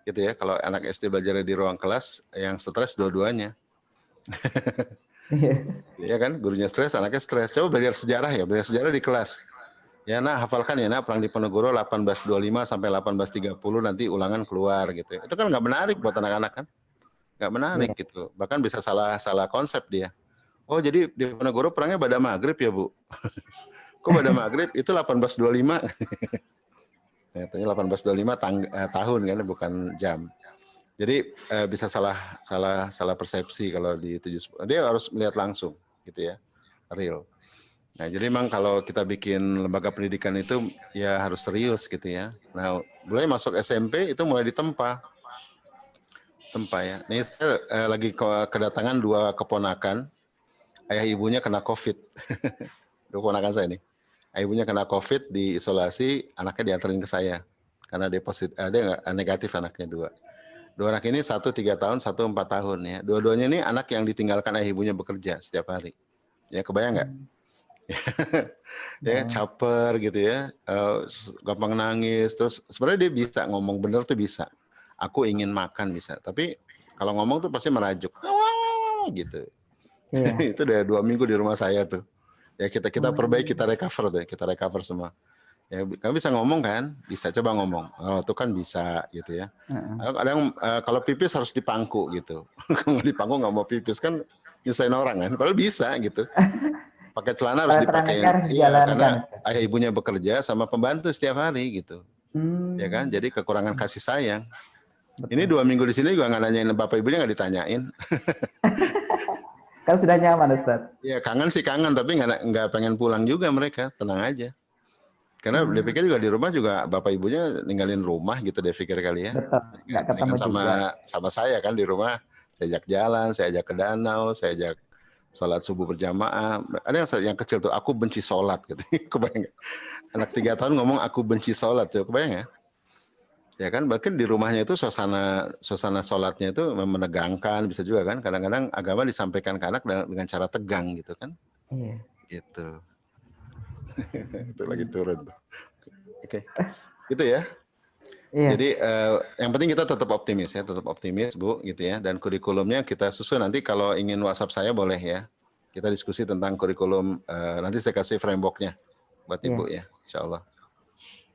gitu ya. Kalau anak SD belajarnya di ruang kelas yang stres dua-duanya. Ya kan, gurunya stres, anaknya stres. Coba belajar sejarah ya, belajar sejarah di kelas. Ya nah, hafalkan ya nah, Perang Diponegoro 1825 sampai 1830 nanti ulangan keluar gitu. Itu kan nggak menarik buat anak-anak kan? Nggak menarik gitu. Bahkan bisa salah konsep dia. Oh jadi Diponegoro perangnya pada maghrib ya Bu? Kok pada maghrib? Itu 1825. Katanya 1825 tahun kan, bukan jam. Jadi bisa salah persepsi kalau di 7. Dia harus melihat langsung gitu ya, real. Nah, jadi memang kalau kita bikin lembaga pendidikan itu ya harus serius gitu ya. Nah, mulai masuk SMP itu mulai ditempa ya. Nih saya lagi kedatangan 2 keponakan, ayah ibunya kena COVID. 2 keponakan saya nih. Ayah ibunya kena COVID, diisolasi, anaknya diantarin ke saya karena dia nggak negatif anaknya 2. 2 anak ini 1 3 tahun, 1 4 tahun ya. Dua-duanya ini anak yang ditinggalkan ayah ibunya bekerja setiap hari. Ya kebayang nggak? Ya caper gitu ya, gampang nangis. Terus sebenarnya dia bisa ngomong bener tuh bisa. Aku ingin makan bisa. Tapi kalau ngomong tuh pasti merajuk. Gitu. Itu udah 2 minggu di rumah saya tuh. Ya kita perbaiki, kita recover semua. Ya, kamu bisa ngomong kan? Bisa, coba ngomong. Oh, itu kan bisa gitu ya. Kadang kalau pipis harus dipangku gitu. Kalau dipangku nggak mau pipis kan nyusahin orang kan. Padahal bisa gitu. Pakai celana harus dipakai. Iya, karena ayah ibunya bekerja sama pembantu setiap hari gitu. Ya kan? Jadi kekurangan kasih sayang. Betul. Ini 2 minggu di sini juga nggak nanyain bapak ibunya, nggak ditanyain. Kan sudah nyaman, Ustaz. Iya, kangen sih kangen, tapi nggak pengen pulang juga mereka. Tenang aja. Karena dia pikir juga di rumah juga bapak ibunya ninggalin rumah gitu, dia pikir kali ya. Betul, nggak ketemu sama saya kan di rumah, saya ajak jalan, saya ajak ke danau, saya ajak sholat subuh berjamaah. Ada yang kecil tuh, aku benci sholat gitu. Kebayang gak? Anak 3 tahun ngomong aku benci sholat tuh, kebayang ya? Ya kan, bahkan di rumahnya itu suasana sholatnya itu menegangkan, bisa juga kan. Kadang-kadang agama disampaikan ke anak dengan cara tegang gitu kan. Iya. Gitu. Itu lagi turun. Oke. Gitu ya. Iya. Jadi yang penting kita tetap optimis ya, Bu, gitu ya. Dan kurikulumnya kita susun, nanti kalau ingin WhatsApp saya boleh ya. Kita diskusi tentang kurikulum, nanti saya kasih frameworknya buat Ibu ya, insya Allah.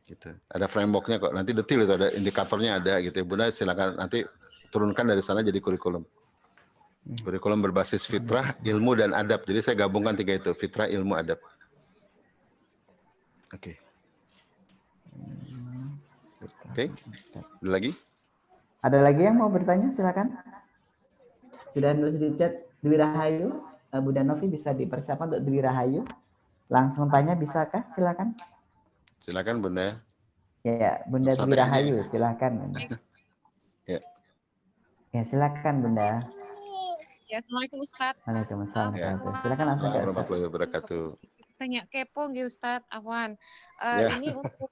Gitu. Ada frameworknya kok, nanti detail itu ada indikatornya ada gitu ya. Bunda silakan nanti turunkan dari sana jadi kurikulum. Kurikulum berbasis fitrah, ilmu dan adab. Jadi saya gabungkan 3 itu, fitrah, ilmu, adab. Oke. Oke. Ada lagi? Ada lagi yang mau bertanya? Silakan. Sudah nulis di chat Dwi Rahayu. Bunda Novi bisa dipersiapkan untuk Dwi Rahayu. Langsung tanya bisakah? Silakan. Silakan Bunda. Ya, Bunda Dwi Rahayu, silakan Bunda. Ya. Ya, silakan Bunda. Ya, Assalamualaikum Ustaz. Waalaikumsalam. Ya. Silakan langsung ke Ustaz. Warahmatullahi wabarakatuh. Banyak kepo nggih Ustaz, Afwan. Ini untuk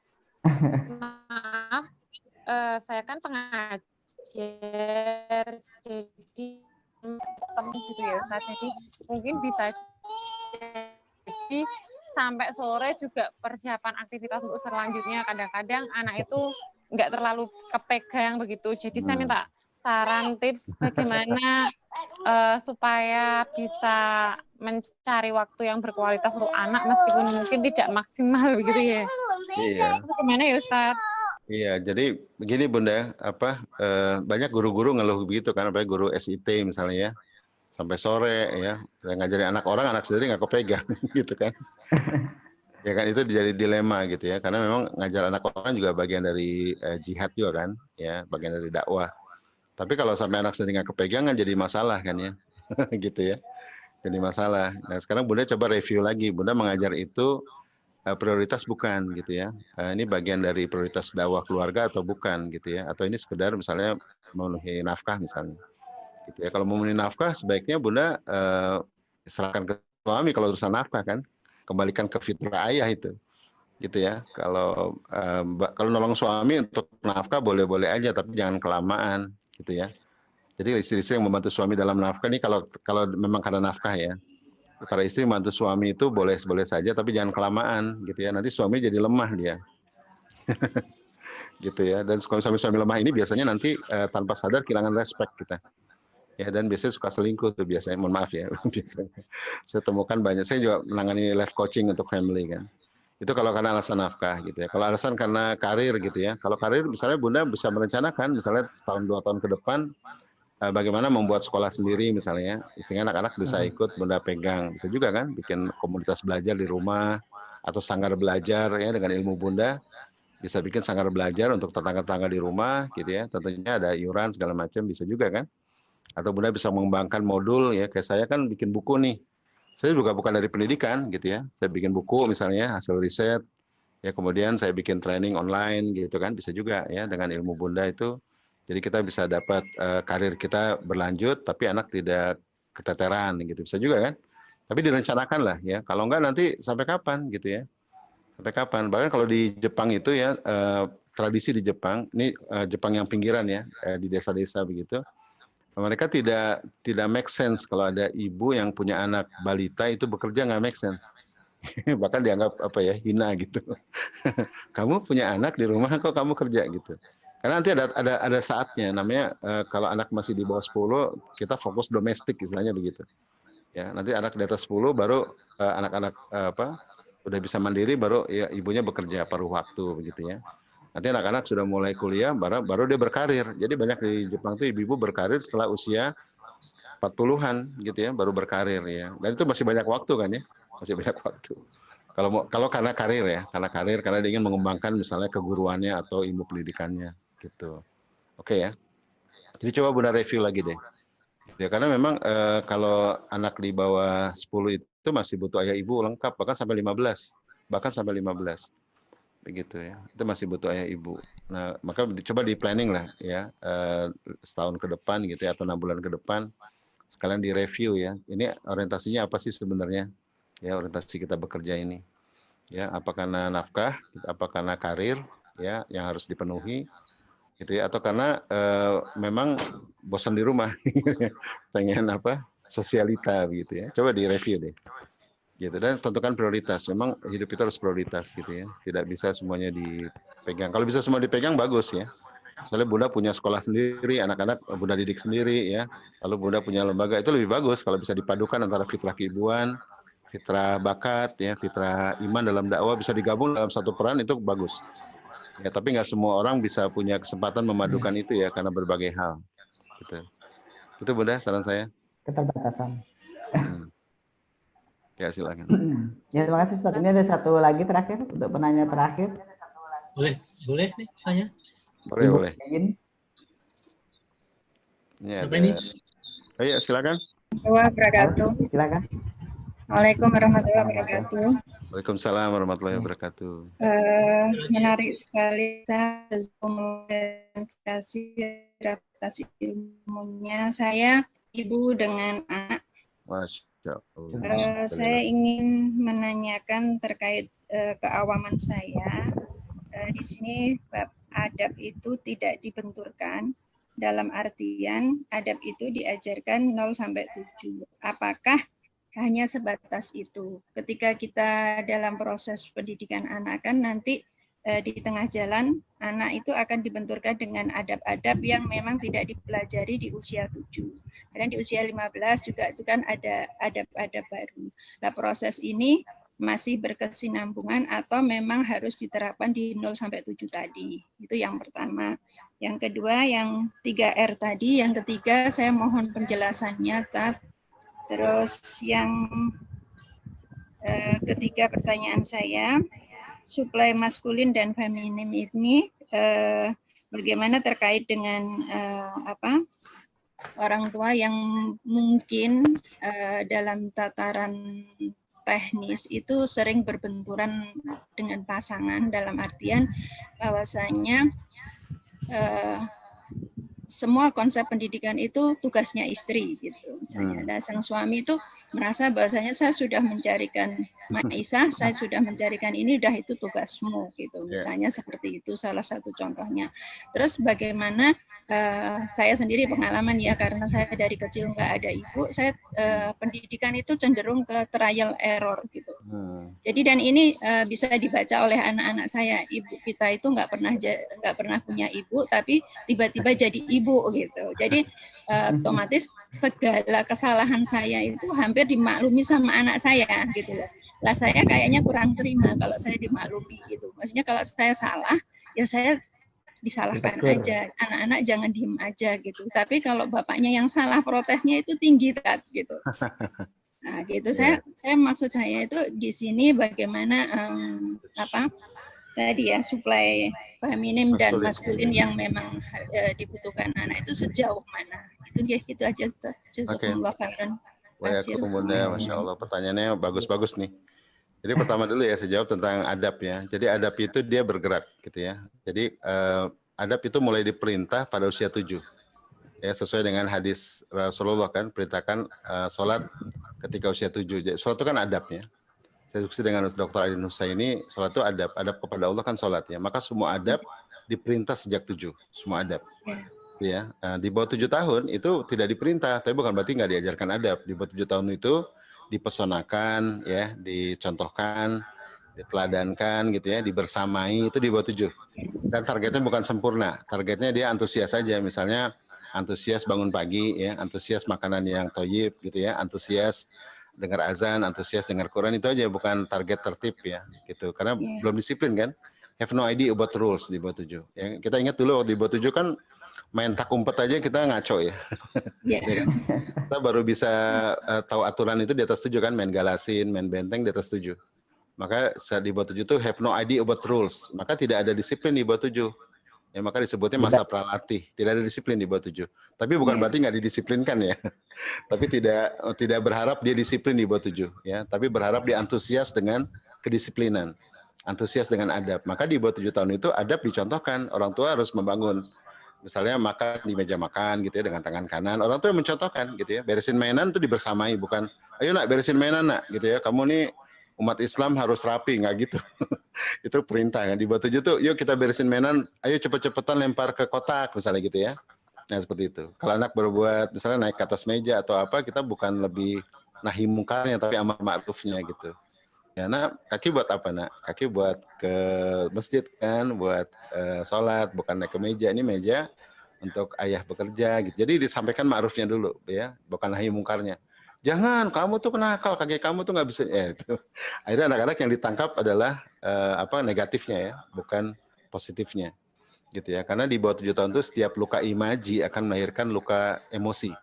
maaf, saya kan pengajar, jadi teman gitu ya Ustaz. Jadi mungkin bisa jadi sampai sore juga persiapan aktivitas untuk selanjutnya. Kadang-kadang anak itu nggak terlalu kepegang begitu. Jadi saya minta saran, tips bagaimana supaya bisa mencari waktu yang berkualitas untuk anak meskipun mungkin tidak maksimal begitu ya. Iya. Bagaimana ya Ustaz? Iya, jadi begini Bunda, banyak guru-guru ngeluh begitu kan, apalagi guru SIP misalnya ya, sampai sore ya, ngajarin anak orang, anak sendiri nggak kepegang gitu kan. Ya kan, itu jadi dilema gitu ya, karena memang ngajar anak orang juga bagian dari jihad juga kan, ya bagian dari dakwah. Tapi kalau sampai anak sendiri nggak kepegang kan jadi masalah kan ya, gitu ya, jadi masalah. Nah sekarang Bunda coba review lagi, Bunda mengajar itu prioritas bukan gitu ya, ini bagian dari prioritas dakwah keluarga atau bukan gitu ya, atau ini sekedar misalnya memenuhi nafkah misalnya. Gitu ya. Kalau memenuhi nafkah sebaiknya Bunda serahkan ke suami kalau urusan nafkah kan, kembalikan ke fitrah ayah itu, gitu ya. Kalau nolong suami untuk nafkah boleh-boleh aja, tapi jangan kelamaan, gitu ya. Jadi istri-istri yang membantu suami dalam nafkah ini kalau memang karena nafkah ya. Kalau istri membantu suami itu boleh-boleh saja, tapi jangan kelamaan, gitu ya. Nanti suami jadi lemah dia, gitu ya. Dan suami-suami lemah ini biasanya nanti tanpa sadar kehilangan respect kita. Ya, dan biasanya suka selingkuh tuh biasanya, mohon maaf ya, biasanya. Saya temukan banyak, saya juga menangani life coaching untuk family kan. Itu kalau karena alasan nafkah gitu ya. Kalau alasan karena karir gitu ya. Kalau karir misalnya Bunda bisa merencanakan misalnya setahun 2 tahun ke depan bagaimana membuat sekolah sendiri misalnya, sehingga anak-anak bisa ikut Bunda pegang. Bisa juga kan bikin komunitas belajar di rumah atau sanggar belajar ya dengan ilmu Bunda. bisa bikin sanggar belajar untuk tetangga-tetangga di rumah gitu ya. Tentunya ada iuran segala macam bisa juga kan. Atau Bunda bisa mengembangkan modul ya, kayak saya kan bikin buku nih. Saya juga bukan dari pendidikan gitu ya. Saya bikin buku misalnya hasil riset ya, kemudian saya bikin training online gitu kan, bisa juga ya dengan ilmu Bunda itu. Jadi kita bisa dapat karir kita berlanjut tapi anak tidak keteteran gitu, bisa juga kan. Tapi direncanakan lah ya. Kalau enggak nanti sampai kapan gitu ya. Sampai kapan? Bahkan kalau di Jepang itu ya, tradisi di Jepang, ini Jepang yang pinggiran ya, di desa-desa begitu, mereka tidak make sense kalau ada ibu yang punya anak balita itu bekerja, nggak make sense. Bahkan dianggap apa ya, hina gitu. Kamu punya anak di rumah kok kamu kerja gitu. Karena nanti ada saatnya, namanya kalau anak masih di bawah 10, kita fokus domestik istilahnya begitu. Ya, nanti anak di atas 10 baru anak-anak udah bisa mandiri, baru ya ibunya bekerja paruh waktu begitu ya. Nanti anak-anak sudah mulai kuliah, baru dia berkarir. Jadi banyak di Jepang tuh ibu-ibu berkarir setelah usia 40-an gitu ya, baru berkarir ya. Dan itu masih banyak waktu kan ya, masih banyak waktu. Kalau karena karir ya, karena dia ingin mengembangkan misalnya keguruannya atau ilmu pendidikannya gitu. Oke ya. Jadi coba Bunda review lagi deh. Ya, karena memang kalau anak di bawah 10 itu masih butuh ayah ibu lengkap, bahkan sampai 15. Begitu ya, itu masih butuh ayah ibu. Nah, maka coba di planning lah ya, setahun ke depan gitu ya, atau 6 bulan ke depan, sekalian di review ya, ini orientasinya apa sih sebenarnya, ya orientasi kita bekerja ini, ya apa karena nafkah, apa karena karir, ya yang harus dipenuhi, gitu ya, atau karena memang bosan di rumah, pengen apa, sosialita gitu ya, coba di review deh. Gitu, dan tentukan prioritas. Memang hidup itu harus prioritas gitu ya. Tidak bisa semuanya dipegang. Kalau bisa semua dipegang bagus ya. Misalnya Bunda punya sekolah sendiri, anak-anak Bunda didik sendiri ya. Lalu Bunda punya lembaga, itu lebih bagus kalau bisa dipadukan antara fitrah keibuan, fitrah bakat ya, fitrah iman dalam dakwah bisa digabung dalam satu peran, itu bagus. Ya, tapi nggak semua orang bisa punya kesempatan memadukan itu ya karena berbagai hal. Gitu. Itu Bunda saran saya. Keterbatasan. Ya silakan. Ya terima kasih Ustaz. Ini ada satu lagi terakhir untuk penanya terakhir. Boleh nih tanya. Boleh. Siapa ini? Ayo silakan. Wabarakatuh. Silakan. Waalaikumsalam warahmatullahi wabarakatuh. Waalaikumsalam warahmatullahi wabarakatuh. Menarik sekali atas ilmunya. Saya ibu dengan anak. Masya Allah. Saya ingin menanyakan terkait keawaman saya. Di sini bab adab itu tidak dibenturkan, dalam artian adab itu diajarkan 0 sampai 7. Apakah hanya sebatas itu? Ketika kita dalam proses pendidikan anak kan nanti di tengah jalan anak itu akan dibenturkan dengan adab-adab yang memang tidak dipelajari di usia 7. Karena di usia 15 juga itu kan ada adab-adab baru. Nah, proses ini masih berkesinambungan atau memang harus diterapkan di 0 sampai 7 tadi. Itu yang pertama. Yang kedua yang 3R tadi, yang ketiga saya mohon penjelasannya Tat. Terus yang ketiga pertanyaan saya, suplai maskulin dan feminim ini bagaimana terkait dengan orang tua yang mungkin dalam tataran teknis itu sering berbenturan dengan pasangan, dalam artian bahwasanya semua konsep pendidikan itu tugasnya istri gitu. Misalnya ada sang suami itu merasa bahwasanya saya sudah mencarikan Maisah, saya sudah mencarikan ini, udah itu tugasmu gitu. Misalnya seperti itu salah satu contohnya. Terus bagaimana saya sendiri pengalaman ya, karena saya dari kecil nggak ada ibu, saya pendidikan itu cenderung ke trial error gitu. Jadi dan ini bisa dibaca oleh anak-anak saya, ibu kita itu nggak pernah punya ibu, tapi tiba-tiba jadi ibu gitu. Jadi otomatis segala kesalahan saya itu hampir dimaklumi sama anak saya gitu loh. Lah saya kayaknya kurang terima kalau saya dimaklumi gitu. Maksudnya kalau saya salah ya saya disalahkan aja, anak-anak jangan diem aja gitu. Tapi kalau bapaknya yang salah, protesnya itu tinggi gitu. Nah gitu. Saya maksud saya itu di sini bagaimana tadi ya suplai feminim dan Maskulin. maskulin yang memang dibutuhkan anak itu sejauh mana. Itu ya, itu aja. Jazakumullah khairan. Waalaikumsalam. Masya Allah, pertanyaannya bagus-bagus nih. Jadi pertama dulu ya saya jawab tentang adab ya. Jadi adab itu dia bergerak gitu ya. Jadi adab itu mulai diperintah pada usia 7. Ya, sesuai dengan hadis Rasulullah kan, perintahkan sholat ketika usia 7. Jadi, sholat itu kan adabnya. Saya diskusi dengan Dr. Adi Nusaini, sholat itu adab. Adab kepada Allah kan sholat ya. Maka semua adab diperintah sejak 7. Semua adab. Ya, di bawah 7 tahun itu tidak diperintah, tapi bukan berarti nggak diajarkan adab. Di bawah 7 tahun itu dipesonakan, ya, dicontohkan, diteladankan, gitu ya, dibersamai, itu di bawah 7. Dan targetnya bukan sempurna, targetnya dia antusias saja, misalnya antusias bangun pagi, ya, antusias makanan yang toyib, gitu ya, antusias dengar azan, antusias dengar Quran, itu aja, bukan target tertib ya, gitu. Karena belum disiplin kan, have no idea about rules di bawah 7. Ya, kita ingat dulu di bawah 7 kan main tak umpet aja kita ngaco ya. Yeah. Kita baru bisa tahu aturan itu di atas 7 kan, main galasin, main benteng di atas 7. Maka di bawah 7 itu have no idea about rules. Maka tidak ada disiplin di bawah 7. Ya, maka disebutnya masa pralatih. Tidak ada disiplin di bawah 7. Tapi bukan berarti nggak didisiplinkan ya. Tapi tidak berharap dia disiplin di bawah 7 ya. Tapi berharap dia antusias dengan kedisiplinan. Antusias dengan adab. Maka di bawah 7 tahun itu adab dicontohkan. Orang tua harus membangun. Misalnya makan di meja makan gitu ya dengan tangan kanan. Orang tua mencontohkan gitu ya. Beresin mainan itu dibersamai, bukan ayo nak beresin mainan nak gitu ya. Kamu nih umat Islam harus rapi, nggak gitu. Itu perintah kan. Di bawah 7 tuh yuk kita beresin mainan, ayo cepet-cepetan lempar ke kotak misalnya gitu ya. Nah seperti itu. Kalau anak berbuat misalnya naik ke atas meja atau apa, kita bukan lebih nahi mungkarnya tapi amar ma'rufnya gitu. Ya nak, kaki buat apa nak? Kaki buat ke masjid kan, buat sholat, bukan naik ke meja. Ini meja untuk ayah bekerja gitu. Jadi disampaikan ma'rufnya dulu ya, bukan nahi mungkarnya. Jangan, kamu tuh penakal, kaki kamu tuh nggak bisa. Ya, itu. Akhirnya anak-anak yang ditangkap adalah negatifnya ya, bukan positifnya. Gitu ya. Karena di bawah 7 tahun itu setiap luka imaji akan melahirkan luka emosi.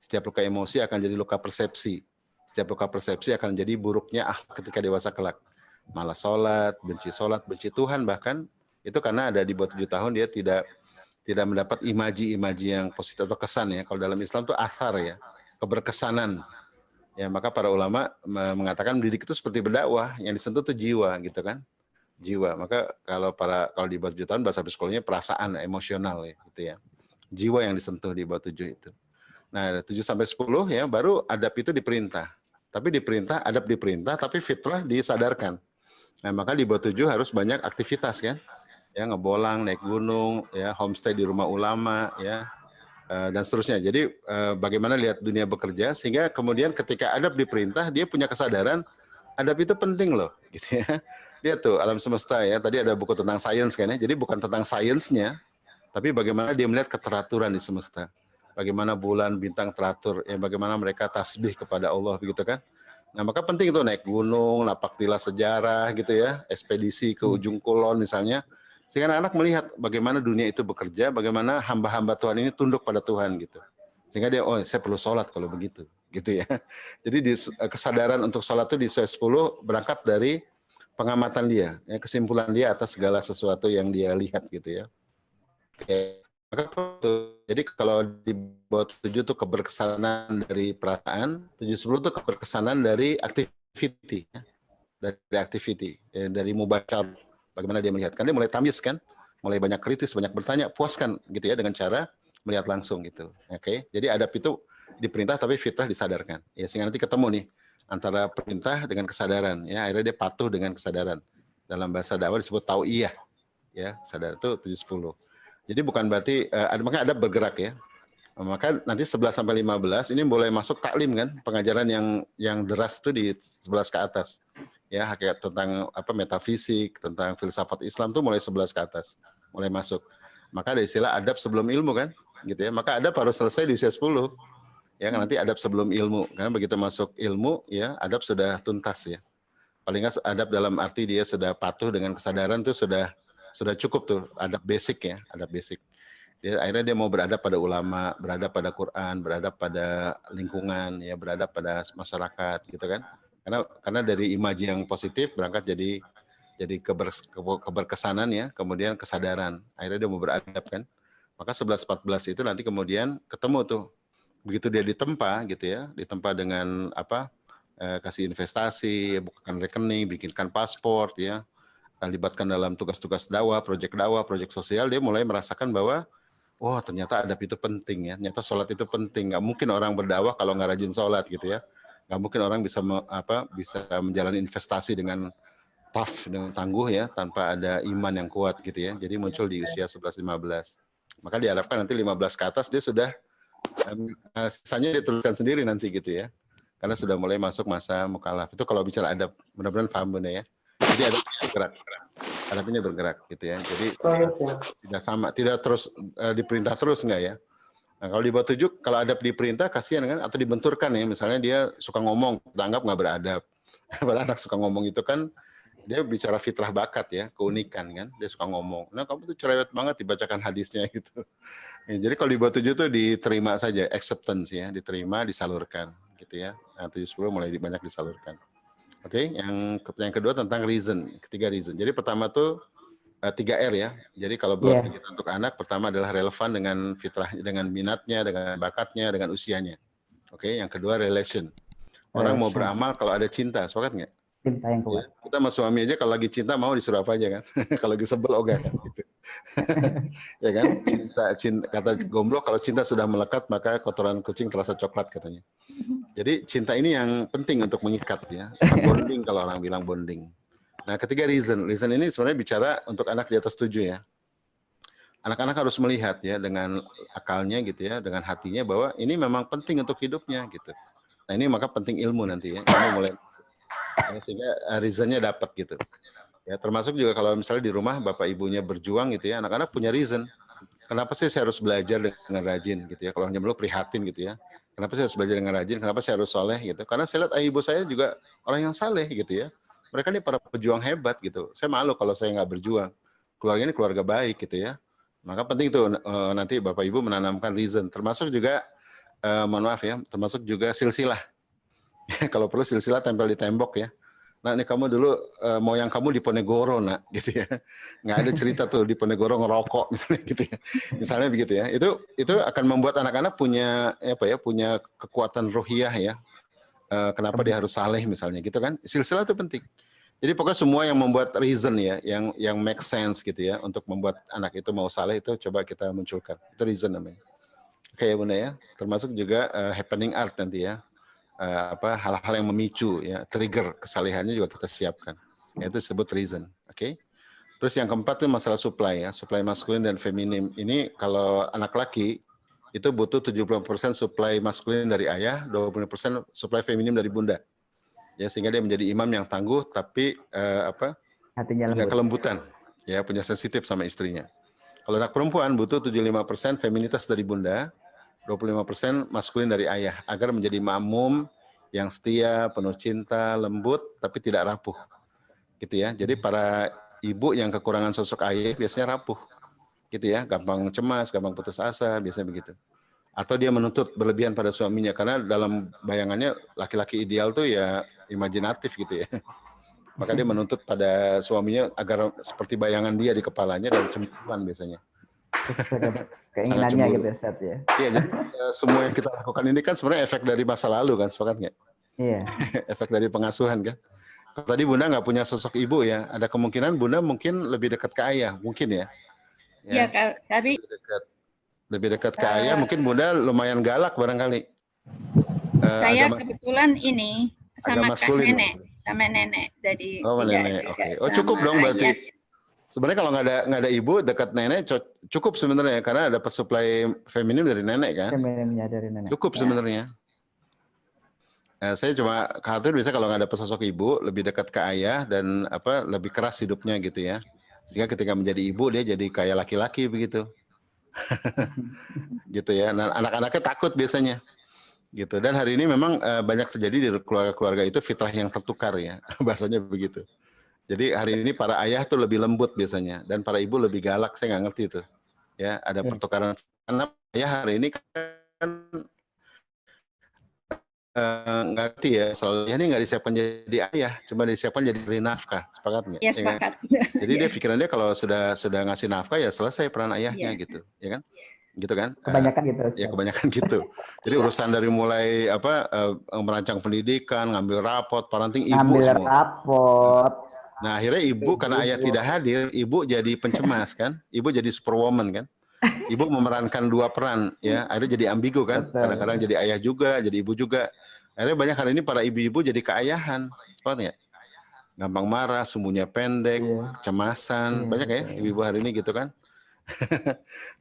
Setiap luka emosi akan jadi luka persepsi. Setiap luka persepsi akan jadi buruknya ketika dewasa kelak. Malas sholat, benci Tuhan bahkan, itu karena ada di bawah 7 tahun dia tidak mendapat imaji-imaji yang positif atau kesan ya. Kalau dalam Islam itu athar ya, keberkesanan. Ya, maka para ulama mengatakan mendidik itu seperti berdakwah, yang disentuh itu jiwa gitu kan. Jiwa. Maka kalau di bawah 7 tahun bahasa psikologinya perasaan, emosional ya gitu ya. Jiwa yang disentuh di bawah 7 itu. Nah, 7 sampai 10 ya baru adab itu diperintah. Tapi adab diperintah tapi fitrah disadarkan. Nah, maka di bawah 7 harus banyak aktivitas kan. Ya, ngebolang, naik gunung, ya, homestay di rumah ulama ya. Dan seterusnya. Jadi bagaimana lihat dunia bekerja sehingga kemudian ketika adab diperintah dia punya kesadaran adab itu penting loh gitu ya. Lihat tuh alam semesta ya. Tadi ada buku tentang sains kan ya. Jadi bukan tentang sainsnya tapi bagaimana dia melihat keteraturan di semesta. Bagaimana bulan, bintang teratur, ya bagaimana mereka tasbih kepada Allah begitu kan. Nah, maka penting itu naik gunung, napak tilas sejarah gitu ya, ekspedisi ke ujung kulon misalnya. Sehingga anak-anak melihat bagaimana dunia itu bekerja, bagaimana hamba-hamba Tuhan ini tunduk pada Tuhan gitu. Sehingga dia, oh saya perlu sholat kalau begitu, gitu ya. Jadi kesadaran untuk sholat itu di usia 10 berangkat dari pengamatan dia, ya, kesimpulan dia atas segala sesuatu yang dia lihat gitu ya. Oke. Jadi kalau di bawah 7 itu keberkesanan dari perasaan, 7-10 itu keberkesanan dari activity, ya. Dari activity, ya, dari mubasyar, bagaimana dia melihat. Kan dia mulai tamyiz kan, mulai banyak kritis, banyak bertanya, puaskan gitu ya dengan cara melihat langsung gitu. Oke, jadi adab itu diperintah tapi fitrah disadarkan. Ya, sehingga nanti ketemu nih antara perintah dengan kesadaran. Ya, akhirnya dia patuh dengan kesadaran. Dalam bahasa dakwah disebut tau'iyah. Ya, sadar itu 7-10. Jadi bukan berarti makanya adab bergerak ya. Maka nanti 11 sampai 15 ini boleh masuk taklim kan, pengajaran yang deras itu di 11 ke atas. Ya, hakikat tentang metafisik, tentang filsafat Islam tuh mulai 11 ke atas, mulai masuk. Maka ada istilah adab sebelum ilmu kan, gitu ya. Maka adab harus selesai di usia 10. Ya, nanti adab sebelum ilmu. Karena begitu masuk ilmu ya, adab sudah tuntas ya. Paling nggak adab dalam arti dia sudah patuh dengan kesadaran tuh sudah cukup tuh, adab basic ya, adab basic. Akhirnya dia mau beradab pada ulama, beradab pada Quran, beradab pada lingkungan, ya beradab pada masyarakat, gitu kan? Karena dari imaji yang positif berangkat jadi jadi keberkesanan ya, kemudian kesadaran. Akhirnya dia mau beradab kan. Maka 11-14 itu nanti kemudian ketemu tuh. Begitu dia ditempa gitu ya, ditempa dengan apa? Kasih investasi, bukakan rekening, bikinkan paspor ya, libatkan dalam tugas-tugas dakwah, proyek sosial, dia mulai merasakan bahwa wah ternyata adab itu penting ya, ternyata sholat itu penting. Nggak mungkin orang berdakwah kalau nggak rajin sholat gitu ya. Nggak mungkin orang bisa bisa menjalani investasi dengan tough, dengan tangguh ya, tanpa ada iman yang kuat gitu ya. Jadi muncul di usia 11-15. Maka diharapkan nanti 15 ke atas dia sudah sisanya dia tuliskan sendiri nanti gitu ya. Karena sudah mulai masuk masa mukallaf. Itu kalau bicara adab, mudah-mudahan paham Bunda ya. Jadi adabnya bergerak gitu ya. Jadi tidak sama, tidak terus diperintah terus enggak ya. Nah, kalau di bawah 7, kalau adab diperintah kasihan kan, atau dibenturkan ya. Misalnya dia suka ngomong, kita anggap nggak beradab. Padahal anak suka ngomong itu kan, dia bicara fitrah bakat ya, keunikan kan. Dia suka ngomong. Nah kamu tuh cerewet banget dibacakan hadisnya gitu. Ya, jadi kalau di bawah 7 itu diterima saja, acceptance ya, diterima, disalurkan gitu ya. Nah 7-10 mulai banyak disalurkan. Oke, yang kedua tentang reason, ketiga reason. Jadi pertama tuh 3R ya. Jadi kalau buat kita untuk anak, pertama adalah relevan dengan fitrah, dengan minatnya, dengan bakatnya, dengan usianya. Oke, yang kedua relation. Orang mau beramal kalau ada cinta, sepakat nggak? Cinta yang kuat. Ya, kita sama suami aja kalau lagi cinta mau disuruh apa aja kan? Kalau lagi sebel ogah kan gitu. Ya kan? Cinta kata Gomblo, kalau cinta sudah melekat maka kotoran kucing terasa coklat katanya. Jadi cinta ini yang penting untuk mengikat ya. Bonding kalau orang bilang bonding. Nah, ketiga reason. Reason ini sebenarnya bicara untuk anak di atas 7 ya. Anak-anak harus melihat ya dengan akalnya gitu ya, dengan hatinya bahwa ini memang penting untuk hidupnya gitu. Nah, ini maka penting ilmu nanti ya. Ilmu mulai ya, sehingga reasonnya dapat gitu. Ya, termasuk juga kalau misalnya di rumah bapak ibunya berjuang gitu ya, anak-anak punya reason. Kenapa sih saya harus belajar dengan rajin gitu ya? Kalau hanya dulu prihatin gitu ya. Kenapa saya harus belajar dengan rajin? Kenapa saya harus soleh gitu? Karena saya lihat ibu saya juga orang yang saleh gitu ya. Mereka ini para pejuang hebat gitu. Saya malu kalau saya nggak berjuang. Keluarga ini keluarga baik gitu ya. Maka penting tuh nanti bapak ibu menanamkan reason. Termasuk juga, mohon maaf ya, termasuk juga silsilah. Kalau perlu silsilah tempel di tembok ya. Nah ini kamu dulu moyang kamu di Ponegoro nak gitu ya. Nggak ada cerita tuh di Ponegoro ngerokok misalnya gitu ya. Misalnya begitu ya. Itu akan membuat anak-anak punya punya kekuatan ruhiyah ya. Kenapa dia harus saleh misalnya gitu kan. Silsilah itu penting. Jadi pokoknya semua yang membuat reason ya, yang make sense gitu ya untuk membuat anak itu mau saleh itu coba kita munculkan. Itu reason namanya. Oke ya Bunda ya. Termasuk juga happening art nanti ya. Hal-hal yang memicu ya, trigger kesalehannya juga kita siapkan. Itu disebut reason. Oke. Terus yang keempat itu masalah supply ya, supply maskulin dan feminim. Ini kalau anak laki itu butuh 70% supply maskulin dari ayah, 20% supply feminim dari bunda. Ya, sehingga dia menjadi imam yang tangguh tapi hatinya punya lembut. kelembutan, ya, punya sensitif sama istrinya. Kalau anak perempuan butuh 75% feminitas dari bunda, 25% maskulin dari ayah, agar menjadi makmum yang setia, penuh cinta, lembut, tapi tidak rapuh. Gitu ya. Jadi para ibu yang kekurangan sosok ayah biasanya rapuh. Gitu ya, gampang cemas, gampang putus asa, biasanya begitu. Atau dia menuntut berlebihan pada suaminya, karena dalam bayangannya laki-laki ideal tuh ya imajinatif gitu ya. Maka dia menuntut pada suaminya agar seperti bayangan dia di kepalanya dan cemburuan biasanya. Keinginannya gitu ya Ustaz ya. Iya, jadi semua yang kita lakukan ini kan sebenarnya efek dari masa lalu kan, sepakat nggak? Iya. Efek dari pengasuhan kan. Tadi Bunda nggak punya sosok ibu ya, ada kemungkinan Bunda mungkin lebih dekat ke ayah, mungkin ya. Ya, tapi lebih dekat ke ayah, mungkin Bunda lumayan galak barangkali. Saya kebetulan ini sama nenek, sama nenek, jadi nenek. Oke. Oh cukup dong berarti. Ayah. Sebenarnya kalau nggak ada ibu dekat nenek cukup sebenarnya karena ada supply feminim dari nenek kan. Femininnya dari nenek. Cukup sebenarnya. Saya cuma khawatir bisa kalau nggak ada sosok ibu lebih dekat ke ayah dan lebih keras hidupnya gitu ya. Sehingga ketika menjadi ibu dia jadi kayak laki-laki begitu. Gitu ya. Nah, anak-anaknya takut biasanya. Gitu. Dan hari ini memang banyak terjadi di keluarga-keluarga itu fitrah yang tertukar ya. Bahasanya begitu. Jadi hari ini para ayah tuh lebih lembut biasanya dan para ibu lebih galak. Saya nggak ngerti itu. Ya, ada pertukaran karena ayah hari ini kan nggak ngerti ya, soalnya ini nggak disiapkan jadi ayah, cuma disiapkan jadi nafkah, sepakat nggak? Ya, Ya kan? sepakat. Jadi dia pikiran dia kalau sudah ngasih nafkah ya selesai peran ayahnya gitu, ya kan? Gitu kan? Kebanyakan gitu, Ustaz. Ya kebanyakan gitu. Jadi urusan dari mulai merancang pendidikan, ngambil rapot, parenting ibu Ngambil semua. rapot. Nah akhirnya ibu karena ayah tidak hadir, ibu jadi pencemas kan, ibu jadi superwoman kan. Ibu memerankan dua peran ya, akhirnya jadi ambigu kan. Kadang-kadang jadi ayah juga, jadi ibu juga. Akhirnya banyak hari ini para ibu-ibu jadi keayahan, seperti ya. Gampang marah, sumbunya pendek, kecemasan, banyak ya ibu-ibu hari ini gitu kan.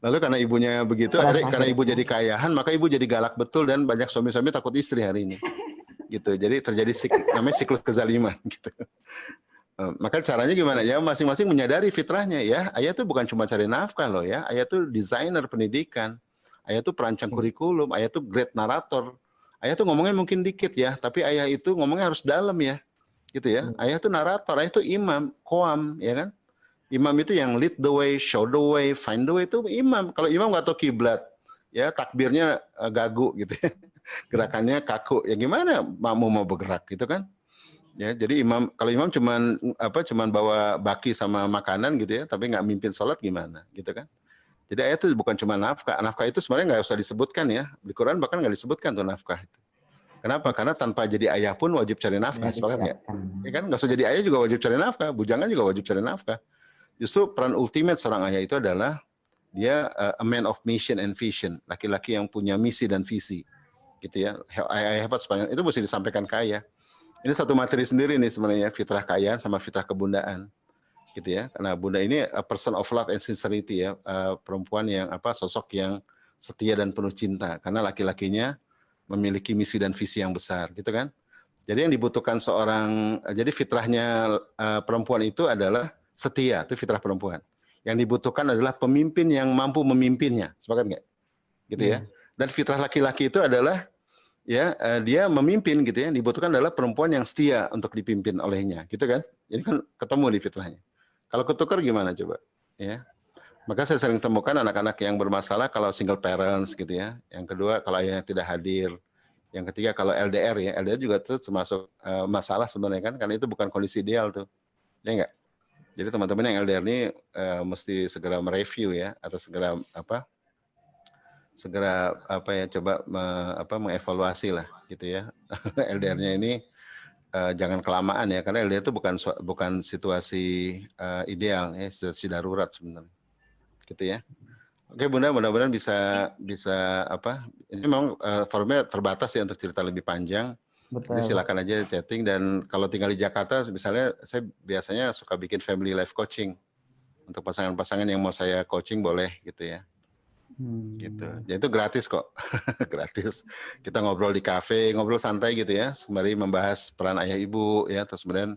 Lalu karena ibunya begitu, akhirnya karena ibu jadi keayahan, maka ibu jadi galak betul dan banyak suami-suami takut istri hari ini. Gitu. Jadi terjadi namanya siklus kezaliman gitu. Maka caranya gimana ya, masing-masing menyadari fitrahnya ya. Ayah tuh bukan cuma cari nafkah loh ya. Ayah tuh desainer pendidikan. Ayah tuh perancang kurikulum. Ayah tuh great narator. Ayah tuh ngomongnya mungkin dikit ya, tapi ayah itu ngomongnya harus dalam ya. Gitu ya. Ayah tuh narator, ayah tuh imam, koam ya kan. Imam itu yang lead the way, show the way, find the way itu imam. Kalau imam nggak tahu kiblat, ya takbirnya gagu gitu ya. Gerakannya kaku. Ya gimana mau bergerak gitu kan? Ya, jadi kalau imam cuman bawa baki sama makanan gitu ya, tapi nggak mimpin sholat gimana, gitu kan? Jadi ayat itu bukan cuma nafkah. Nafkah itu sebenarnya nggak usah disebutkan ya. Di Quran bahkan nggak disebutkan tuh nafkah itu. Kenapa? Karena tanpa jadi ayah pun wajib cari nafkah, sepakat nggak? Ya kan, nggak usah jadi ayah juga wajib cari nafkah. Bujangan juga wajib cari nafkah. Justru peran ultimate seorang ayah itu adalah dia a man of mission and vision, laki-laki yang punya misi dan visi, gitu ya. Ayah hebat sepanjang itu mesti disampaikan ke ayah. Ini satu materi sendiri nih sebenarnya, fitrah keayaan sama fitrah kebundaan, gitu ya. Karena bunda ini a person of love and sincerity ya, perempuan yang sosok yang setia dan penuh cinta. Karena laki-lakinya memiliki misi dan visi yang besar, gitu kan. Jadi yang dibutuhkan jadi fitrahnya perempuan itu adalah setia, itu fitrah perempuan. Yang dibutuhkan adalah pemimpin yang mampu memimpinnya, sepakat nggak? Gitu ya. Dan fitrah laki-laki itu adalah ya dia memimpin gitu ya, dibutuhkan adalah perempuan yang setia untuk dipimpin olehnya, gitu kan? Jadi kan ketemu di fitrahnya. Kalau ketukar gimana coba? Ya, maka saya sering temukan anak-anak yang bermasalah kalau single parents gitu ya. Yang kedua kalau ayahnya tidak hadir. Yang ketiga kalau LDR ya, LDR juga tuh termasuk masalah sebenarnya kan, karena itu bukan kondisi ideal tuh, ya enggak? Jadi teman-teman yang LDR ini mesti segera mereview ya, atau segera coba mengevaluasi lah gitu ya. LDR-nya ini jangan kelamaan ya, karena LDR itu bukan situasi ideal ya, situasi darurat sebenarnya. Gitu ya. Oke Bunda, mudah-mudahan bisa ini memang forumnya terbatas ya untuk cerita lebih panjang. Jadi silakan aja chatting, dan kalau tinggal di Jakarta misalnya saya biasanya suka bikin family life coaching. Untuk pasangan-pasangan yang mau saya coaching boleh gitu ya. Gitu. Jadi itu gratis kok. Gratis. Kita ngobrol di kafe, ngobrol santai gitu ya, sembari membahas peran ayah ibu ya, terus kemudian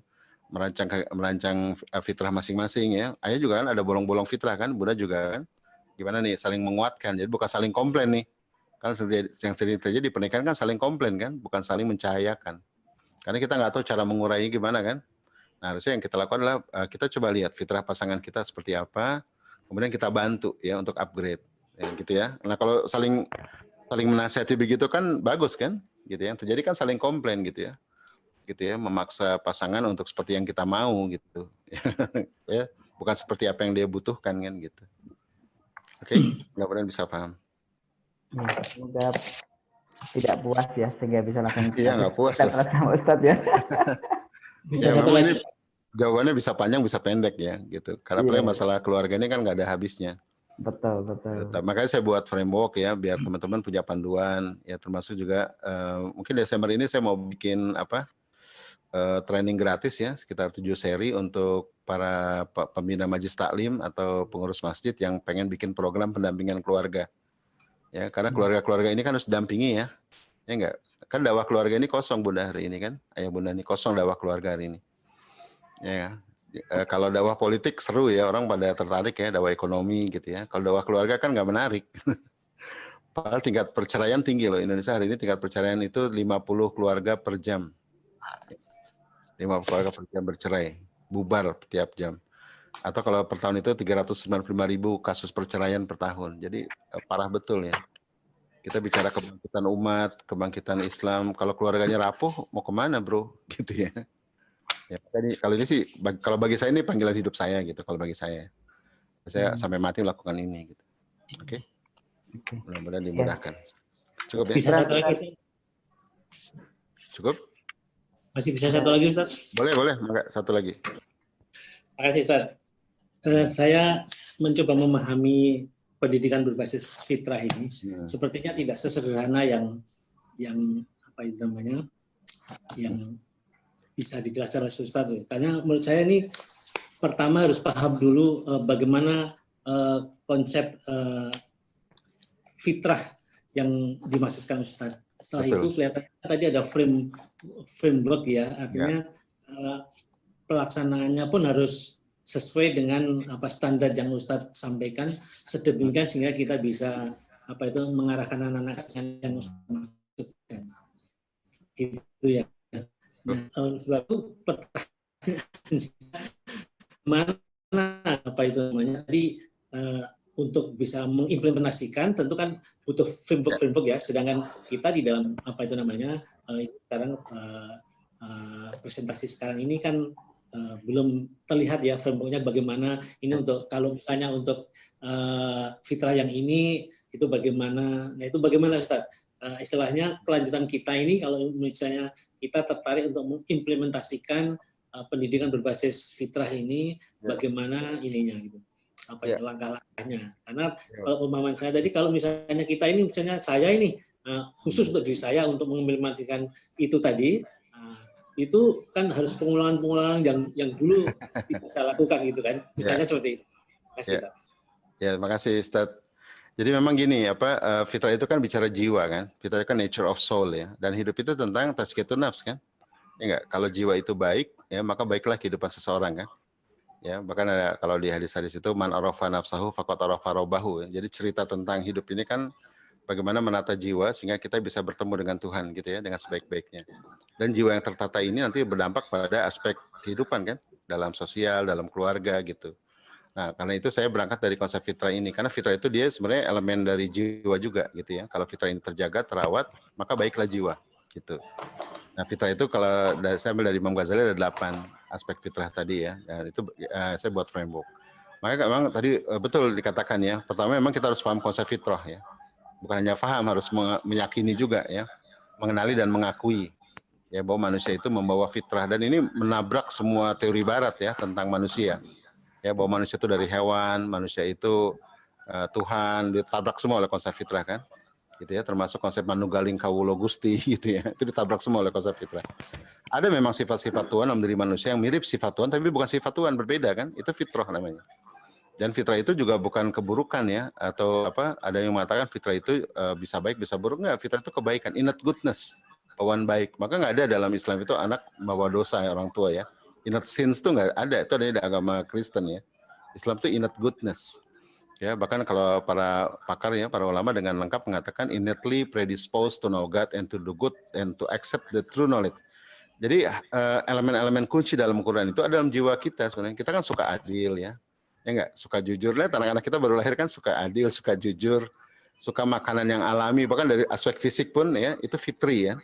merancang fitrah masing-masing ya. Ayah juga kan ada bolong-bolong fitrah kan, Bunda juga kan. Gimana nih saling menguatkan. Jadi bukan saling komplain nih. Kan yang sering terjadi di pernikahan kan saling komplain kan, bukan saling mencahayakan. Karena kita nggak tahu cara mengurainya gimana kan. Nah, harusnya yang kita lakukan adalah kita coba lihat fitrah pasangan kita seperti apa, kemudian kita bantu ya untuk upgrade. Ya, gitu ya. Nah kalau saling menasihati begitu kan bagus kan, gitu ya. Yang terjadi kan saling komplain gitu ya, memaksa pasangan untuk seperti yang kita mau gitu, ya, bukan seperti apa yang dia butuhkan kan gitu. Oke, mudah-mudahan bisa paham. Ya, semoga tidak puas ya, sehingga bisa langsung. Iya nggak puas. Sama Ustadz ya. Bisa Ya, satu lagi. Jawabannya bisa panjang bisa pendek ya gitu. Karena paling masalah keluarga ini kan nggak ada habisnya. Betul. Makanya saya buat framework ya, biar teman-teman punya panduan ya, termasuk juga mungkin Desember ini saya mau bikin training gratis ya, sekitar 7 seri untuk para pembina Majelis Taklim atau pengurus masjid yang pengen bikin program pendampingan keluarga. Ya, karena keluarga-keluarga ini kan harus dampingi ya. Ya enggak? Kan dakwah keluarga ini kosong Bunda hari ini kan. Ayah Bunda ini kosong dakwah keluarga hari ini. Ya. Kalau dakwah politik seru ya, orang pada tertarik ya, dakwah ekonomi gitu ya. Kalau dakwah keluarga kan nggak menarik. Padahal tingkat perceraian tinggi loh. Indonesia hari ini tingkat perceraian itu 50 keluarga per jam. 50 keluarga per jam bercerai, bubar tiap jam. Atau kalau per tahun itu 395.000 kasus perceraian per tahun. Jadi parah betul ya. Kita bicara kebangkitan umat, kebangkitan Islam. Kalau keluarganya rapuh, mau kemana bro? Gitu ya. Ya, kalau ini sih, kalau bagi saya ini panggilan hidup saya gitu. Kalau bagi saya sampai mati melakukan ini gitu. Oke. Mudah-mudahan dimudahkan. Cukup ya? Bisa satu lagi, Ustaz? Cukup? Masih bisa satu lagi, Ustaz? Boleh. Satu lagi. Terima kasih, Ustaz. Saya mencoba memahami pendidikan berbasis fitrah ini. Sepertinya tidak sesederhana yang apa itu namanya, yang bisa dijelaskan oleh Ustaz. Karena menurut saya ini pertama harus paham dulu bagaimana konsep fitrah yang dimaksudkan Ustaz. Setelah itu kelihatan tadi ada framework ya, artinya pelaksanaannya pun harus sesuai dengan standar yang Ustaz sampaikan sedemikian sehingga kita bisa mengarahkan anak-anak yang Ustaz maksudkan. Gitu ya. Nah, sebab itu mana tadi untuk bisa mengimplementasikan tentu kan butuh framework ya, sedangkan kita di dalam sekarang presentasi sekarang ini kan belum terlihat ya frameworknya bagaimana ini untuk kalau misalnya untuk fitrah yang ini itu bagaimana. Nah itu bagaimana Ustaz? Istilahnya kelanjutan kita ini kalau misalnya kita tertarik untuk mengimplementasikan pendidikan berbasis fitrah ini, bagaimana ininya gitu, langkah-langkahnya. Karena kalau pemahaman saya tadi, kalau misalnya kita ini, misalnya saya ini khusus untuk diri saya untuk mengimplementasikan itu tadi, itu kan harus pengulangan yang dulu tidak saya lakukan gitu kan, misalnya seperti itu. Terima kasih, Ustaz. Ya, terima kasih Ustaz. Jadi memang gini, fitrah itu kan bicara jiwa kan, fitrah itu kan nature of soul ya, dan hidup itu tentang tazkiyatun nafs kan, ya enggak? Kalau jiwa itu baik, ya maka baiklah kehidupan seseorang kan, ya bahkan ada kalau di hadis-hadis itu man arafa nafsahu faqad arafa rabbahu. Jadi cerita tentang hidup ini kan bagaimana menata jiwa sehingga kita bisa bertemu dengan Tuhan gitu ya, dengan sebaik-baiknya. Dan jiwa yang tertata ini nanti berdampak pada aspek kehidupan kan, dalam sosial, dalam keluarga gitu. Nah, karena itu saya berangkat dari konsep fitrah ini, karena fitrah itu dia sebenarnya elemen dari jiwa juga gitu ya. Kalau fitrah ini terjaga, terawat, maka baiklah jiwa gitu. Nah, fitrah itu kalau saya ambil dari Imam Ghazali ada 8 aspek fitrah tadi ya. Dan itu saya buat framework. Makanya memang tadi betul dikatakan ya. Pertama memang kita harus paham konsep fitrah ya. Bukan hanya paham, harus meyakini juga ya. Mengenali dan mengakui ya bahwa manusia itu membawa fitrah, dan ini menabrak semua teori barat ya tentang manusia. Ya, bahwa manusia itu dari hewan, manusia itu Tuhan, ditabrak semua oleh konsep fitrah kan, gitu ya, termasuk konsep manugaling kawulo gusti gitu ya, itu ditabrak semua oleh konsep fitrah. Ada memang sifat-sifat Tuhan dalam diri manusia yang mirip sifat Tuhan, tapi bukan sifat Tuhan, berbeda kan, itu fitrah namanya. Dan fitrah itu juga bukan keburukan ya, atau ada yang mengatakan fitrah itu bisa baik, bisa buruk, enggak, fitrah itu kebaikan, innate goodness, bawaan baik. Maka nggak ada dalam Islam itu anak bawa dosa ya, orang tua ya. Innate sins itu nggak ada, itu ada di agama Kristen ya. Islam itu innate goodness. Ya, bahkan kalau para pakar ya, para ulama dengan lengkap mengatakan innately predisposed to know God and to do good and to accept the true knowledge. Jadi elemen-elemen kunci dalam Quran itu ada dalam jiwa kita sebenarnya. Kita kan suka adil ya. Ya enggak, suka jujur. Lihat anak-anak kita baru lahir kan suka adil, suka jujur, suka makanan yang alami, bahkan dari aspek fisik pun ya, itu fitri ya.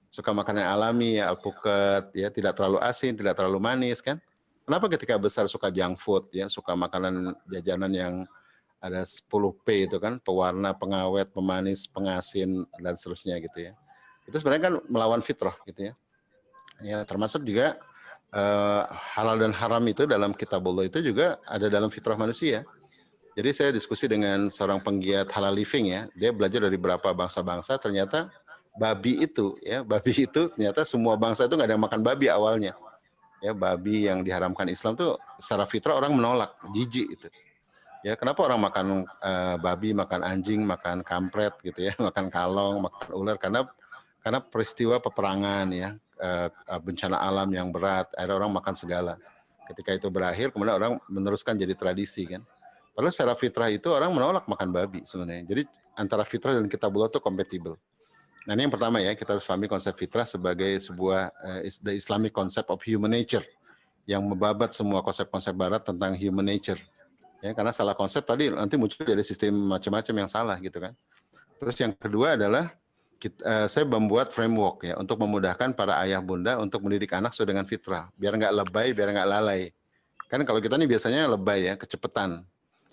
Suka makanan yang alami ya, alpukat ya, tidak terlalu asin, tidak terlalu manis kan. Kenapa ketika besar suka junk food ya, suka makanan jajanan yang ada 10P itu kan, pewarna, pengawet, pemanis, pengasin dan seterusnya gitu ya. Itu sebenarnya kan melawan fitrah gitu ya. Ya, termasuk juga halal dan haram itu dalam kitabullah itu juga ada dalam fitrah manusia. Jadi saya diskusi dengan seorang penggiat halal living ya, dia belajar dari beberapa bangsa-bangsa, ternyata babi itu ternyata semua bangsa itu nggak ada yang makan babi awalnya. Ya, babi yang diharamkan Islam tuh secara fitrah orang menolak, jijik itu. Ya, kenapa orang makan babi, makan anjing, makan kampret gitu ya, makan kalong, makan ular, karena peristiwa peperangan ya, bencana alam yang berat, akhirnya orang makan segala. Ketika itu berakhir, kemudian orang meneruskan jadi tradisi kan. Padahal secara fitrah itu orang menolak makan babi sebenarnya. Jadi antara fitrah dan kitabullah itu kompatibel. Nah, ini yang pertama ya, kita harus pahami konsep fitrah sebagai sebuah the Islamic concept of human nature yang membabat semua konsep-konsep barat tentang human nature. Ya, karena salah konsep tadi nanti muncul jadi sistem macam-macam yang salah gitu kan. Terus yang kedua adalah saya membuat framework ya untuk memudahkan para ayah bunda untuk mendidik anak sesuai dengan fitrah, biar nggak lebay, biar nggak lalai. Kan kalau kita nih biasanya lebay ya, kecepatan,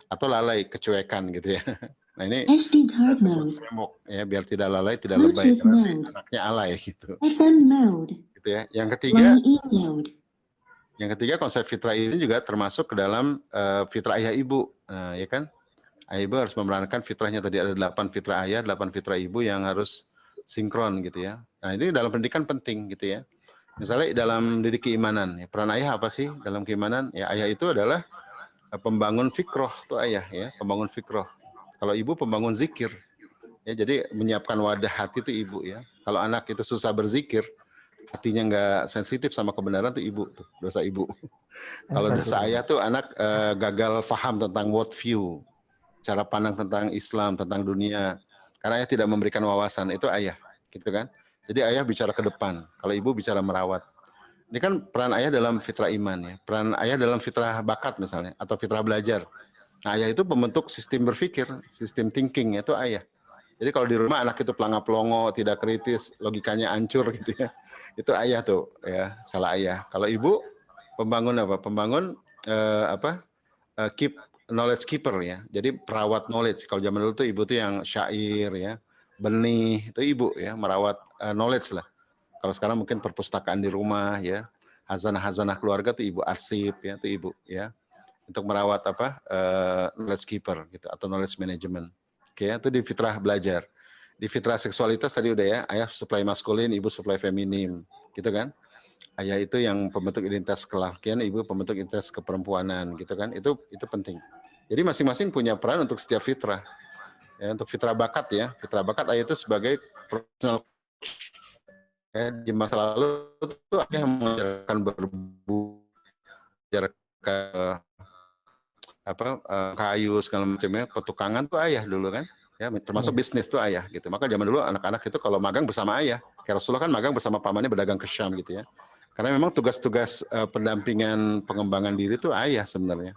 atau lalai, kecuekan gitu ya. Nah ini framework ya, biar tidak lalai, tidak lebay, karena anaknya alay gitu. Gitu ya. Yang ketiga konsep fitrah ini juga termasuk ke dalam fitrah ayah ibu, ya kan? Ayah ibu harus memerankan fitrahnya, tadi ada 8 fitrah ayah, 8 fitrah ibu yang harus sinkron gitu ya. Nah ini dalam pendidikan penting gitu ya. Misalnya dalam didik keimanan, ya, peran ayah apa sih dalam keimanan? Ya ayah itu adalah pembangun fikroh tuh ayah ya, pembangun fikroh. Kalau ibu pembangun zikir. Ya jadi menyiapkan wadah hati itu ibu ya. Kalau anak itu susah berzikir, hatinya nggak sensitif sama kebenaran tuh ibu tuh, dosa ibu. Kalau dosa ayah tuh anak gagal paham tentang world view, cara pandang tentang Islam, tentang dunia. Karena ayah tidak memberikan wawasan, itu ayah, gitu kan? Jadi ayah bicara ke depan, kalau ibu bicara merawat. Ini kan peran ayah dalam fitrah iman ya, peran ayah dalam fitrah bakat misalnya, atau fitrah belajar. Nah ayah itu pembentuk sistem berpikir, sistem thinking, itu ayah. Jadi kalau di rumah anak itu pelongo, tidak kritis, logikanya hancur gitu ya, itu ayah tuh ya, salah ayah. Kalau ibu pembangun apa? Pembangun keep knowledge keeper ya. Jadi perawat knowledge. Kalau zaman dulu tuh ibu tuh yang syair ya, benih itu ibu ya, merawat knowledge lah. Kalau sekarang mungkin perpustakaan di rumah ya, hazanah keluarga tuh ibu, arsip ya, tuh ibu ya, untuk merawat knowledge keeper gitu atau knowledge management. Oke, itu di fitrah belajar. Di fitrah seksualitas tadi udah ya, ayah supply maskulin, ibu supply feminim, gitu kan? Ayah itu yang pembentuk identitas kelakian, ibu pembentuk identitas keperempuanan, gitu kan? Itu penting. Jadi masing-masing punya peran untuk setiap fitrah. Ya, untuk fitrah bakat ya, fitrah bakat ayah itu sebagai profesional. Ya, di masa lalu itu ayah yang mengajarkan kayu segala macamnya, petukangan tuh ayah dulu kan? Ya, termasuk bisnis tuh ayah gitu. Maka zaman dulu anak-anak itu kalau magang bersama ayah, kayak Rasulullah kan magang bersama pamannya berdagang ke Syam gitu ya. Karena memang tugas-tugas pendampingan pengembangan diri itu ayah sebenarnya.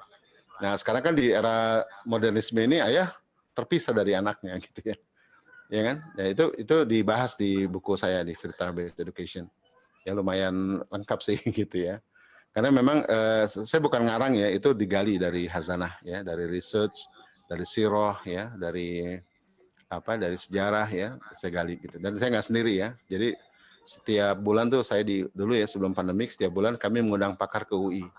Nah sekarang kan di era modernisme ini ayah terpisah dari anaknya gitu ya, ya kan? Ya itu dibahas di buku saya di Fitrah Based Education. Ya lumayan lengkap sih gitu ya. Karena memang saya bukan ngarang ya, itu digali dari hazanah ya, dari research, dari sirah ya, dari sejarah ya, saya gali gitu. Dan saya nggak sendiri ya. Jadi setiap bulan tuh saya dulu ya sebelum pandemik, setiap bulan kami mengundang pakar ke UI.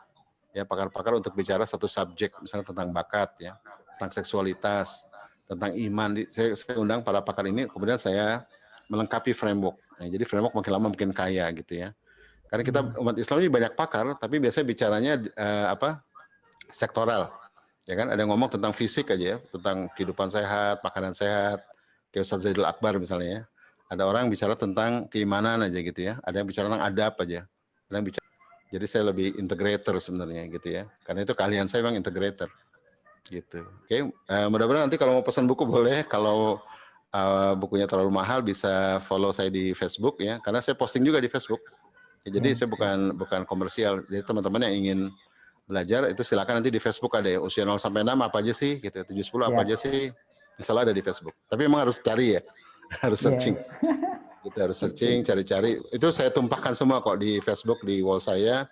Ya, pakar-pakar untuk bicara satu subjek, misalnya tentang bakat ya, tentang seksualitas, tentang iman. Saya undang para pakar ini, kemudian saya melengkapi framework. Nah, jadi framework makin lama makin kaya gitu ya. Karena kita umat Islam ini banyak pakar, tapi biasanya bicaranya sektoral. Ya kan, ada yang ngomong tentang fisik aja ya, tentang kehidupan sehat, makanan sehat, kayak Ustaz Zaidul Akbar misalnya ya. Ada orang yang bicara tentang keimanan aja gitu ya, ada yang bicara tentang adab aja. Ada yang bicara. Jadi saya lebih integrator sebenarnya gitu ya. Karena itu keahlian saya memang integrator. Gitu. Oke, mudah-mudahan nanti kalau mau pesan buku boleh, kalau bukunya terlalu mahal bisa follow saya di Facebook ya, karena saya posting juga di Facebook. Ya, jadi saya bukan komersial. Jadi teman-teman yang ingin belajar itu silakan nanti di Facebook ada ya, usia 0 sampai 6 apa aja sih gitu, 7-10 apa aja sih. Misalnya ada di Facebook. Tapi memang harus cari ya. Harus searching. Kita harus searching, cari-cari. Itu saya tumpahkan semua kok di Facebook, di wall saya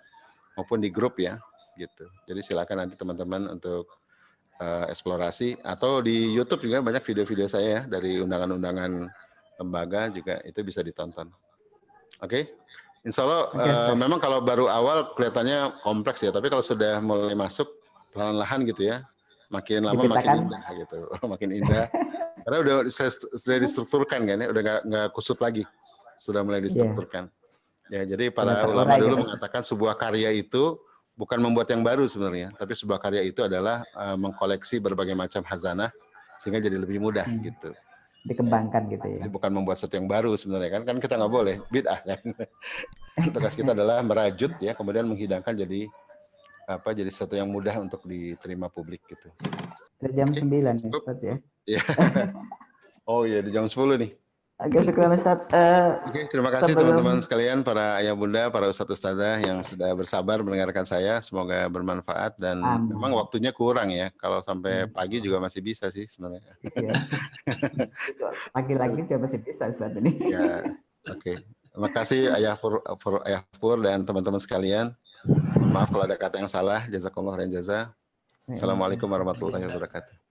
maupun di grup ya, gitu. Jadi silakan nanti teman-teman untuk eksplorasi, atau di YouTube juga banyak video-video saya dari undangan-undangan lembaga juga itu bisa ditonton. Oke? Insya Allah memang kalau baru awal kelihatannya kompleks ya, tapi kalau sudah mulai masuk perlahan-lahan gitu ya, makin lama makin indah gitu, makin indah. Karena sudah distrukturkan kan ya, udah nggak kusut lagi, sudah mulai distrukturkan. Ya, jadi para ulama dulu mengatakan sebuah karya itu bukan membuat yang baru sebenarnya, tapi sebuah karya itu adalah mengkoleksi berbagai macam hazanah sehingga jadi lebih mudah gitu. Dikembangkan gitu ya. Jadi bukan membuat sesuatu yang baru sebenarnya kan kita nggak boleh bid'ah kan. Tugas kita adalah merajut ya, kemudian menghidangkan jadi jadi sesuatu yang mudah untuk diterima publik gitu. Jam 9 nih Ustaz ya. Iya. Oh iya di jam 10 nih. Oke, syukur Ustaz. Oke, terima kasih teman-teman sekalian, para ayah bunda, para ustadz ustadzah yang sudah bersabar mendengarkan saya. Semoga bermanfaat dan memang waktunya kurang ya. Kalau sampai pagi juga masih bisa sih sebenarnya. Iya. Pagi-lagi juga masih bisa Ustaz ini. Ya, oke. Terima kasih Ayah Pur dan teman-teman sekalian. Maaf kalau ada kata yang salah. Jazakallah khairan jazaa. Assalamualaikum warahmatullahi wabarakatuh.